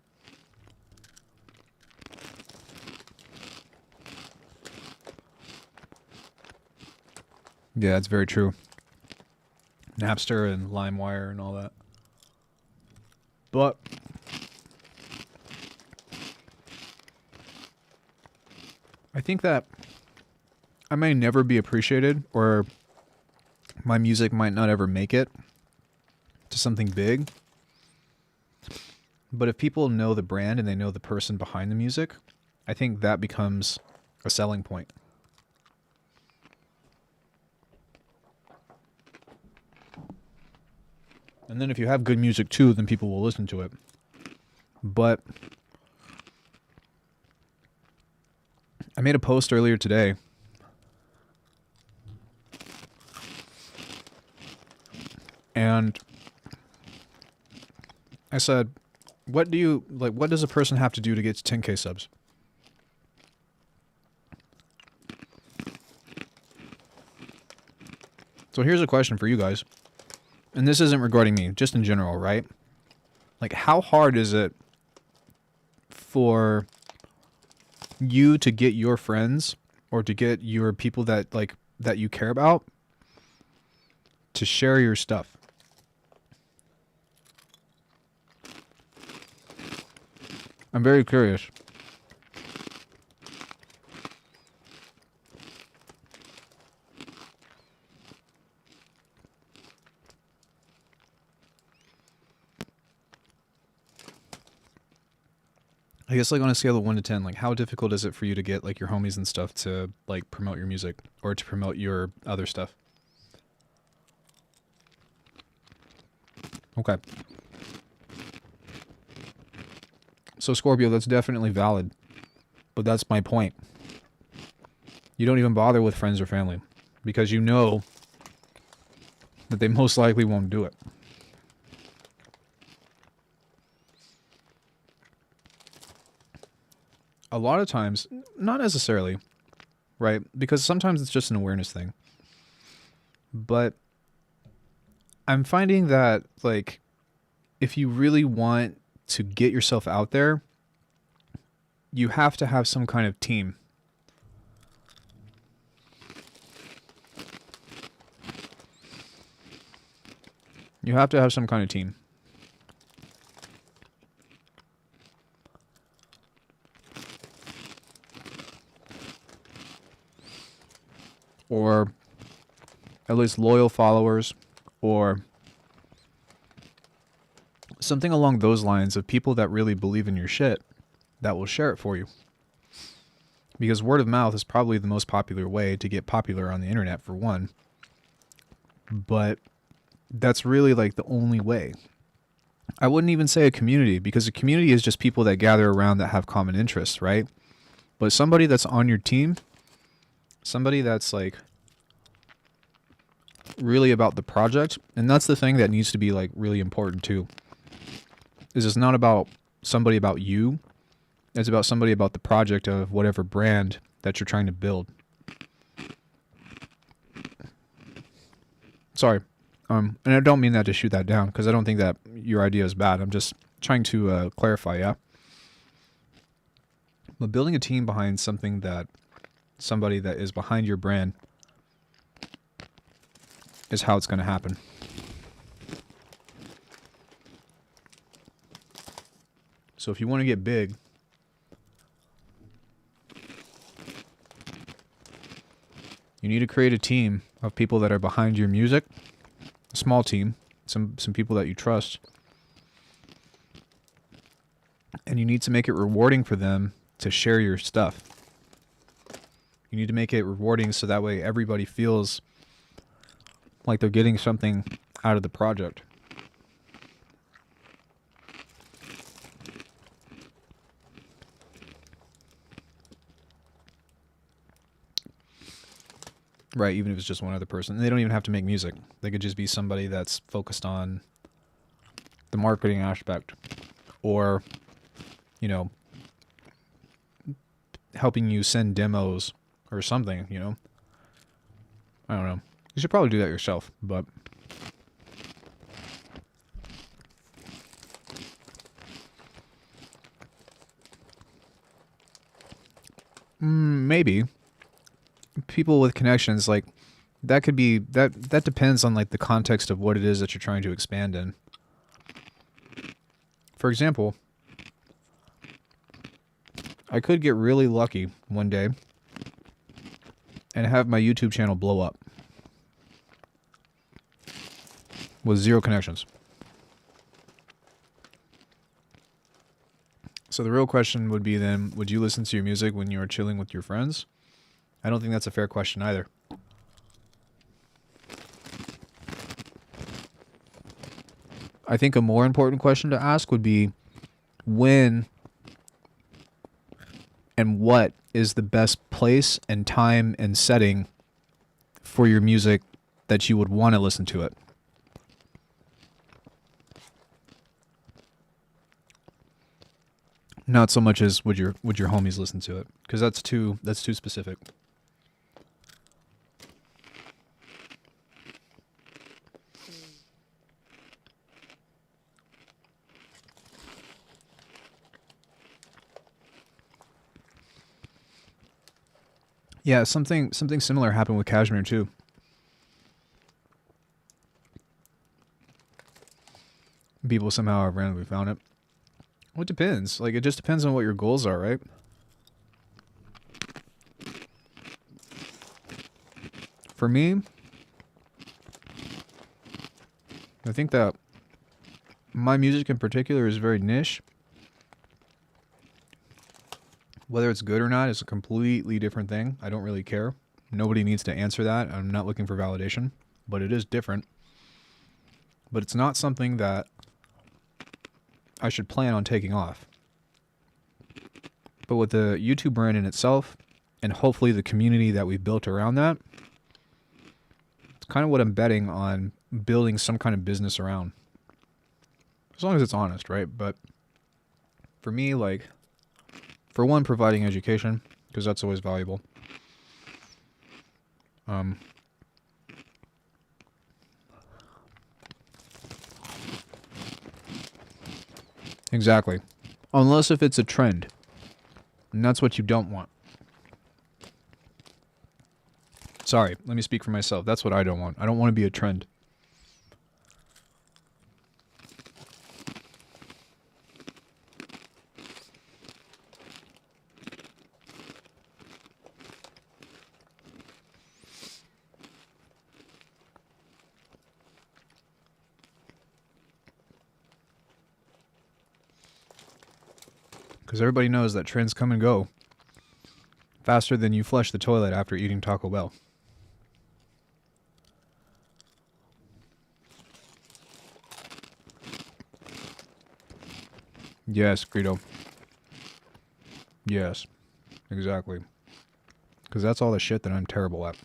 Yeah, that's very true. Napster and LimeWire and all that. But I think that I may never be appreciated, or my music might not ever make it to something big. But if people know the brand and they know the person behind the music, I think that becomes a selling point. And then if you have good music too, then people will listen to it. But I made a post earlier today and I said, what does a person have to do to get to 10K subs? So here's a question for you guys. And this isn't regarding me, just in general, right? Like, how hard is it for you to get your friends, or to get your people that you care about, to share your stuff? I'm very curious. I guess, like, on a scale of 1 to 10, like, how difficult is it for you to get, like, your homies and stuff to, like, promote your music, or to promote your other stuff? Okay. So, Scorpio, that's definitely valid. But that's my point. You don't even bother with friends or family, because you know that they most likely won't do it. A lot of times, not necessarily, right? Because sometimes it's just an awareness thing. But I'm finding that, like, if you really want to get yourself out there, you have to have some kind of team. You have to have some kind of team. Or at least loyal followers, or something along those lines, of people that really believe in your shit that will share it for you. Because word of mouth is probably the most popular way to get popular on the internet, for one. But that's really, like, the only way. I wouldn't even say a community, because a community is just people that gather around that have common interests, right? But somebody that's on your team, somebody that's, like, really about the project, and that's the thing that needs to be like really important too. Is it's not about somebody about you. It's about somebody about the project of whatever brand that you're trying to build. Sorry. And I don't mean that to shoot that down, because I don't think that your idea is bad. I'm just trying to clarify, yeah? But building a team behind something that somebody that is behind your brand is how it's going to happen. So if you want to get big, you need to create a team of people that are behind your music, a small team, some people that you trust. And you need to make it rewarding for them to share your stuff. You need to make it rewarding so that way everybody feels like they're getting something out of the project. Right, even if it's just one other person. They don't even have to make music. They could just be somebody that's focused on the marketing aspect, or, you know, helping you send demos or something, you know. I don't know. You should probably do that yourself, but maybe people with connections, like, that could be that depends on like the context of what it is that you're trying to expand in. For example, I could get really lucky one day and have my YouTube channel blow up with zero connections. So the real question would be then, would you listen to your music when you are chilling with your friends? I don't think that's a fair question either. I think a more important question to ask would be, when and what is the best place and time and setting for your music that you would want to listen to it? Not so much as would your homies listen to it, because that's too specific. Yeah, something similar happened with Cashmere too. People somehow have randomly found it. Well, it depends. Like, it just depends on what your goals are, right? For me, I think that my music in particular is very niche. Whether it's good or not is a completely different thing. I don't really care. Nobody needs to answer that. I'm not looking for validation, but it is different. But it's not something that I should plan on taking off. But with the YouTube brand in itself, and hopefully the community that we've built around that, it's kind of what I'm betting on building some kind of business around. As long as it's honest, right? But for me, like, for one, providing education, because that's always valuable. Exactly. Unless if it's a trend. And that's what you don't want. Sorry, let me speak for myself. That's what I don't want. I don't want to be a trend. Because everybody knows that trends come and go faster than you flush the toilet after eating Taco Bell. Yes, Greedo. Yes, exactly. Because that's all the shit that I'm terrible at.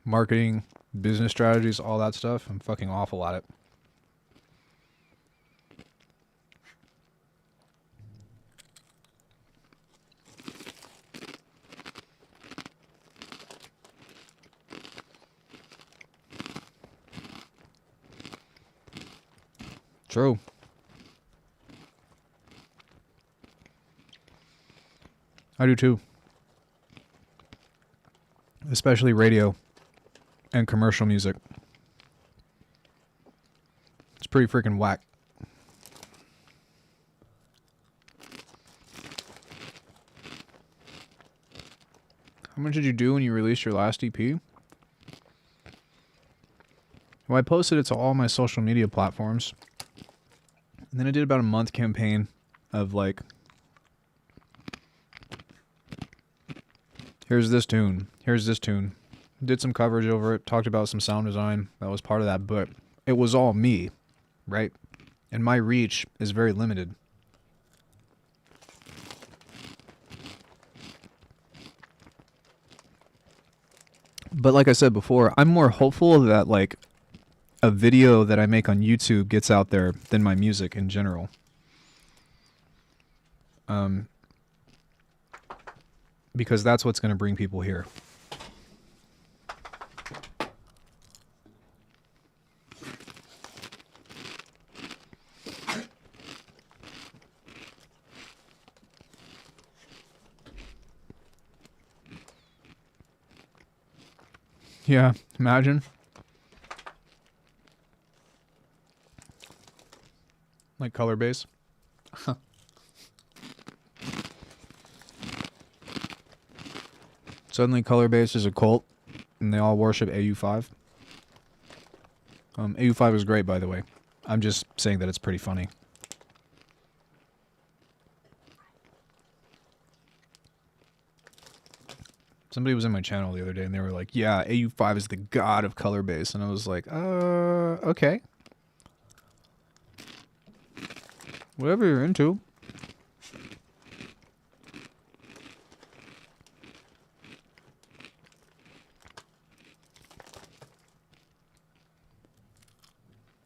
marketing, business strategies, all that stuff. I'm fucking awful at it. True. I do too. Especially radio and commercial music. It's pretty freaking whack. How much did you do when you released your last EP? Well, I posted it to all my social media platforms. And then I did about a month campaign of like, here's this tune, here's this tune. Did some coverage over it, talked about some sound design. That was part of that, but it was all me, right? And my reach is very limited. But like I said before, I'm more hopeful that like a video that I make on YouTube gets out there than my music in general. Because that's what's going to bring people here. Yeah, imagine. Like color base. Suddenly color base is a cult and they all worship AU5. AU5 is great, by the way. I'm just saying that it's pretty funny. Somebody was in my channel the other day and they were like, yeah, AU5 is the god of color base. And I was like, okay. Whatever you're into.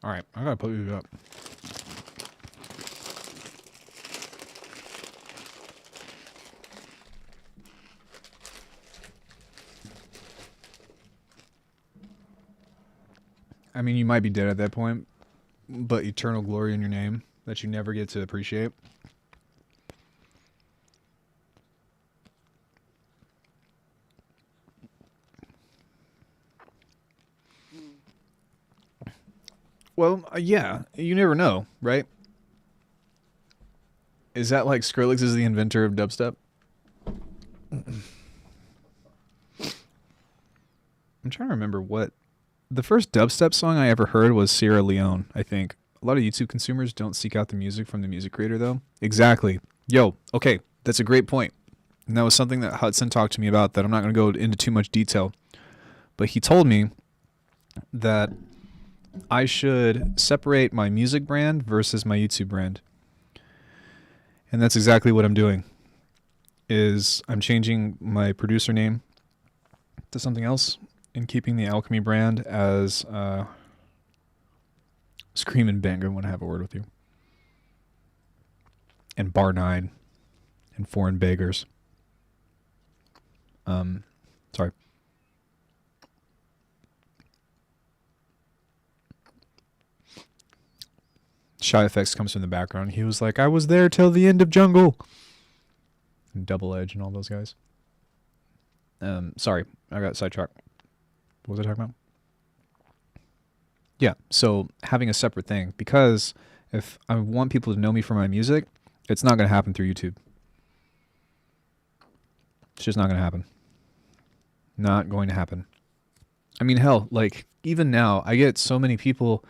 Alright, I gotta put these up. I mean, you might be dead at that point, but eternal glory in your name that you never get to appreciate. Well, yeah, you never know, right? Is that like Skrillex is the inventor of dubstep? I'm trying to remember what... The first dubstep song I ever heard was Sierra Leone, I think. A lot of YouTube consumers don't seek out the music from the music creator, though. Exactly. Yo, okay, that's a great point. And that was something that Hudson talked to me about that I'm not going to go into too much detail. But he told me that I should separate my music brand versus my YouTube brand. And that's exactly what I'm doing. Is I'm changing my producer name to something else and keeping the Alckemy brand as Scream and Bang. I want to have a word with you. And Bar 9 and Foreign Beggars. Sorry. Shy Effects comes from the background. He was like, I was there till the end of Jungle. And Double Edge and all those guys. Sorry, I got sidetracked. What was I talking about? Yeah, so having a separate thing. Because if I want people to know me for my music, it's not going to happen through YouTube. It's just not going to happen. Not going to happen. I mean, hell, like, even now, I get so many people...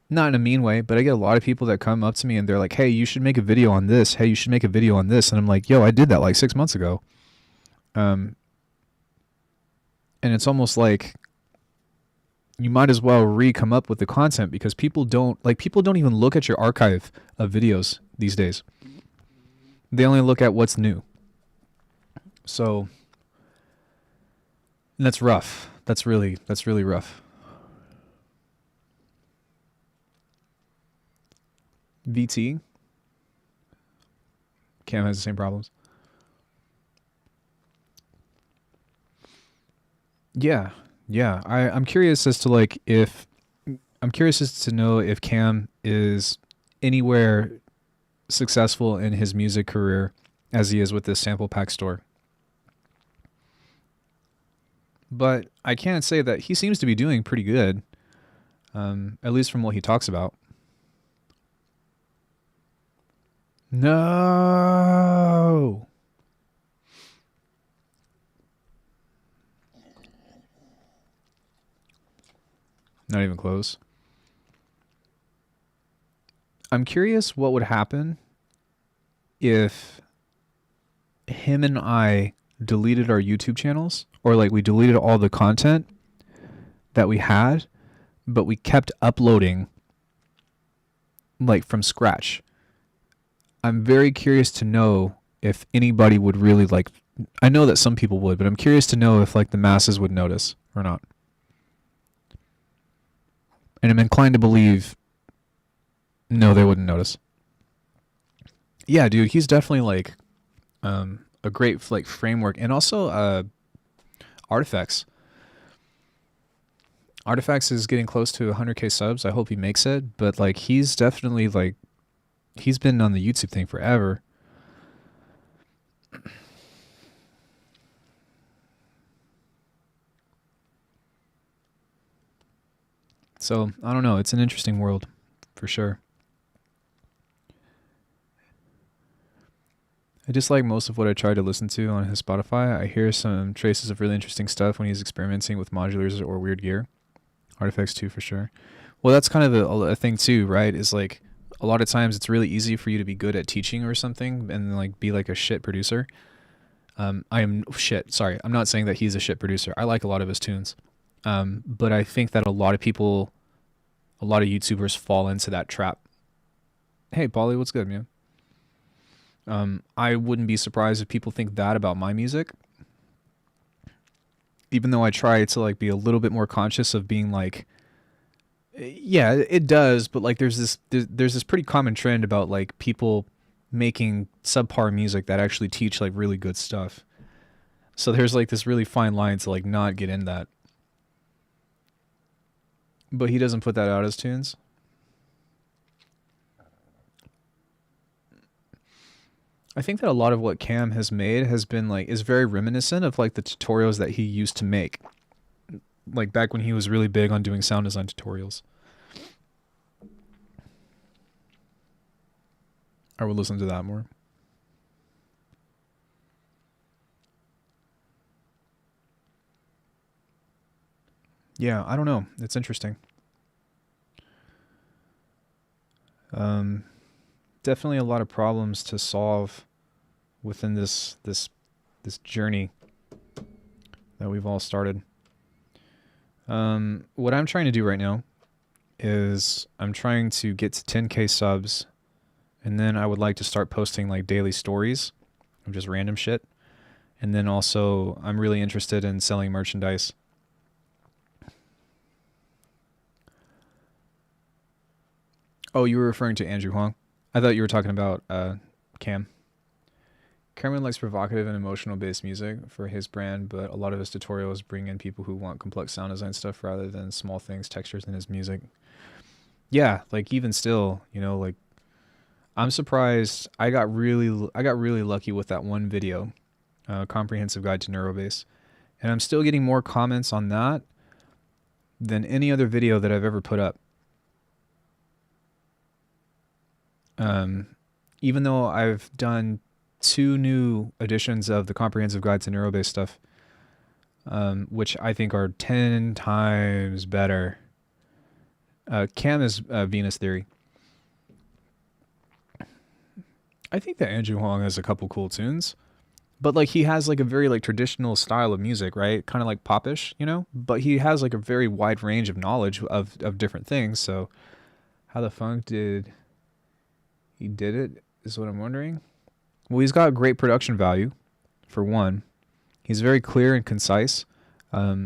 Not in a mean way, but I get a lot of people that come up to me and they're like, hey, you should make a video on this. Hey, you should make a video on this. And I'm like, yo, I did that like 6 months ago. And it's almost like you might as well come up with the content because people don't even look at your archive of videos these days. They only look at what's new. So And that's rough. That's really rough. VT. Cam has the same problems. Yeah. I'm curious as to like if I'm curious as to know if Cam is anywhere successful in his music career as he is with this sample pack store. But I can't say that he seems to be doing pretty good, at least from what he talks about. No. Not even close. I'm curious what would happen if him and I deleted our YouTube channels, or like we deleted all the content that we had, but we kept uploading like from scratch. I'm very curious to know if anybody would really like, I know that some people would, but I'm curious to know if like the masses would notice or not. And I'm inclined to believe no, they wouldn't notice. Yeah, dude, he's definitely like a great like framework, and also Artifacts. Artifacts is getting close to 100k subs. I hope he makes it, but like he's definitely like he's been on the YouTube thing forever. So, I don't know, it's an interesting world for sure. I just like most of what I try to listen to on his Spotify. I hear some traces of really interesting stuff when he's experimenting with modulars or weird gear. Artifacts too, for sure. Well, that's kind of a thing too, right? Is like a lot of times it's really easy for you to be good at teaching or something and like be like a shit producer. I am shit. Sorry, I'm not saying that he's a shit producer. I like a lot of his tunes, but I think that a lot of people, a lot of YouTubers fall into that trap. Hey, Polly, what's good, man? I wouldn't be surprised if people think that about my music, even though I try to like be a little bit more conscious of being like, yeah, it does, but like there's this pretty common trend about like people making subpar music that actually teach like really good stuff. So there's like this really fine line to like not get in that. But he doesn't put that out as tunes. I think that a lot of what Cam has made has been like is very reminiscent of like the tutorials that he used to make, like back when he was really big on doing sound design tutorials. I would listen to that more. Yeah, I don't know. It's interesting. Definitely a lot of problems to solve within this journey that we've all started. What I'm trying to do right now is I'm trying to get to 10k subs, and then I would like to start posting like daily stories of just random shit. And then also I'm really interested in selling merchandise. Oh, you were referring to Andrew Huang? I thought you were talking about Cam. Cameron likes provocative and emotional based music for his brand, but a lot of his tutorials bring in people who want complex sound design stuff rather than small things, textures in his music. Yeah, like even still, you know, like I'm surprised. I got really lucky with that one video, Comprehensive Guide to Neurobase, and I'm still getting more comments on that than any other video that I've ever put up. Even though I've done 2 new editions of the Comprehensive Guide to Neurobase stuff, which I think are 10 times better. Cam is Venus Theory. I think that Andrew Huang has a couple cool tunes, but like he has like a very like traditional style of music, right? Kind of like popish, you know, but he has like a very wide range of knowledge of different things. So how the funk did he did it is what I'm wondering. Well, he's got great production value, for one. He's very clear and concise.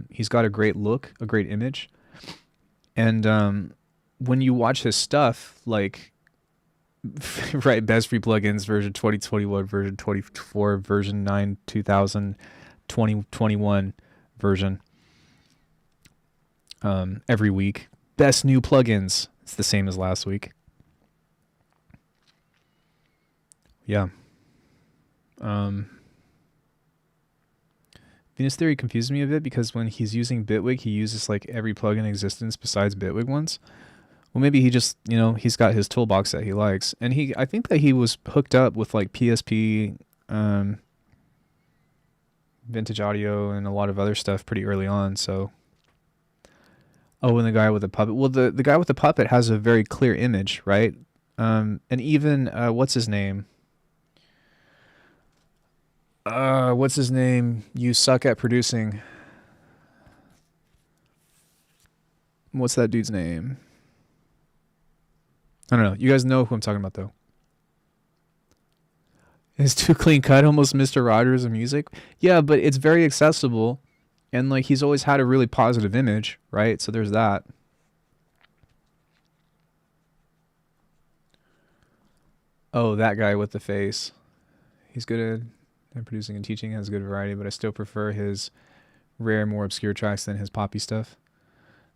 He's got a great look, a great image. And when you watch his stuff, like, right, best free plugins, version 2021, version 24, version 9, 2000, 2021 version, every week. Best new plugins. It's the same as last week. Yeah. Venus Theory confuses me a bit because when he's using Bitwig, he uses like every plugin in existence besides Bitwig ones. Well, maybe he just, you know, he's got his toolbox that he likes. And I think that he was hooked up with like PSP, Vintage Audio, and a lot of other stuff pretty early on, so. Oh, and the guy with the puppet. Well, the guy with the puppet has a very clear image, right? And even, what's his name? What's his name? You suck at producing. What's that dude's name? I don't know. You guys know who I'm talking about, though. It's too clean cut, almost Mr. Rogers of music. Yeah, but it's very accessible. And, like, he's always had a really positive image, right? So there's that. Oh, that guy with the face. He's good at producing and teaching, has good variety, but I still prefer his rare, more obscure tracks than his poppy stuff.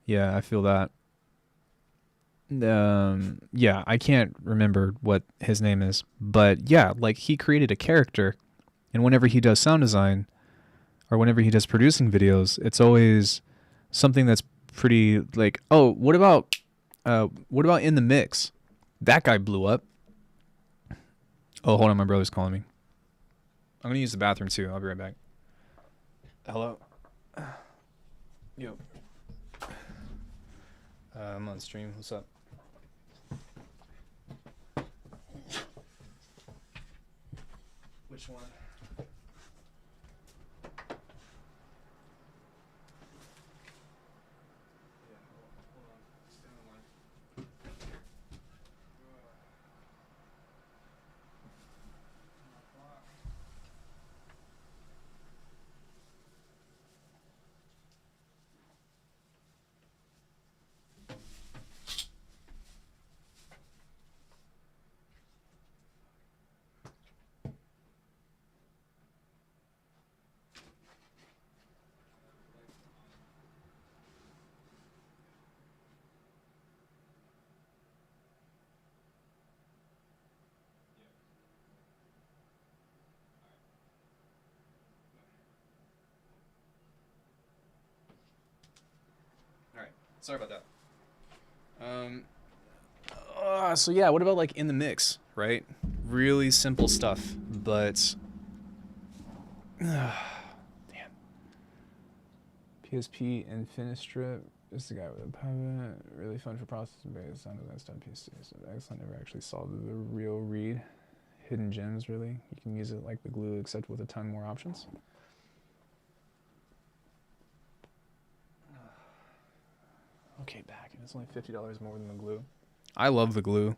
Yeah, I feel that. Yeah, I can't remember what his name is, but yeah, like he created a character, and whenever he does sound design, or whenever he does producing videos, it's always something that's pretty like, oh, what about In the Mix? That guy blew up. Oh, hold on, my brother's calling me. I'm gonna use the bathroom too. I'll be right back. Hello. Yo. I'm on stream. What's up? Which one? Sorry about that. So yeah, what about like In the Mix, right? Really simple stuff, but damn. PSP Infinistrip is the guy with the puppet. Really fun for processing based sound design stuff. PC so excellent. Never actually saw the real read. Hidden gems, really. You can use it like the glue, except with a ton more options. Okay, back, and it's only $50 more than the glue. I love the glue.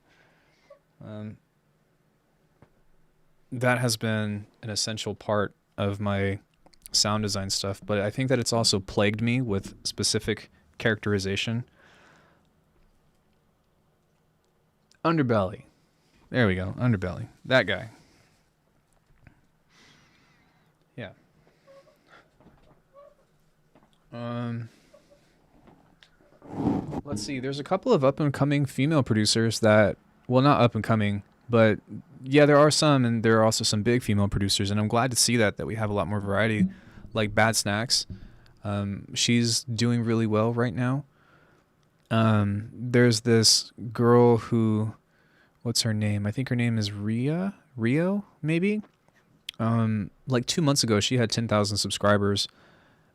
That has been an essential part of my sound design stuff, but I think that it's also plagued me with specific characterization. Underbelly. There we go, Underbelly. That guy. Yeah. Let's see, there's a couple of up-and-coming female producers that, well, not up-and-coming, but yeah, there are some, and there are also some big female producers, and I'm glad to see that we have a lot more variety, like Bad Snacks. She's doing really well right now. There's this girl who, what's her name? I think her name is Rio, maybe? Like 2 months ago, she had 10,000 subscribers,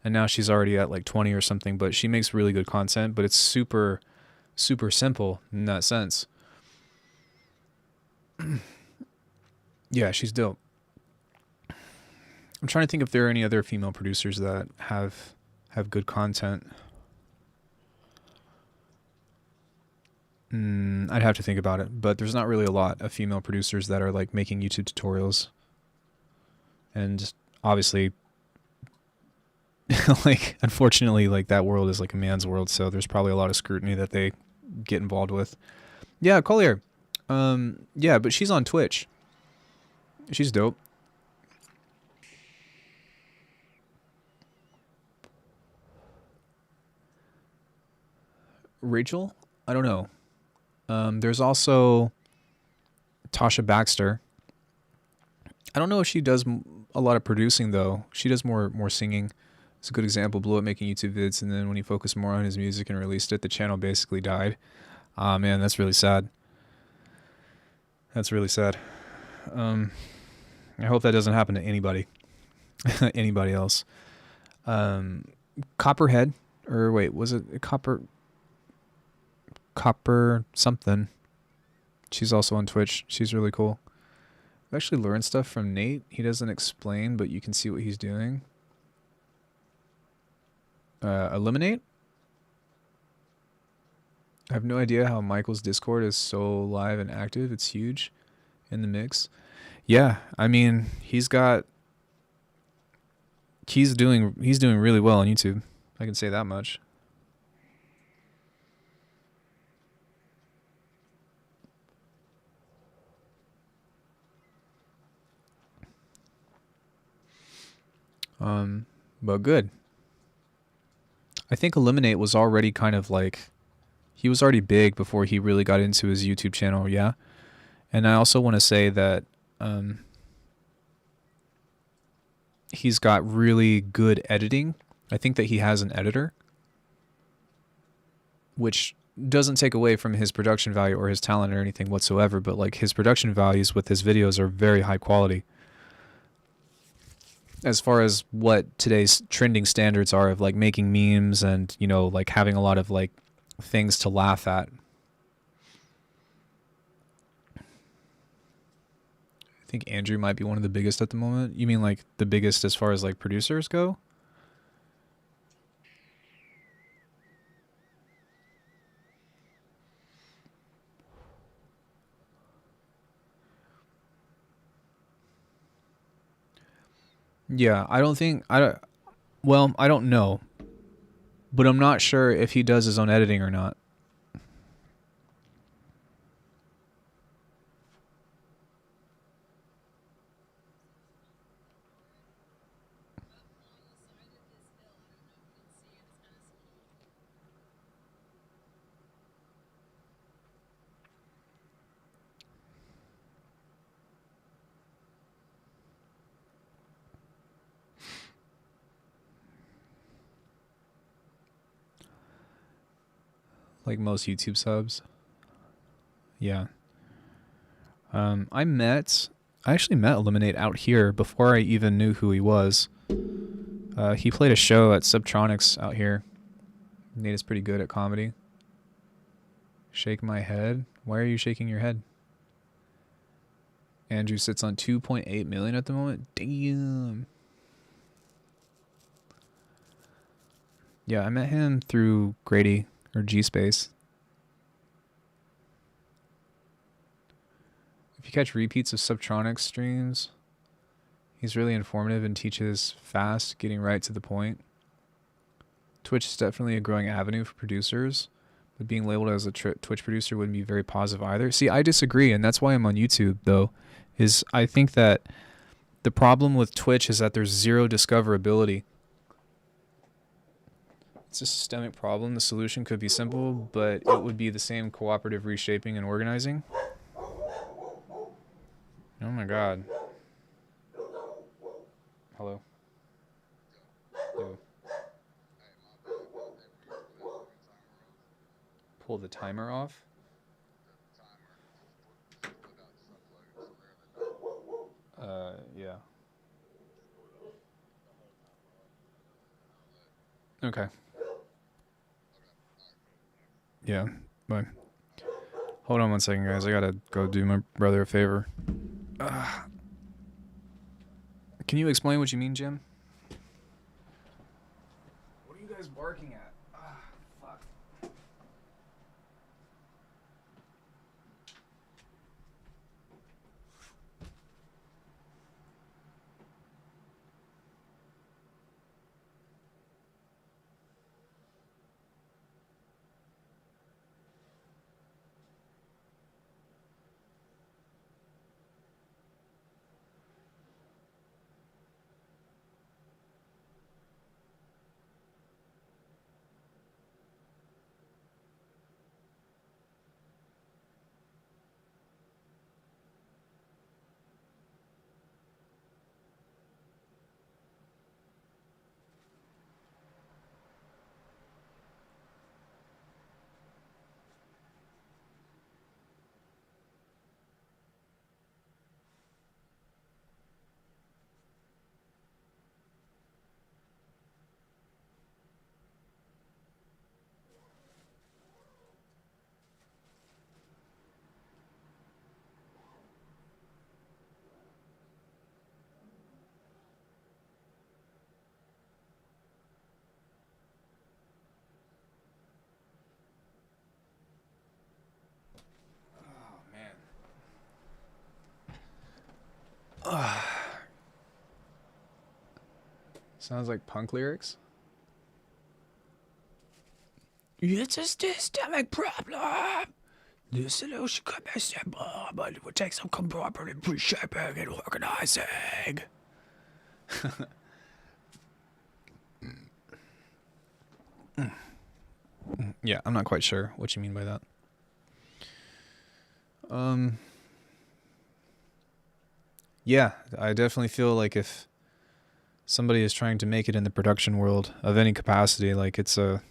and now she's already at like 20 or something, but she makes really good content, but it's super, super simple in that sense. Yeah, she's dope. I'm trying to think if there are any other female producers that have good content. I'd have to think about it, but there's not really a lot of female producers that are like making YouTube tutorials. And obviously like, unfortunately, like, that world is like a man's world, so there's probably a lot of scrutiny that they get involved with. Yeah, Collier. Yeah, but she's on Twitch. She's dope. Rachel? I don't know. There's also Tasha Baxter. I don't know if she does a lot of producing, though. She does more singing. It's a good example. Blew up making YouTube vids, and then when he focused more on his music and released it, the channel basically died. Ah, man, that's really sad. That's really sad. I hope that doesn't happen to anybody. Anybody else. Copperhead, or wait, was it Copper something? She's also on Twitch. She's really cool. I've actually learned stuff from Nate. He doesn't explain, but you can see what he's doing. Eliminate? I have no idea how Michael's Discord is so live and active. It's huge in the mix. Yeah, I mean, he's doing really well on YouTube. I can say that much. But good. I think Eliminate was already kind of like, he was already big before he really got into his YouTube channel, yeah. And I also want to say that he's got really good editing. I think that he has an editor, which doesn't take away from his production value or his talent or anything whatsoever, but like his production values with his videos are very high quality. As far as what today's trending standards are of like making memes and, you know, like having a lot of like things to laugh at. I think Andrew might be one of the biggest at the moment. You mean like the biggest as far as like producers go? Yeah, I don't know, but I'm not sure if he does his own editing or not. Like most YouTube subs. Yeah. I actually met Eliminate out here before I even knew who he was. He played a show at Subtronics out here. Nate is pretty good at comedy. Shake my head? Why are you shaking your head? Andrew sits on 2.8 million at the moment. Damn. Yeah, I met him through Grady or G-Space. If you catch repeats of Subtronics streams, he's really informative and teaches fast, getting right to the point. Twitch is definitely a growing avenue for producers, but being labeled as a Twitch producer wouldn't be very positive either. See, I disagree, and that's why I'm on YouTube, though, is I think that the problem with Twitch is that there's zero discoverability. It's a systemic problem. The solution could be simple, but it would be the same cooperative reshaping and organizing. Oh my god. Hello. Yo. Pull the timer off? Yeah. Okay. Yeah, bye. Hold on one second, guys. I gotta go do my brother a favor. Can you explain what you mean, Jim? What are you guys barking at? Fuck. Sounds like punk lyrics. It's a systemic problem. The solution could be simple, but it would take some cooperative reshaping and organizing. Yeah, I'm not quite sure what you mean by that. Yeah, I definitely feel like if somebody is trying to make it in the production world of any capacity, like it's a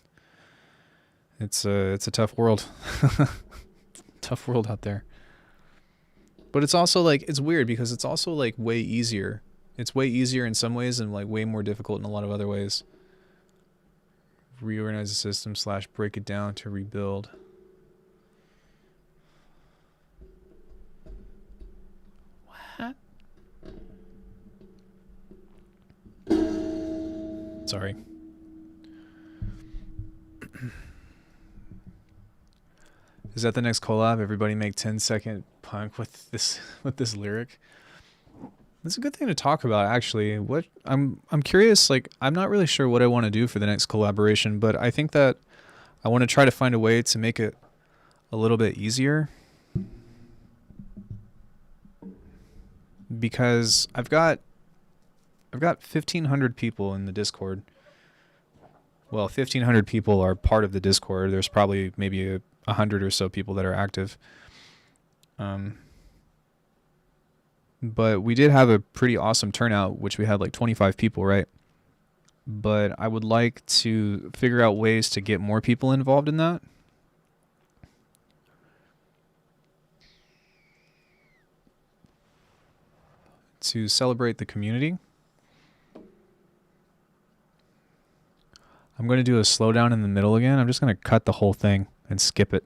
tough world. Tough world out there. But it's also like, it's weird because it's also like way easier. It's way easier in some ways and like way more difficult in a lot of other ways. Reorganize the system / break it down to rebuild. What? Sorry. Is that the next collab? Everybody make 10-second punk with this lyric. That's a good thing to talk about, actually. What I'm curious, like I'm not really sure what I want to do for the next collaboration, but I think that I want to try to find a way to make it a little bit easier. Because I've got 1,500 people in the Discord. Well, 1,500 people are part of the Discord. There's probably maybe 100 or so people that are active. But we did have a pretty awesome turnout, which we had like 25 people, right? But I would like to figure out ways to get more people involved in that. To celebrate the community. I'm going to do a slowdown in the middle again. I'm just going to cut the whole thing and skip it.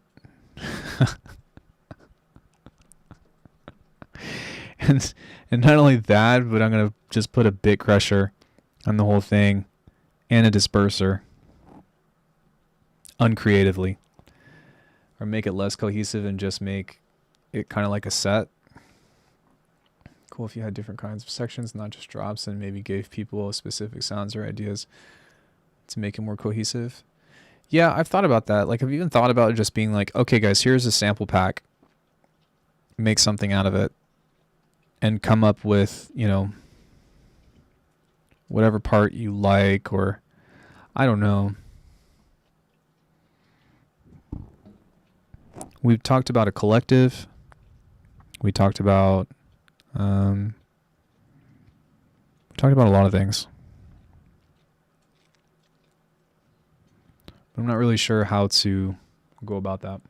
and not only that, but I'm going to just put a bit crusher on the whole thing and a disperser uncreatively. Or make it less cohesive and just make it kind of like a set. Cool if you had different kinds of sections, not just drops, and maybe gave people specific sounds or ideas to make it more cohesive. Yeah, I've thought about that. Like, I've even thought about just being like, okay, guys, here's a sample pack. Make something out of it. And come up with, you know, whatever part you like, or I don't know. We've talked about a collective. We talked about a lot of things. But I'm not really sure how to go about that.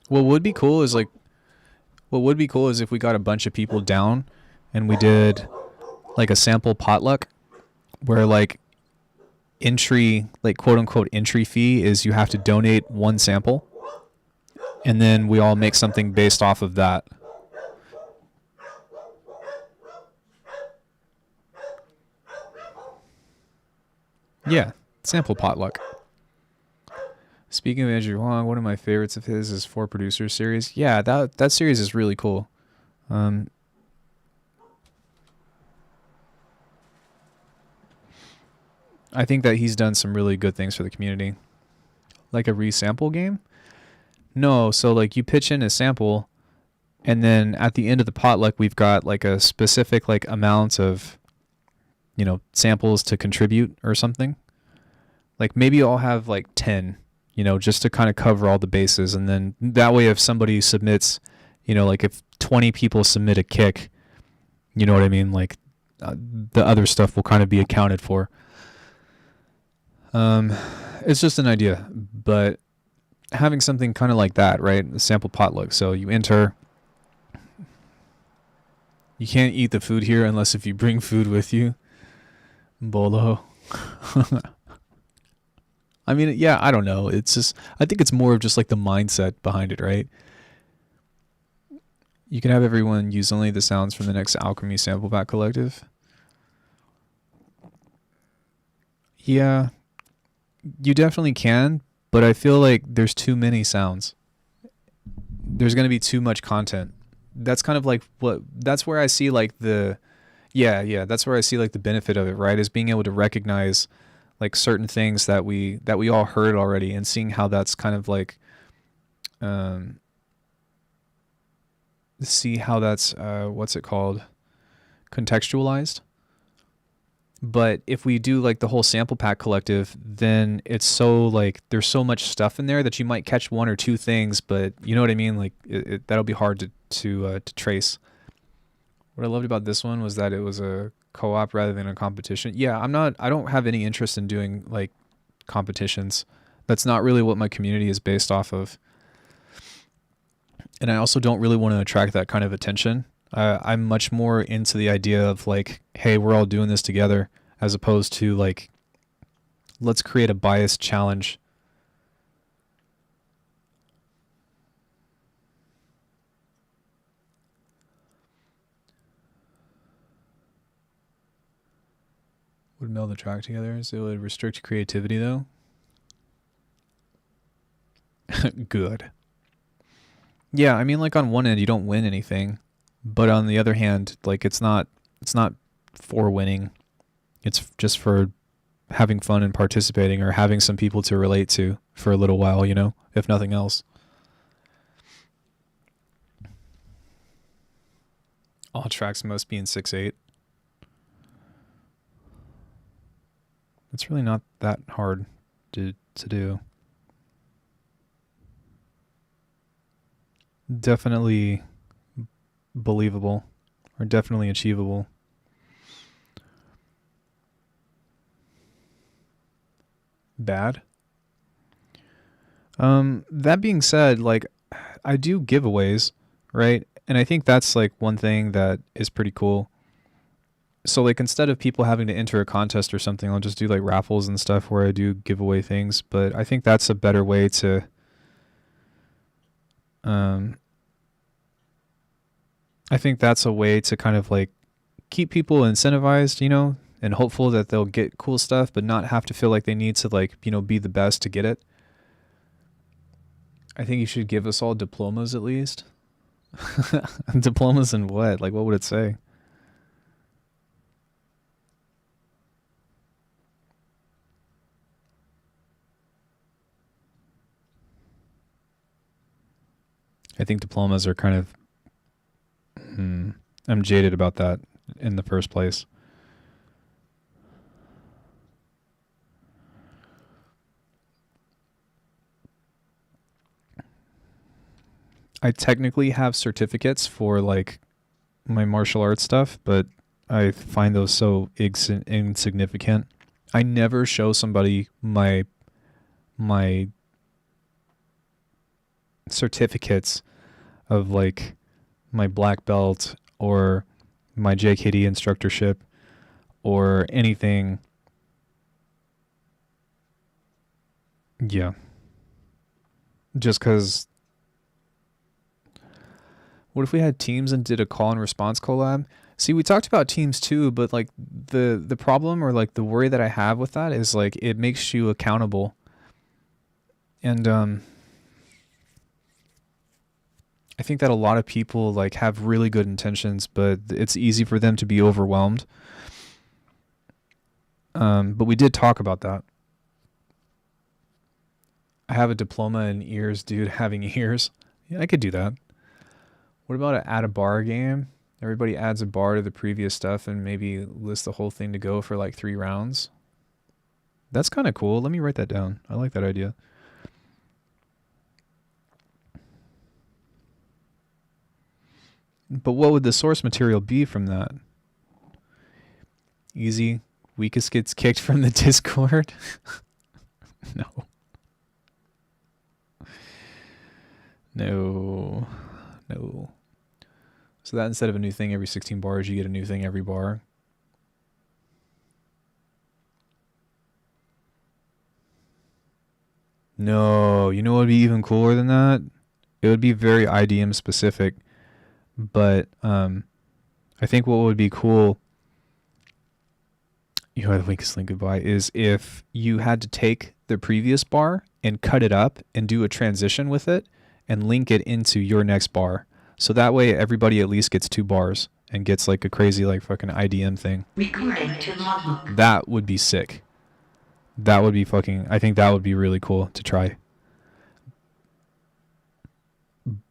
What would be cool is if we got a bunch of people down and we did like a sample potluck where like entry, like quote unquote entry fee is you have to donate one sample and then we all make something based off of that. Yeah, sample potluck. Speaking of Andrew Huang, one of my favorites of his is For Producers series. Yeah, that series is really cool. I think that he's done some really good things for the community. Like a resample game? No, so like you pitch in a sample and then at the end of the potluck we've got like a specific like amount of, you know, samples to contribute or something. Like maybe I'll have like 10, you know, just to kind of cover all the bases. And then that way if somebody submits, you know, like if 20 people submit a kick, you know what I mean? Like the other stuff will kind of be accounted for. It's just an idea, but having something kind of like that, right? A sample potluck. So you enter. You can't eat the food here unless if you bring food with you. Bolo. I mean, yeah, I don't know. It's just, I think it's more of just like the mindset behind it, right? You can have everyone use only the sounds from the next Alckemy sample pack collective. Yeah, you definitely can, but I feel like there's too many sounds. there's going to be too much content. That's kind of like that's where I see like that's where I see like the benefit of it, right? Is being able to recognize like certain things that we all heard already, and seeing how that's kind of like see how that's what's it called, contextualized. But if we do like the whole sample pack collective, then it's so like there's so much stuff in there that you might catch one or two things, but you know what I mean? Like that'll be hard to trace. What I loved about this one was that it was a co-op rather than a competition. Yeah, I don't have any interest in doing like competitions. That's not really what my community is based off of. And I also don't really want to attract that kind of attention. I'm much more into the idea of like, hey, we're all doing this together, as opposed to like, let's create a biased challenge. Would meld the track together, so it would restrict creativity though. Good. Yeah, I mean, like on one end you don't win anything, but on the other hand, like it's not for winning. It's just for having fun and participating, or having some people to relate to for a little while, you know, if nothing else. All tracks must be in 6/8. It's really not that hard to do. Definitely believable, or definitely achievable. Bad. That being said, like I do giveaways, right? And I think that's like one thing that is pretty cool. So like instead of people having to enter a contest or something, I'll just do like raffles and stuff where I do giveaway things. But I think that's a better way to I think that's a way to kind of like keep people incentivized, you know, and hopeful that they'll get cool stuff, but not have to feel like they need to like, you know, be the best to get it. I think you should give us all diplomas at least. Diplomas in what? Like, what would it say? I think diplomas are kind of... I'm jaded about that in the first place. I technically have certificates for like my martial arts stuff, but I find those so insignificant. I never show somebody my certificates of like my black belt or my JKD instructorship or anything. Yeah. Just because... What if we had teams and did a call and response collab? See, we talked about teams too, but like the problem or like the worry that I have with that is like it makes you accountable. And I think that a lot of people like have really good intentions, but it's easy for them to be overwhelmed. But we did talk about that. I have a diploma in ears, dude, having ears. Yeah, I could do that. What about an add a bar game? Everybody adds a bar to the previous stuff and maybe list the whole thing to go for like 3 rounds. That's kind of cool. Let me write that down. I like that idea. But what would the source material be from that? Easy. Weakest gets kicked from the Discord? No. No. No. So that instead of a new thing every 16 bars, you get a new thing every bar. No, you know what would be even cooler than that? It would be very IDM specific, but I think what would be cool, you know, the weakest link goodbye, is if you had to take the previous bar and cut it up and do a transition with it and link it into your next bar. So that way everybody at least gets 2 bars and gets like a crazy like fucking IDM thing. Recording to logbook. That would be sick. That would be fucking, I think that would be really cool to try.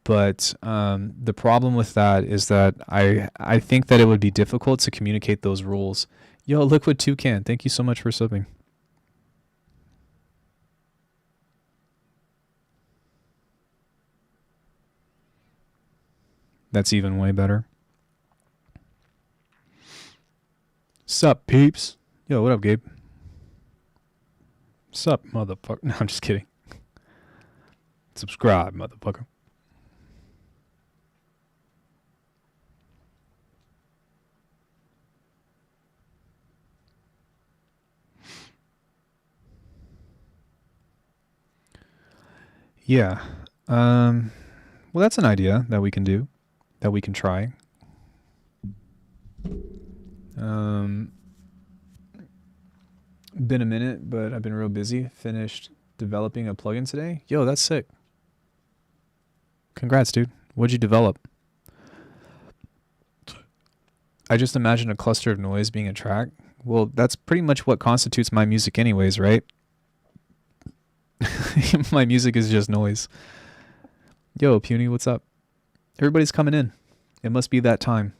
But the problem with that is that I think that it would be difficult to communicate those rules. Yo, Liquid Toucan, thank you so much for subbing. That's even way better. Sup, peeps? Yo, what up, Gabe? Sup, motherfucker? No, I'm just kidding. Subscribe, motherfucker. Yeah. Well, that's an idea that we can do, that we can try. Been a minute, but I've been real busy. Finished developing a plugin today. Yo, that's sick. Congrats, dude. What'd you develop? I just imagine a cluster of noise being a track. Well, that's pretty much what constitutes my music anyways, right? My music is just noise. Yo, Puny, what's up? Everybody's coming in. It must be that time.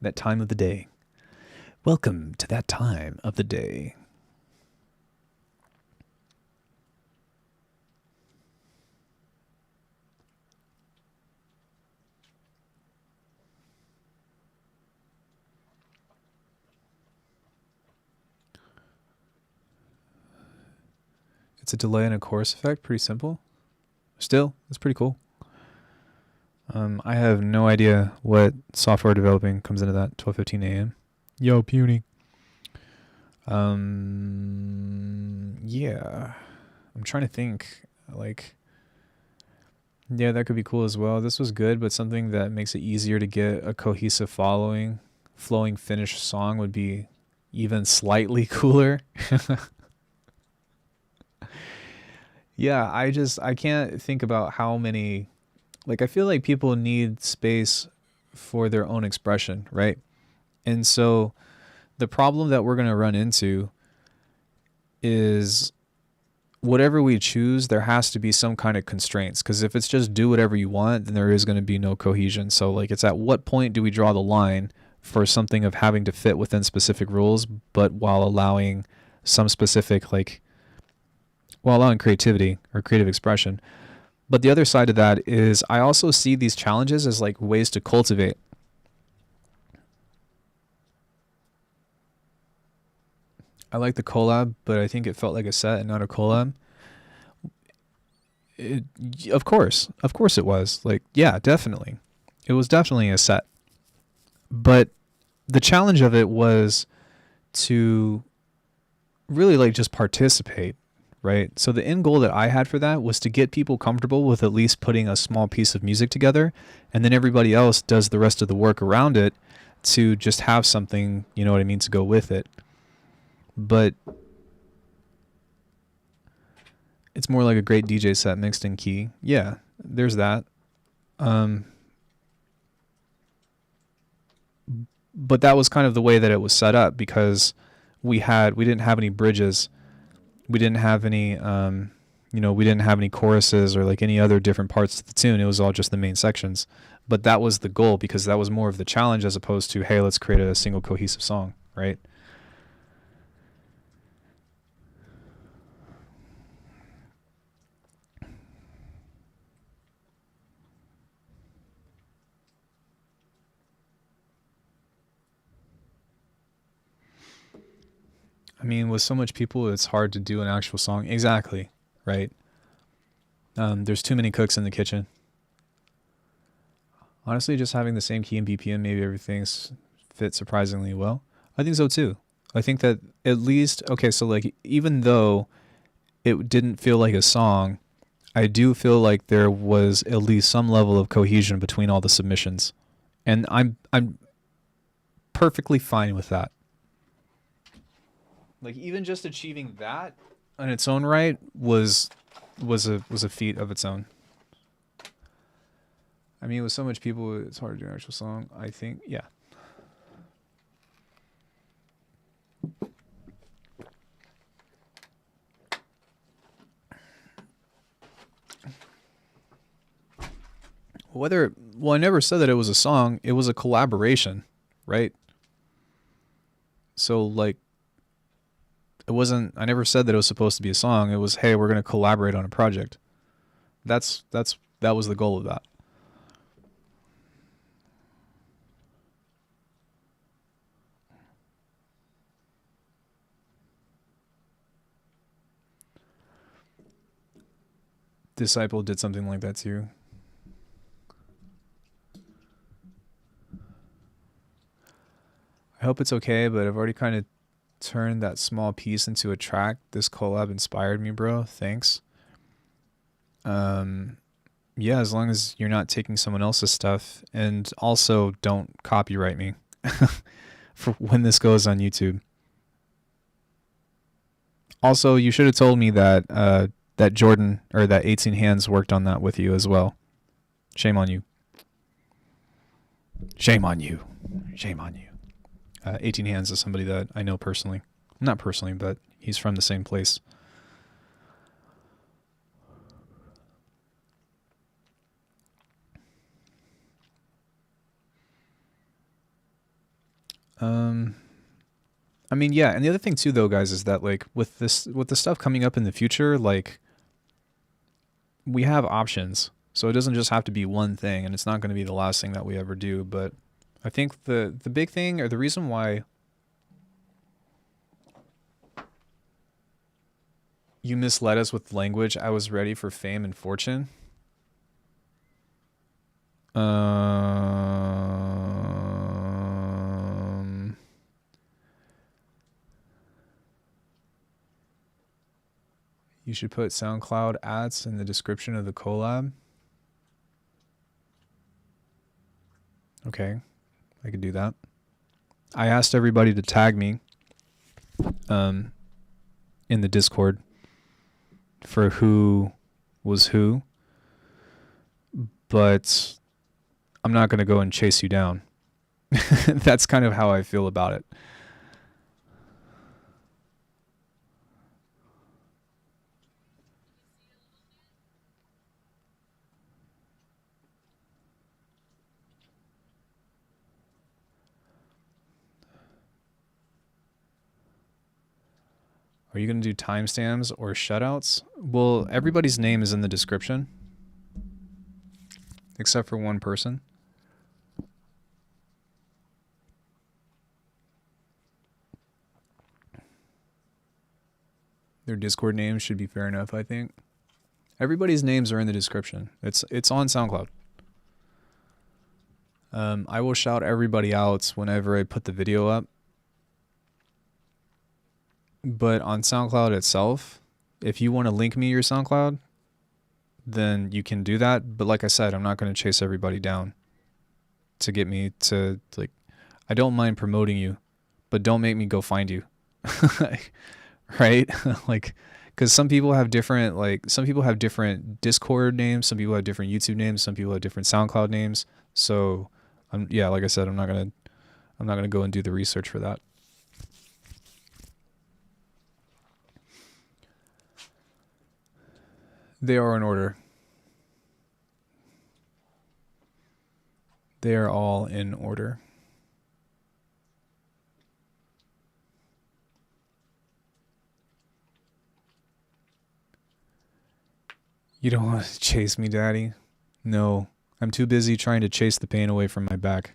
That time of the day. Welcome to that time of the day. It's a delay and a chorus effect. Pretty simple. Still, it's pretty cool. I have no idea what software developing comes into that. 12:15 a.m. Yo, Puny. Yeah. I'm trying to think. Like, yeah, that could be cool as well. This was good, but something that makes it easier to get a cohesive flowing finished song would be even slightly cooler. Yeah, I can't think about how many, like, I feel like people need space for their own expression, right? And so the problem that we're going to run into is whatever we choose, there has to be some kind of constraints, because if it's just do whatever you want, then there is going to be no cohesion. So like, it's at what point do we draw the line for something of having to fit within specific rules, but while allowing some specific, like, while allowing creativity or creative expression. But the other side of that is I also see these challenges as like ways to cultivate. I like the collab, but I think it felt like a set and not a collab. Of course it was. Like, yeah, definitely. It was definitely a set. But the challenge of it was to really like just participate. Right. So the end goal that I had for that was to get people comfortable with at least putting a small piece of music together, and then everybody else does the rest of the work around it to just have something, you know what I mean, to go with it. But it's more like a great DJ set mixed in key. Yeah, there's that. But that was kind of the way that it was set up, because we didn't have any bridges. We didn't have any, we didn't have any choruses or like any other different parts to the tune. It was all just the main sections. But that was the goal, because that was more of the challenge as opposed to, hey, let's create a single cohesive song, right? I mean, with so much people, it's hard to do an actual song. Exactly, right? There's too many cooks in the kitchen. Honestly, just having the same key and BPM, maybe everything's fit surprisingly well. I think so too. I think that at least, okay, so like, even though it didn't feel like a song, I do feel like there was at least some level of cohesion between all the submissions. And I'm perfectly fine with that. Like, even just achieving that on its own right was a feat of its own. I mean, with so much people, it's hard to do an actual song. I think, yeah. Well, I never said that it was a song. It was a collaboration, right? So, like, it wasn't, I never said that it was supposed to be a song. It was, hey, we're going to collaborate on a project. That was the goal of that. Disciple did something like that too. I hope it's okay, but I've already kind of turned that small piece into a track. This collab inspired me, bro. Thanks. Yeah, as long as you're not taking someone else's stuff, and also don't copyright me for when this goes on YouTube. Also, you should have told me that that Jordan or that 18 Hands worked on that with you as well. Shame on you. Shame on you. Shame on you. 18 Hands is somebody that I know personally. Not personally, but he's from the same place. I mean, yeah, and the other thing too, though, guys, is that like with the stuff coming up in the future, like we have options, so it doesn't just have to be one thing, and it's not going to be the last thing that we ever do. But I think the big thing, or the reason why you misled us with language, I was ready for fame and fortune. You should put SoundCloud ads in the description of the collab. Okay, I could do that. I asked everybody to tag me in the Discord for who was who, but I'm not going to go and chase you down. That's kind of how I feel about it. Are you going to do timestamps or shutouts? Well, everybody's name is in the description, except for one person. Their Discord names should be fair enough, I think. Everybody's names are in the description. It's on SoundCloud. I will shout everybody out whenever I put the video up. But on SoundCloud itself, if you want to link me your SoundCloud, then you can do that. But like I said, I'm not going to chase everybody down to get me to, like, I don't mind promoting you, but don't make me go find you. Right? Like, because some people have different, like, some people have different Discord names, some people have different YouTube names, some people have different SoundCloud names. So, yeah, like I said, I'm not gonna go and do the research for that. They are in order. They are all in order. You don't want to chase me, Daddy? No, I'm too busy trying to chase the pain away from my back.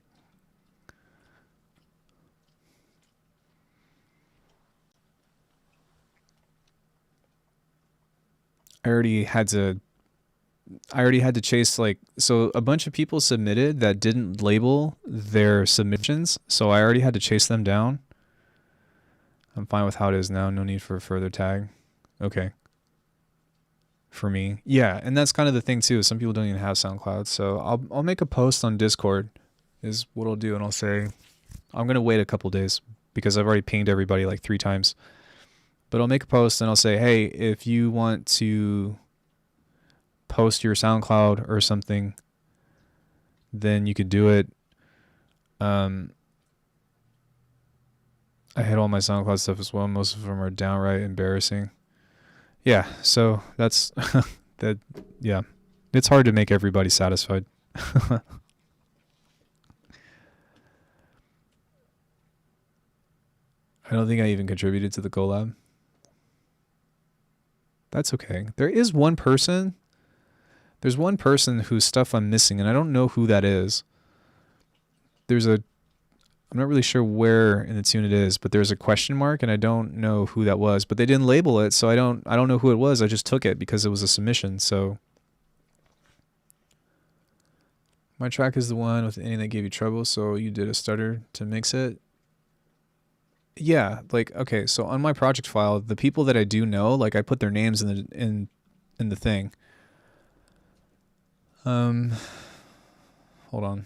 I already had to chase, like, so a bunch of people submitted that didn't label their submissions, so I already had to chase them down. I'm fine with how it is now. No need for a further tag. Okay. For me. Yeah, and that's kind of the thing too. Some people don't even have SoundCloud, so I'll make a post on Discord is what I'll do, and I'll say I'm going to wait a couple days because I've already pinged everybody like 3 times. But I'll make a post and I'll say, hey, if you want to post your SoundCloud or something, then you could do it. I hit all my SoundCloud stuff as well. Most of them are downright embarrassing. Yeah, so that's that. Yeah, it's hard to make everybody satisfied. I don't think I even contributed to the collab. That's okay. There's one person whose stuff I'm missing, and I don't know who that is. I'm not really sure where in the tune it is, but there's a question mark, and I don't know who that was. But they didn't label it, so I don't know who it was. I just took it because it was a submission. So my track is the one with anything that gave you trouble. So you did a stutter to mix it. Yeah, like okay. So on my project file, the people that I do know, like I put their names in the thing. Hold on.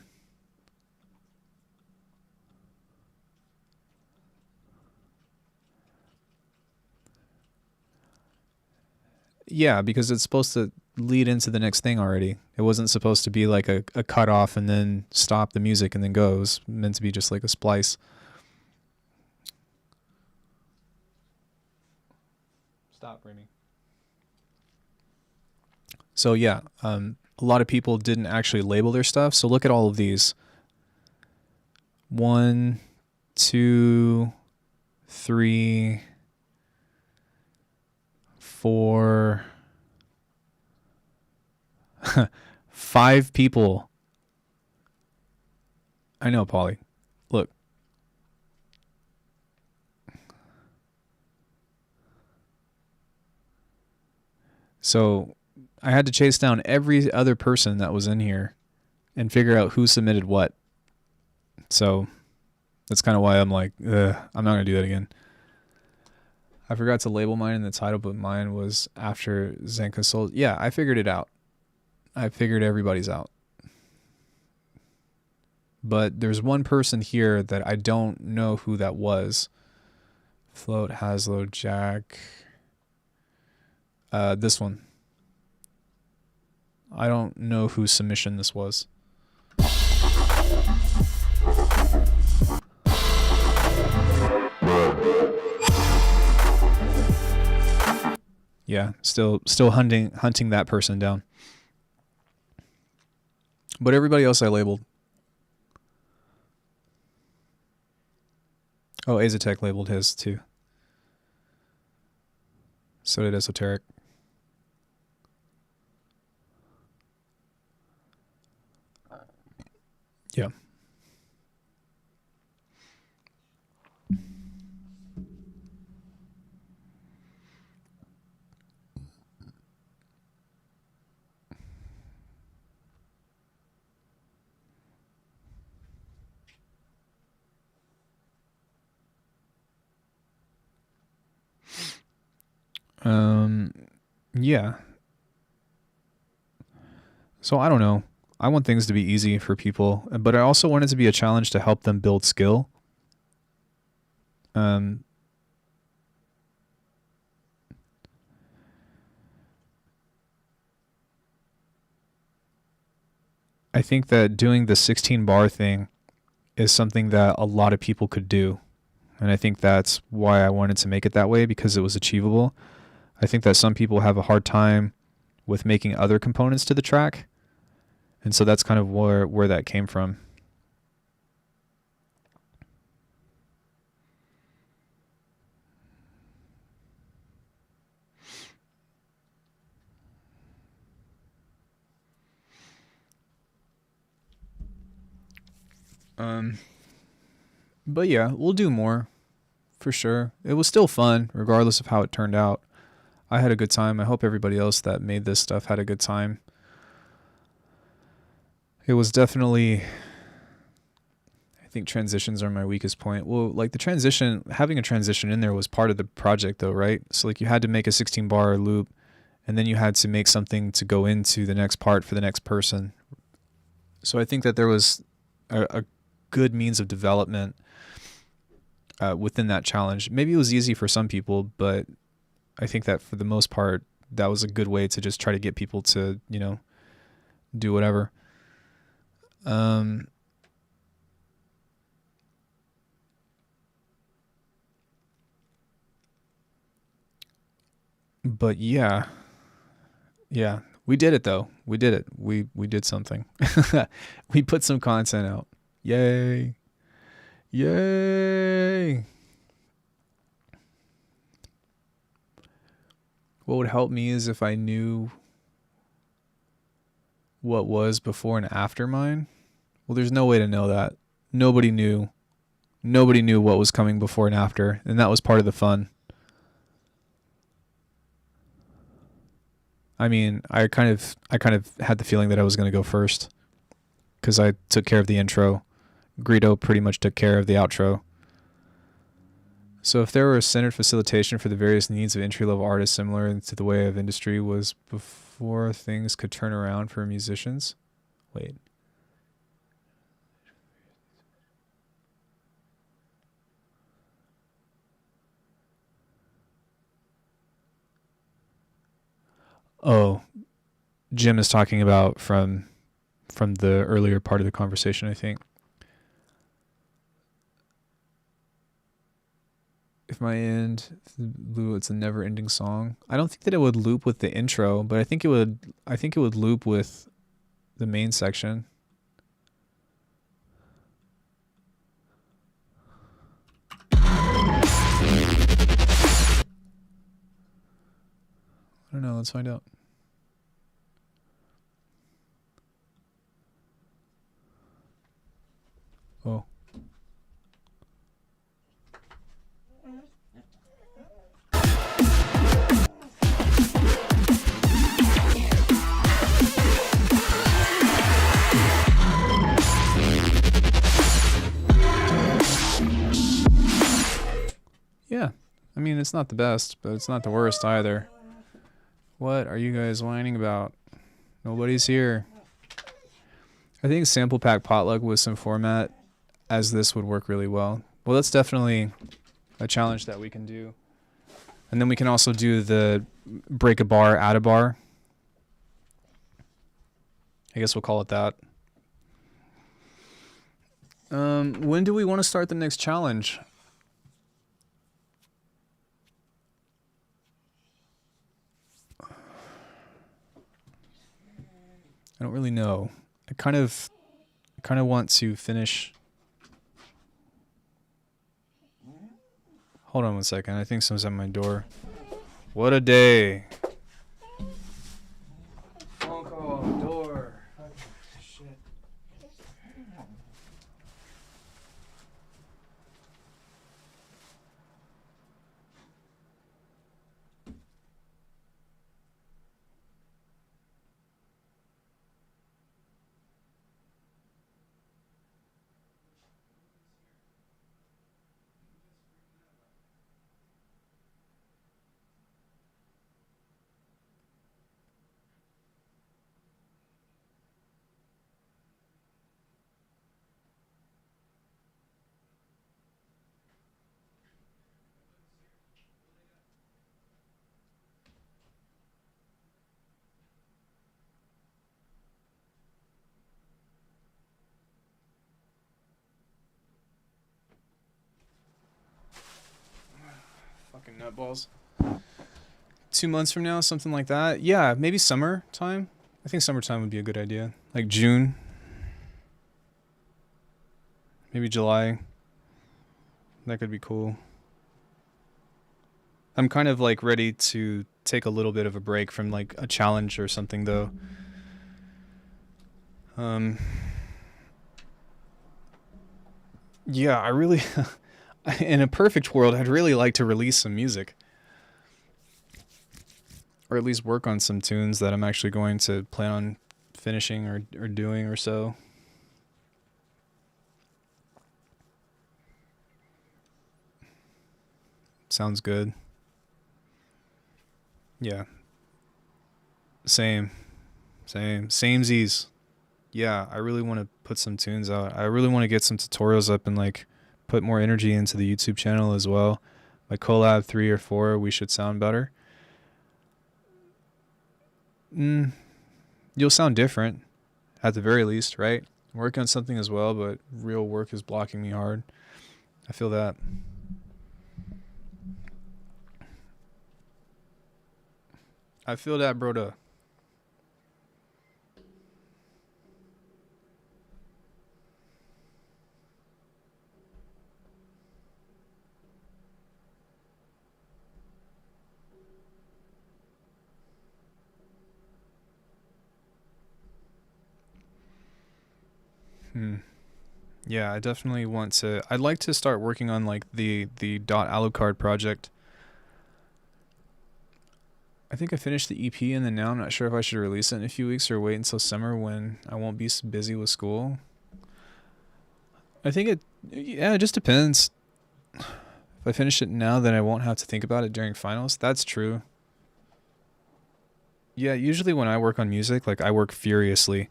Yeah, because it's supposed to lead into the next thing already. It wasn't supposed to be like a cut off and then stop the music and then go. It was meant to be just like a splice. Stop, Remy. So yeah, a lot of people didn't actually label their stuff. So look at all of these. 1, 2, 3, 4, 5 people. I know, Polly. Look. So I had to chase down every other person that was in here and figure out who submitted what. So that's kind of why I'm like, I'm not going to do that again. I forgot to label mine in the title, but mine was after Zenka sold. Yeah, I figured it out. I figured everybody's out. But there's one person here that I don't know who that was. Float, Haslo, Jack. This one. I don't know whose submission this was. Yeah, still hunting that person down. But everybody else I labeled. Oh, Azatec labeled his too. So did Esoteric. Yeah. Yeah. So I don't know. I want things to be easy for people, but I also want it to be a challenge to help them build skill. I think that doing the 16 bar thing is something that a lot of people could do. And I think that's why I wanted to make it that way, because it was achievable. I think that some people have a hard time with making other components to the track. And so that's kind of where that came from. But yeah, we'll do more for sure. It was still fun regardless of how it turned out. I had a good time. I hope everybody else that made this stuff had a good time. It was definitely, I think transitions are my weakest point. Well, like the transition, having a transition in there was part of the project though, right? So like you had to make a 16 bar loop and then you had to make something to go into the next part for the next person. So I think that there was a good means of development within that challenge. Maybe it was easy for some people, but I think that for the most part, that was a good way to just try to get people to, you know, do whatever. Um, but yeah, we did it though. We did it. We did something. We put some content out. Yay! Yay! What would help me is if I knew what was before and after mine. Well, there's no way to know that. Nobody knew. Nobody knew what was coming before and after, and that was part of the fun. I mean, I kind of had the feeling that I was going to go first because I took care of the intro. Greedo pretty much took care of the outro. So if there were a centered facilitation for the various needs of entry-level artists similar to the way of industry was before things could turn around for musicians. Wait. Oh, Jim is talking about from the earlier part of the conversation, I think. If my end, it's a never-ending song. I don't think that it would loop with the intro, but I think it would loop with the main section. I don't know. Let's find out. Oh. Yeah. I mean, it's not the best, but it's not the worst either. What are you guys whining about? Nobody's here. I think sample pack potluck with some format as this would work really well. Well, that's definitely a challenge that we can do. And then we can also do the break a bar, add a bar. I guess we'll call it that. When do we want to start the next challenge? I don't really know. I kind of want to finish. Hold on one second. I think someone's at my door. What a day. Phone call, door. Shit. Fucking nutballs. 2 months from now, something like that. Yeah, maybe summertime. I think summertime would be a good idea. Like June. Maybe July. That could be cool. I'm kind of like ready to take a little bit of a break from like a challenge or something though. Yeah, I really in a perfect world, I'd really like to release some music. Or at least work on some tunes that I'm actually going to plan on finishing or doing or so. Sounds good. Yeah. Samesies. Yeah, I really want to put some tunes out. I really want to get some tutorials up and like put more energy into the YouTube channel as well. By collab 3 or 4, we should sound better. You'll sound different, at the very least, right? I'm working on something as well, but real work is blocking me hard. I feel that. I feel that, broda. Yeah, I definitely want to. I'd like to start working on like the .ALUCARD project. I think I finished the EP, and then now I'm not sure if I should release it in a few weeks or wait until summer when I won't be so busy with school. I think it just depends. If I finish it now, then I won't have to think about it during finals. That's true. Yeah, usually when I work on music, like I work furiously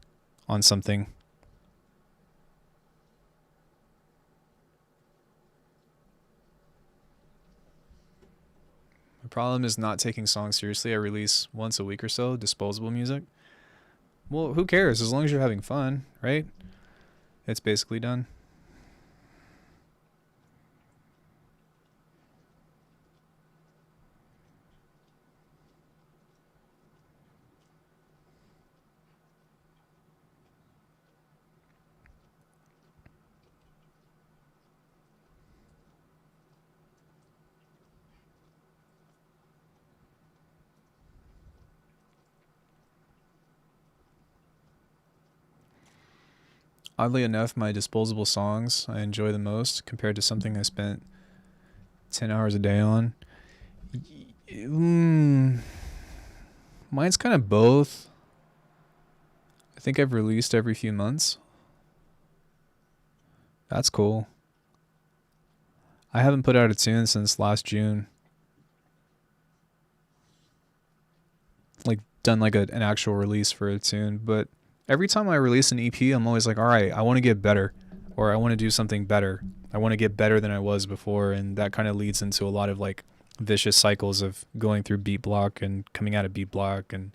on something. The problem is not taking songs seriously. I release once a week or so, disposable music. Well, who cares? As long as you're having fun, right? It's basically done. Oddly enough, my disposable songs I enjoy the most compared to something I spent 10 hours a day on. Mine's kind of both. I think I've released every few months. That's cool. I haven't put out a tune since last June. Like, done like an actual release for a tune. But every time I release an EP, I'm always like, all right, I want to get better. Or I want to do something better. I want to get better than I was before. And that kind of leads into a lot of like vicious cycles of going through beat block and coming out of beat block and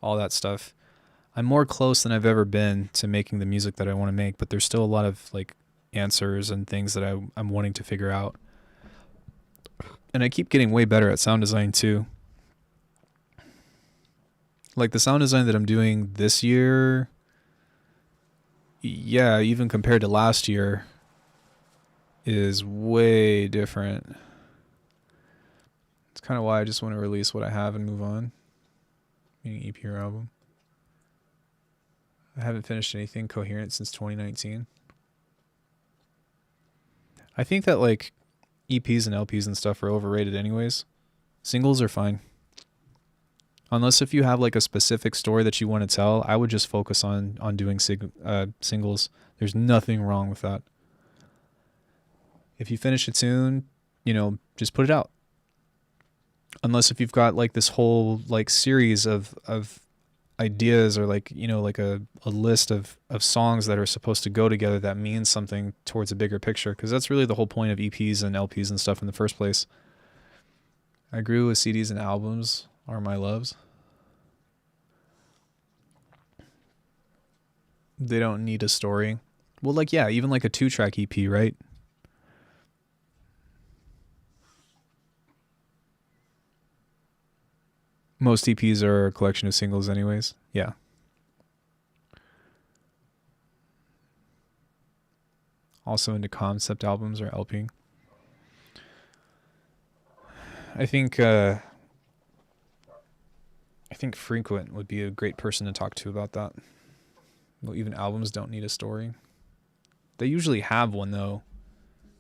all that stuff. I'm more close than I've ever been to making the music that I want to make, but there's still a lot of like answers and things that I'm wanting to figure out. And I keep getting way better at sound design too. Like the sound design that I'm doing this year, yeah, even compared to last year, is way different. It's kind of why I just want to release what I have and move on. Meaning EP or album. I haven't finished anything coherent since 2019. I think that like EPs and LPs and stuff are overrated anyways. Singles are fine. Unless if you have like a specific story that you want to tell, I would just focus on doing singles. There's nothing wrong with that. If you finish a tune, just put it out. Unless if you've got like this whole like series of ideas or like, like a list of songs that are supposed to go together that means something towards a bigger picture. Because that's really the whole point of EPs and LPs and stuff in the first place. I agree with CDs and albums are my loves. They don't need a story. Well, like, yeah, even like a 2-track EP, right? Most EPs are a collection of singles anyways. Yeah. Also into concept albums or LPing. I think Frequent would be a great person to talk to about that. Well, even albums don't need a story. They usually have one though.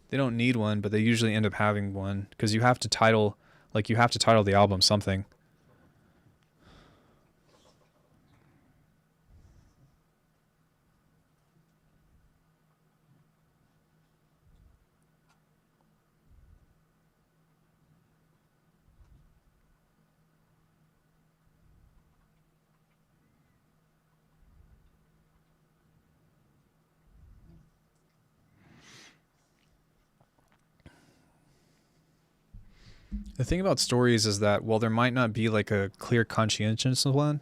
They don't need one, but they usually end up having one because you have to title the album something. The thing about stories is that while there might not be like a clear conscientious one,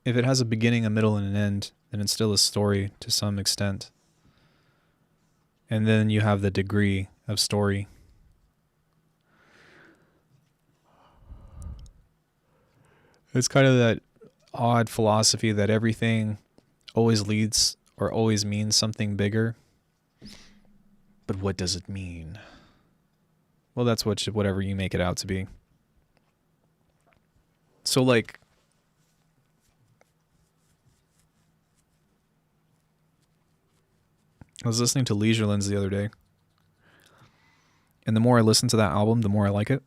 if it has a beginning, a middle, and an end, then it's still a story to some extent. And then you have the degree of story. It's kind of that odd philosophy that everything always leads or always means something bigger. But what does it mean? Well, that's whatever you make it out to be. So, like, I was listening to Leisurelands the other day, and the more I listen to that album, the more I like it.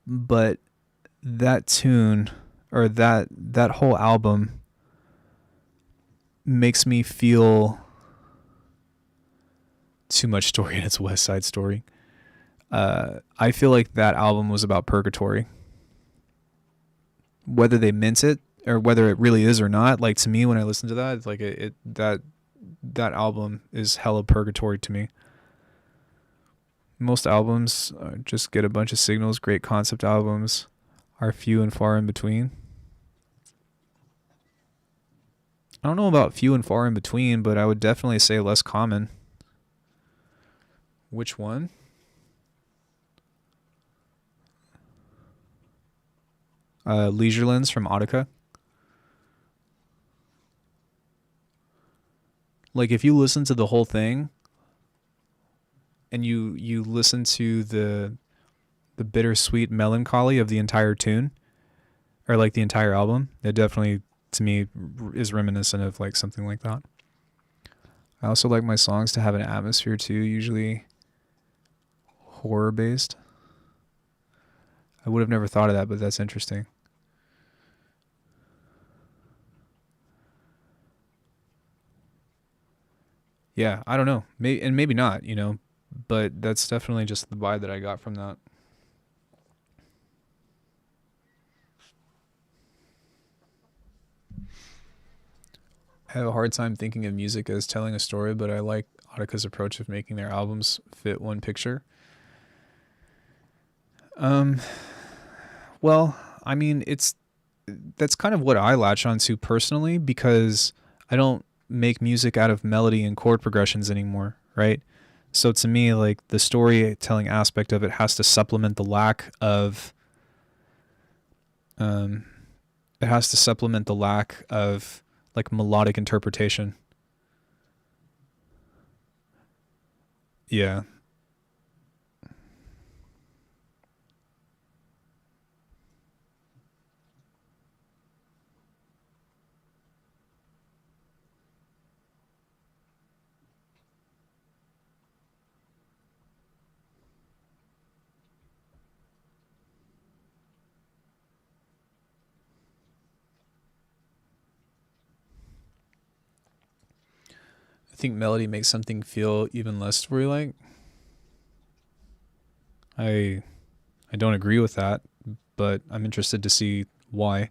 But that tune or that whole album makes me feel too much story in its West Side Story. I feel like that album was about purgatory. Whether they meant it or whether it really is or not, like to me when I listen to that, it's like that album is hella purgatory to me. Most albums just get a bunch of signals. Great concept albums are few and far in between. I don't know about few and far in between, but I would definitely say less common. Which one? Leisurelands from Audica. Like if you listen to the whole thing and you listen to the bittersweet melancholy of the entire tune or like the entire album, it definitely to me is reminiscent of like something like that. I also like my songs to have an atmosphere too, usually horror based. I would have never thought of that, but that's interesting. Yeah, I don't know. Maybe not, you know, but that's definitely just the vibe that I got from that. I have a hard time thinking of music as telling a story, but I like Audica's approach of making their albums fit one picture. Well, I mean, that's kind of what I latch onto personally because I don't make music out of melody and chord progressions anymore, right? So to me, like the storytelling aspect of it has to supplement the lack of like melodic interpretation. Yeah. I think melody makes something feel even less story-like. I don't agree with that, but I'm interested to see why.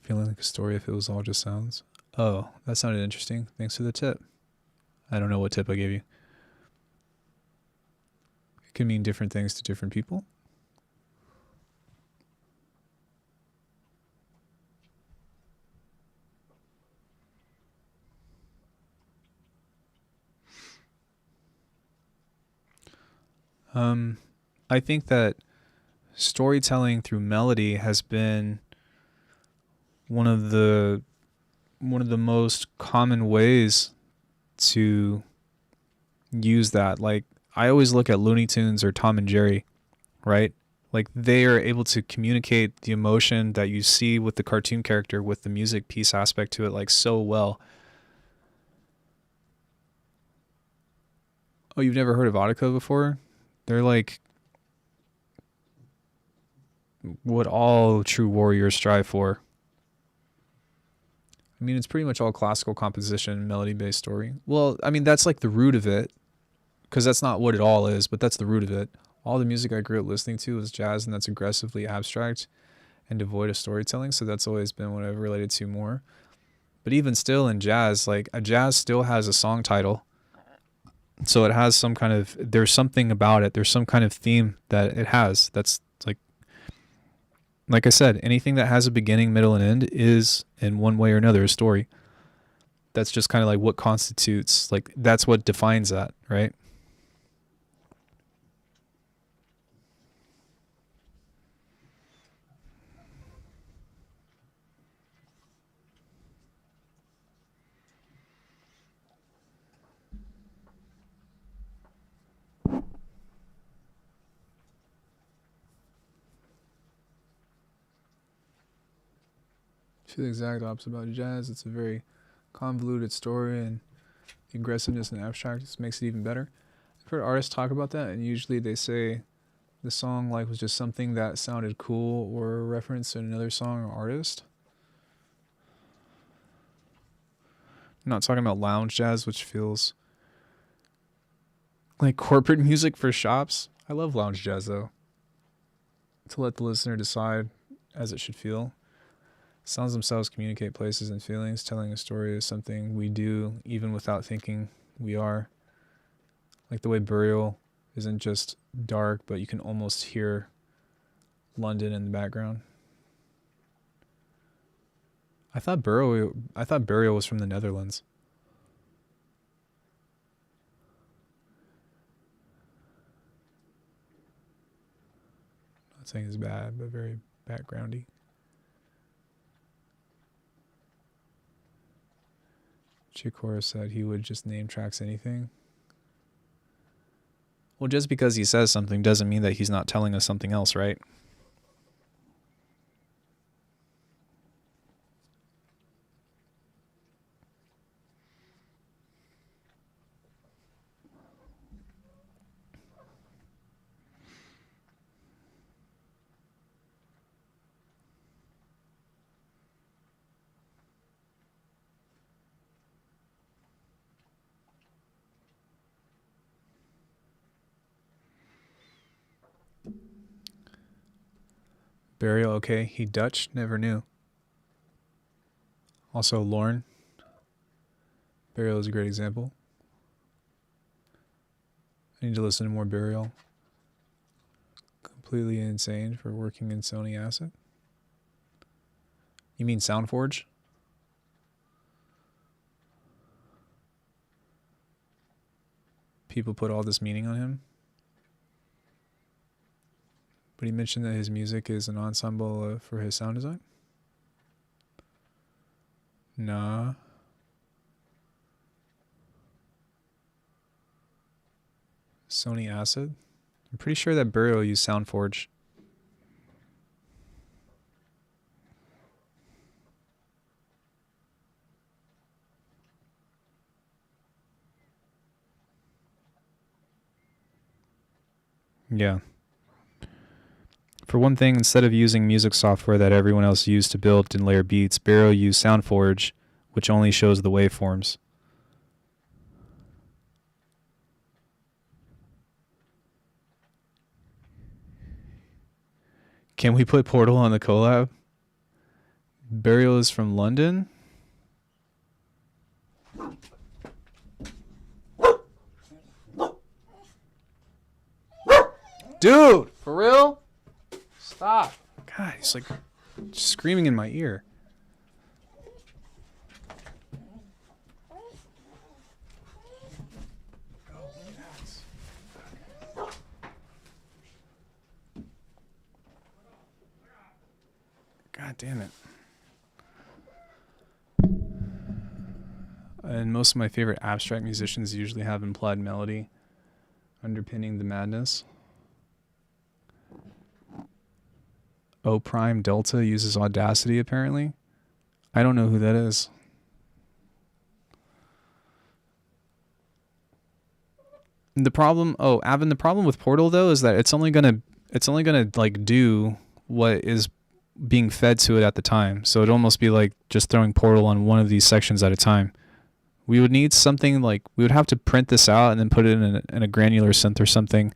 Feeling like a story if it was all just sounds. Oh, that sounded interesting. Thanks for the tip. I don't know what tip I gave you. It can mean different things to different people. I think that storytelling through melody has been one of the most common ways to use that. Like I always look at Looney Tunes or Tom and Jerry, right? Like they are able to communicate the emotion that you see with the cartoon character with the music piece aspect to it like so well. Oh, you've never heard of Audica before? They're like what all true warriors strive for. I mean, it's pretty much all classical composition, melody-based story. Well, I mean, that's like the root of it, because that's not what it all is, but that's the root of it. All the music I grew up listening to was jazz, and that's aggressively abstract and devoid of storytelling, so that's always been what I've related to more. But even still in jazz, like a jazz still has a song title. So it has some kind of, there's something about it. There's some kind of theme that it has. That's like I said, anything that has a beginning, middle, and end is in one way or another a story. That's just kind of like what constitutes, like that's what defines that, right? I feel the exact opposite about jazz. It's a very convoluted story, and the aggressiveness and abstractness makes it even better. I've heard artists talk about that, and usually they say the song like was just something that sounded cool or a reference to another song or artist. I'm not talking about lounge jazz, which feels like corporate music for shops. I love lounge jazz though. To let the listener decide as it should feel. Sounds themselves communicate places and feelings. Telling a story is something we do even without thinking we are. Like the way Burial isn't just dark, but you can almost hear London in the background. I thought Burial was from the Netherlands. Not saying it's bad, but very backgroundy. Chikora said he would just name tracks anything. Well, just because he says something doesn't mean that he's not telling us something else, right? Burial, okay. He Dutch, never knew. Also, Lorne. Burial is a great example. I need to listen to more Burial. Completely insane for working in Sony Asset. You mean SoundForge? People put all this meaning on him. But he mentioned that his music is an ensemble for his sound design? Nah. Sony Acid? I'm pretty sure that Burial used SoundForge. Yeah. For one thing, instead of using music software that everyone else used to build and layer beats, Burial used SoundForge, which only shows the waveforms. Can we put Portal on the collab? Burial is from London? Dude, for real? Stop. God, he's like screaming in my ear. God damn it. And most of my favorite abstract musicians usually have implied melody underpinning the madness. O Prime Delta uses Audacity, apparently. I don't know who that is. The problem, Avin, the problem with Portal though is that it's only gonna like do what is being fed to it at the time. So it'd almost be like just throwing Portal on one of these sections at a time. We would need something like, we would have to print this out and then put it in a granular synth or something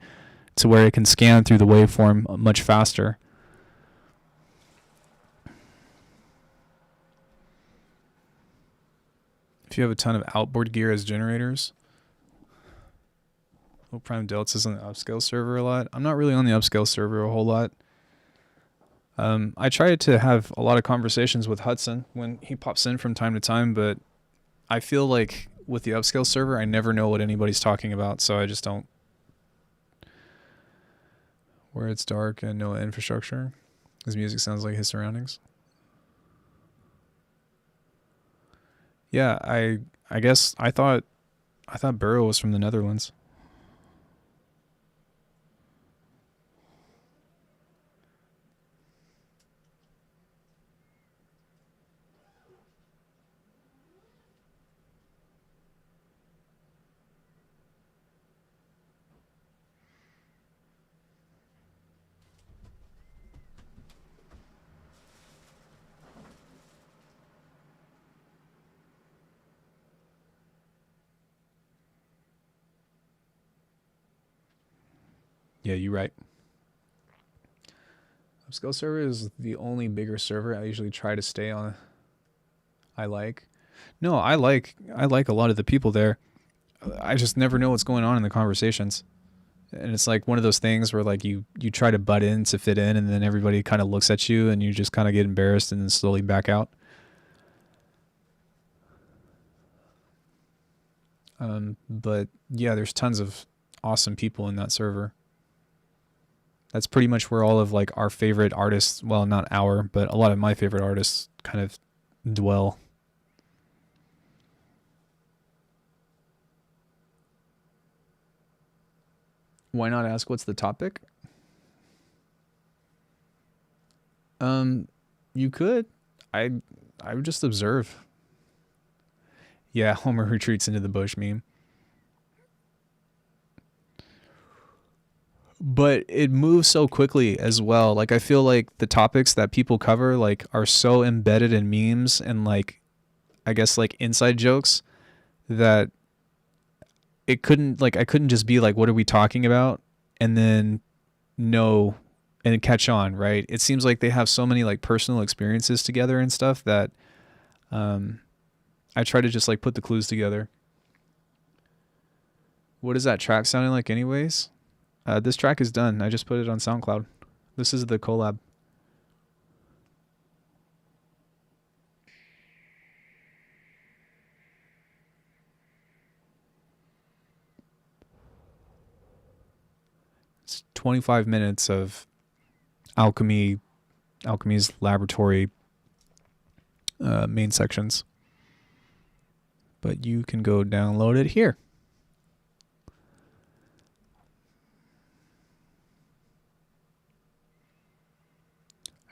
to where it can scan through the waveform much faster. If you have a ton of outboard gear as generators, Hope Prime Delta is on the upscale server a lot. I'm not really on the upscale server a whole lot. I try to have a lot of conversations with Hudson when he pops in from time to time, but I feel like with the upscale server, I never know what anybody's talking about, so I just don't. Where it's dark and no infrastructure. His music sounds like his surroundings. Yeah, I guess I thought Burrow was from the Netherlands. Yeah, you're right. Upscale server is the only bigger server I usually try to stay on. I like a lot of the people there. I just never know what's going on in the conversations. And it's like one of those things where like you try to butt in to fit in, and then everybody kind of looks at you and you just kind of get embarrassed and then slowly back out. But yeah, there's tons of awesome people in that server. That's pretty much where all of like our favorite artists, well, not our, but a lot of my favorite artists kind of dwell. Why not ask what's the topic? You could. I would just observe. Yeah, Homer retreats into the bush meme. But it moves so quickly as well. Like I feel like the topics that people cover like are so embedded in memes and like I guess like inside jokes that I couldn't just be like, what are we talking about? And then know and catch on, right? It seems like they have so many like personal experiences together and stuff that I try to just like put the clues together. What is that track sounding like anyways? This track is done. I just put it on SoundCloud. This is the collab. It's 25 minutes of Alckemy's laboratory main sections. But you can go download it here.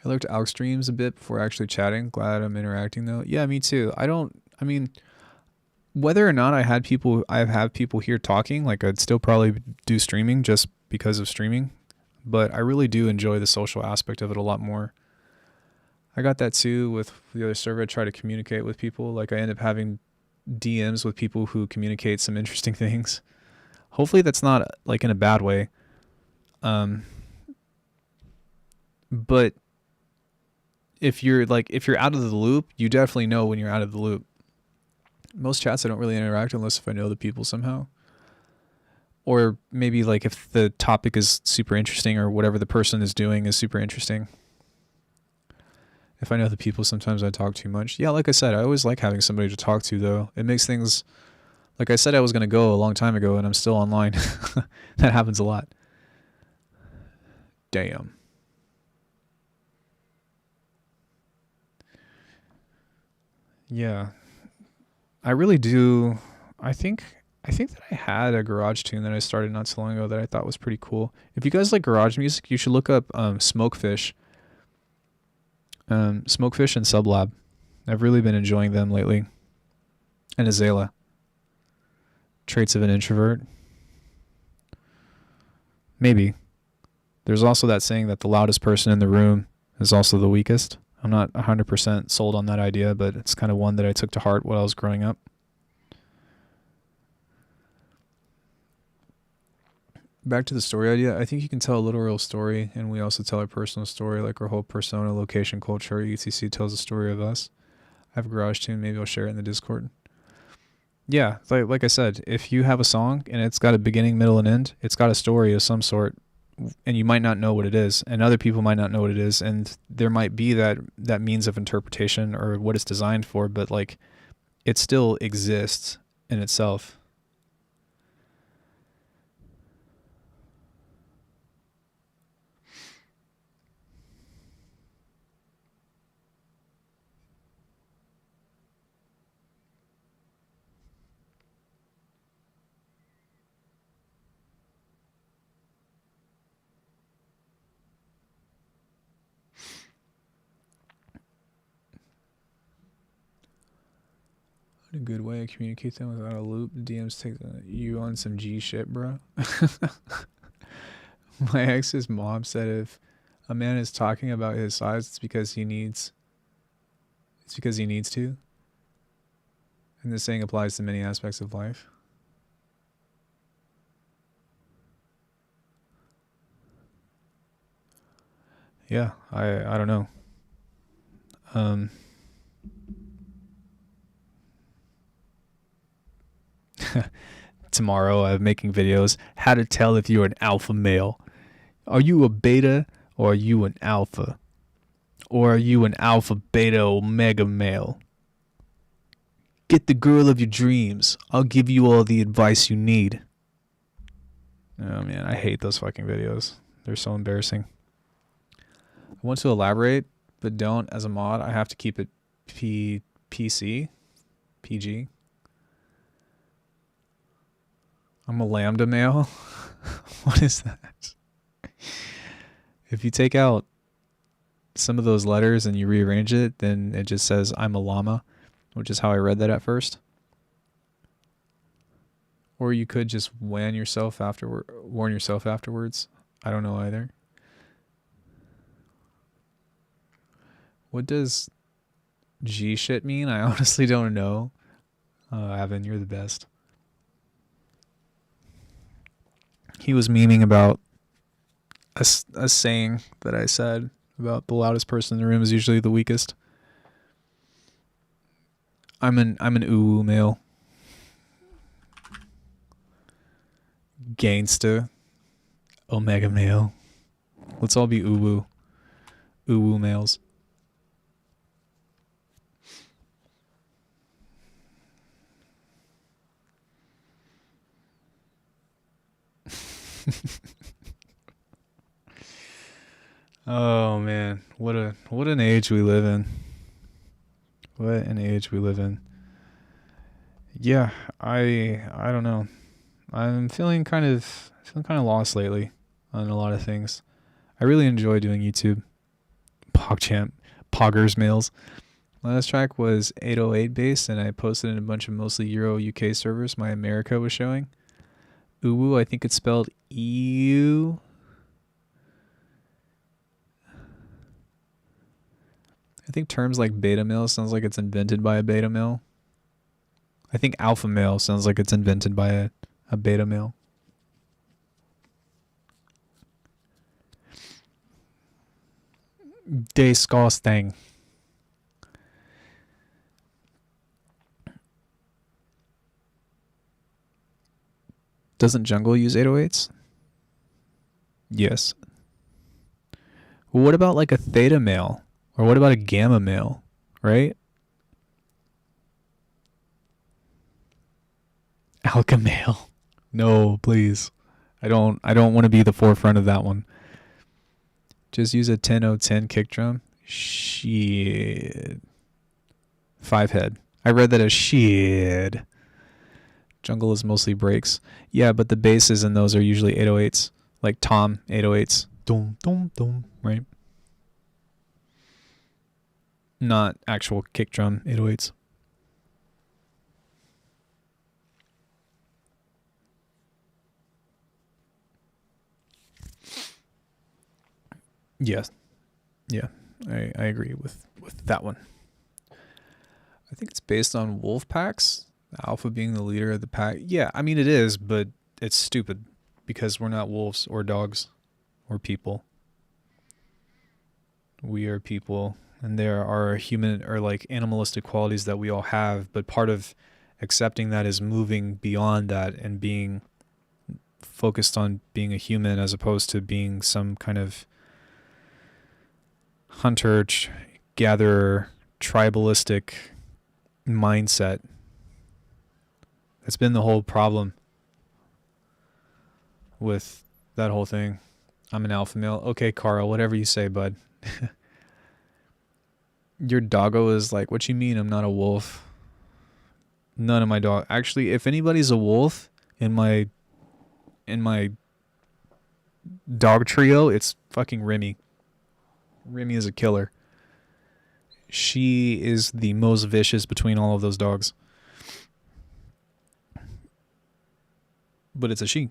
I looked at Alk streams a bit before actually chatting. Glad I'm interacting though. Yeah, me too. I mean, whether or not I've had people here talking, like I'd still probably do streaming just because of streaming. But I really do enjoy the social aspect of it a lot more. I got that too with the other server. I try to communicate with people. Like I end up having DMs with people who communicate some interesting things. Hopefully that's not like in a bad way. But if you're out of the loop, you definitely know when you're out of the loop. Most chats I don't really interact unless if I know the people somehow. Or maybe like if the topic is super interesting or whatever the person is doing is super interesting. If I know the people, sometimes I talk too much. Yeah, like I said, I always like having somebody to talk to though. It makes things, like I said I was going to go a long time ago and I'm still online. That happens a lot. Damn. Yeah, I really do. I think that I had a garage tune that I started not so long ago that I thought was pretty cool. If you guys like garage music, you should look up Smokefish. Smokefish and Sublab. I've really been enjoying them lately. And Azalea. Traits of an introvert. Maybe. There's also that saying that the loudest person in the room is also the weakest. I'm not 100% sold on that idea, but it's kind of one that I took to heart while I was growing up. Back to the story idea, I think you can tell a literal story, and we also tell our personal story, like our whole persona, location, culture. UTC tells a story of us. I have a garage tune, maybe I'll share it in the Discord. Yeah, like I said, if you have a song and it's got a beginning, middle, and end, it's got a story of some sort, and you might not know what it is, and other people might not know what it is, and there might be that means of interpretation or what it's designed for, but like it still exists in itself. A good way to communicate them without a loop. DMs take you on some G shit, bro. My ex's mom said if a man is talking about his size, it's because he needs to. And this saying applies to many aspects of life. Yeah, I don't know. Tomorrow I'm making videos how to tell if you're an alpha male. Are you a beta or are you an alpha? Or are you an alpha, beta, omega male? Get the girl of your dreams. I'll give you all the advice you need. Oh man, I hate those fucking videos. They're so embarrassing. I want to elaborate, but don't. As a mod, I have to keep it PG. I'm a lambda male. What is that? If you take out some of those letters and you rearrange it, then it just says I'm a llama, which is how I read that at first. Or you could just warn yourself afterwards. I don't know either. What does G shit mean? I honestly don't know. Evan, you're the best. He was memeing about a saying that I said about the loudest person in the room is usually the weakest. I'm an uwu male. Gangsta. Omega male. Let's all be uwu. Uwu males. Oh man, what an age we live in. What an age we live in. Yeah, I don't know. I'm feeling kind of lost lately on a lot of things. I really enjoy doing YouTube. PogChamp, Poggers Mails. My last track was 808 based, and I posted in a bunch of mostly Euro UK servers my America was showing. Uwu, I think it's spelled EU. I think terms like beta male sounds like it's invented by a beta male. I think alpha male sounds like it's invented by a beta male. Disgusting. Doesn't Jungle use 808s? Yes. Well, what about like a theta male? Or what about a gamma male? Right? Alka male. No, please. I don't want to be the forefront of that one. Just use a 10-0-10 kick drum. Shit. 5 head. I read that as shit. Jungle is mostly breaks. Yeah, but the basses in those are usually 808s. Like Tom 808s. Dum, dum, dum. Right? Not actual kick drum 808s. Yes. Yeah. I agree with that one. I think it's based on wolf packs. Alpha being the leader of the pack. Yeah, I mean it is, but it's stupid because we're not wolves or dogs or people. We are people, and there are human or like animalistic qualities that we all have, but part of accepting that is moving beyond that and being focused on being a human as opposed to being some kind of hunter, gatherer, tribalistic mindset. That's been the whole problem with that whole thing. I'm an alpha male. Okay, Carl, whatever you say, bud. Your doggo is like, what you mean I'm not a wolf? None of my dog. Actually, if anybody's a wolf in my dog trio, it's fucking Remy. Remy is a killer. She is the most vicious between all of those dogs. But it's a she.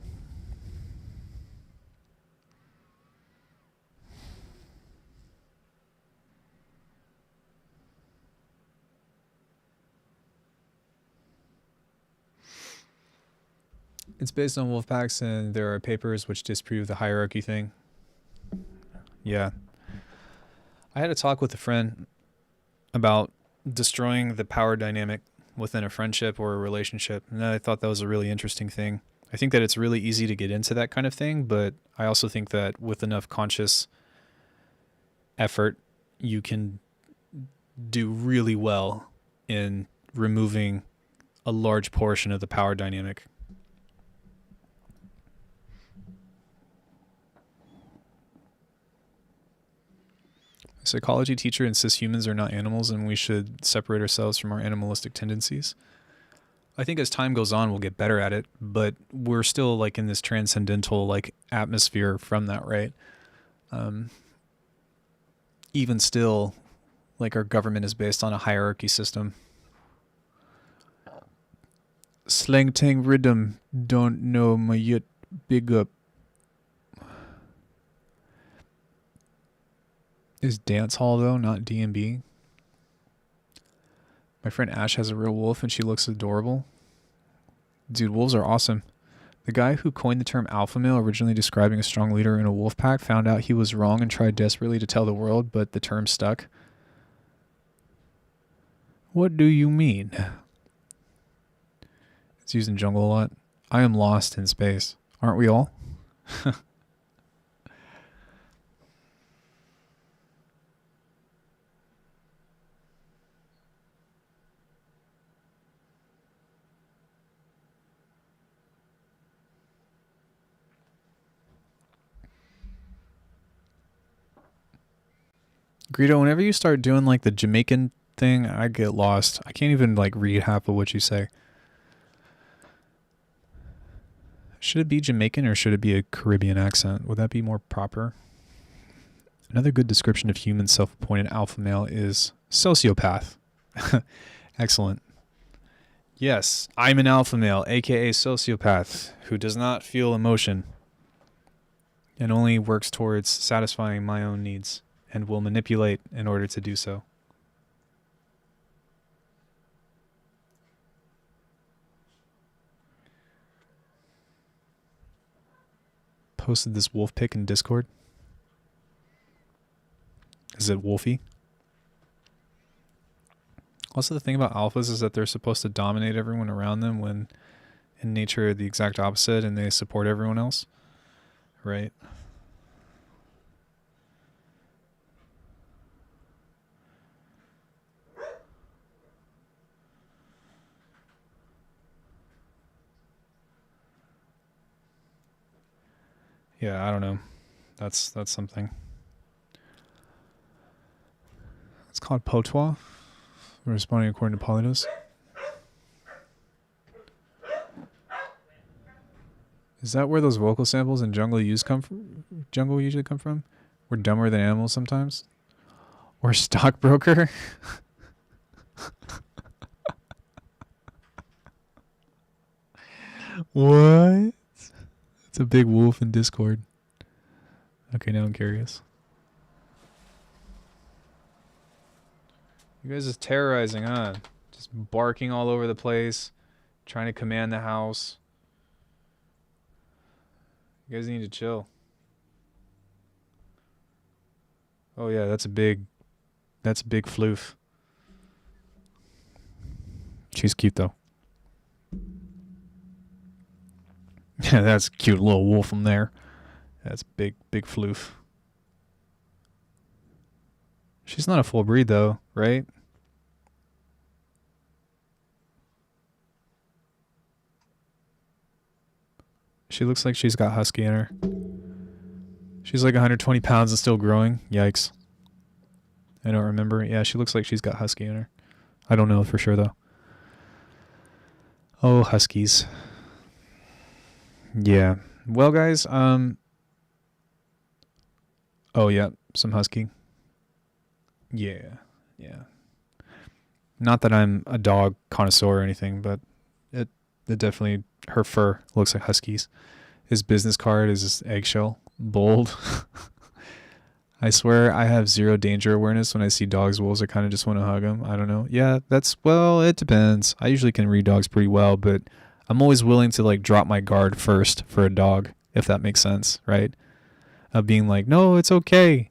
It's based on wolf packs, and there are papers which disprove the hierarchy thing. Yeah. I had a talk with a friend about destroying the power dynamic within a friendship or a relationship, and I thought that was a really interesting thing. I think that it's really easy to get into that kind of thing, but I also think that with enough conscious effort, you can do really well in removing a large portion of the power dynamic. A psychology teacher insists humans are not animals and we should separate ourselves from our animalistic tendencies. I think as time goes on, we'll get better at it, but we're still like in this transcendental like atmosphere from that, right? Even still, like our government is based on a hierarchy system. Slang Tang Rhythm, don't know my yet, big up. Is dance hall though, not D&B? My friend Ash has a real wolf and she looks adorable. Dude, wolves are awesome. The guy who coined the term alpha male, originally describing a strong leader in a wolf pack, found out he was wrong and tried desperately to tell the world, but the term stuck. What do you mean? It's used in jungle a lot. I am lost in space. Aren't we all? Greedo, whenever you start doing like the Jamaican thing, I get lost. I can't even like read half of what you say. Should it be Jamaican or should it be a Caribbean accent? Would that be more proper? Another good description of human self-appointed alpha male is sociopath. Excellent. Yes, I'm an alpha male, aka sociopath, who does not feel emotion and only works towards satisfying my own needs and will manipulate in order to do so. Posted this wolf pic in Discord. Is it wolfy? Also, the thing about alphas is that they're supposed to dominate everyone around them when in nature the exact opposite and they support everyone else, right? Yeah, I don't know. That's something. It's called Potois. We're responding according to Polynos. Is that where those vocal samples in jungle usually come from? We're dumber than animals sometimes? Or stockbroker? What? It's a big wolf in Discord. Okay, now I'm curious. You guys is terrorizing, huh? Just barking all over the place, trying to command the house. You guys need to chill. Oh yeah, that's a big floof. She's cute though. Yeah, that's a cute little wolf from there. That's big floof. She's not a full breed though, right? She looks like she's got husky in her. She's like 120 pounds and still growing. Yikes. I don't remember. Yeah, she looks like she's got husky in her. I don't know for sure though. Oh, huskies. Yeah. Well, guys, oh yeah, some husky. Yeah. Not that I'm a dog connoisseur or anything, but it definitely, her fur looks like huskies. His business card is this eggshell, bold. I swear I have zero danger awareness when I see dogs, wolves. I kind of just want to hug them. I don't know. Yeah, well, it depends. I usually can read dogs pretty well, but I'm always willing to like drop my guard first for a dog, if that makes sense, right? Of being like, no, it's okay.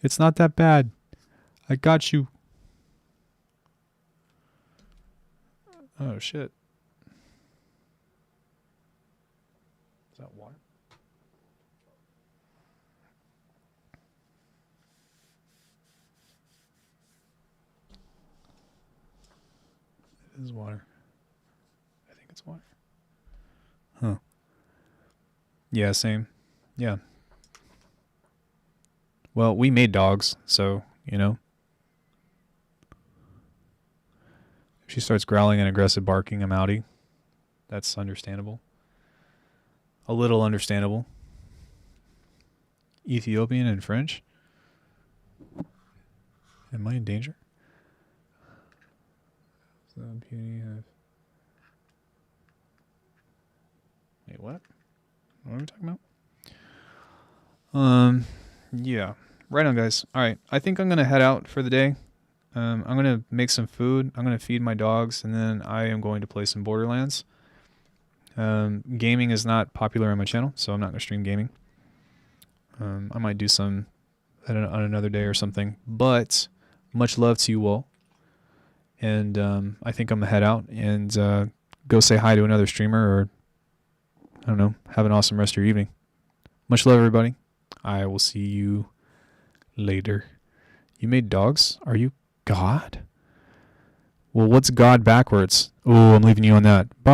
It's not that bad. I got you. Oh, shit. Is that water? It is water. I think it's water. Huh. Yeah, same. Yeah. Well, we made dogs, so, you know. If she starts growling and aggressive barking, I'm outie. That's understandable. A little understandable. Ethiopian and French? Am I in danger? Wait, what? What are we talking about? Yeah. Right on, guys. All right. I think I'm going to head out for the day. I'm going to make some food. I'm going to feed my dogs, and then I am going to play some Borderlands. Gaming is not popular on my channel, so I'm not going to stream gaming. I might do some on another day or something. But much love to you all. And I think I'm going to head out and go say hi to another streamer, or, I don't know, have an awesome rest of your evening. Much love, everybody. I will see you later. You made dogs? Are you God? Well, what's God backwards? Oh, I'm leaving you on that. Bye.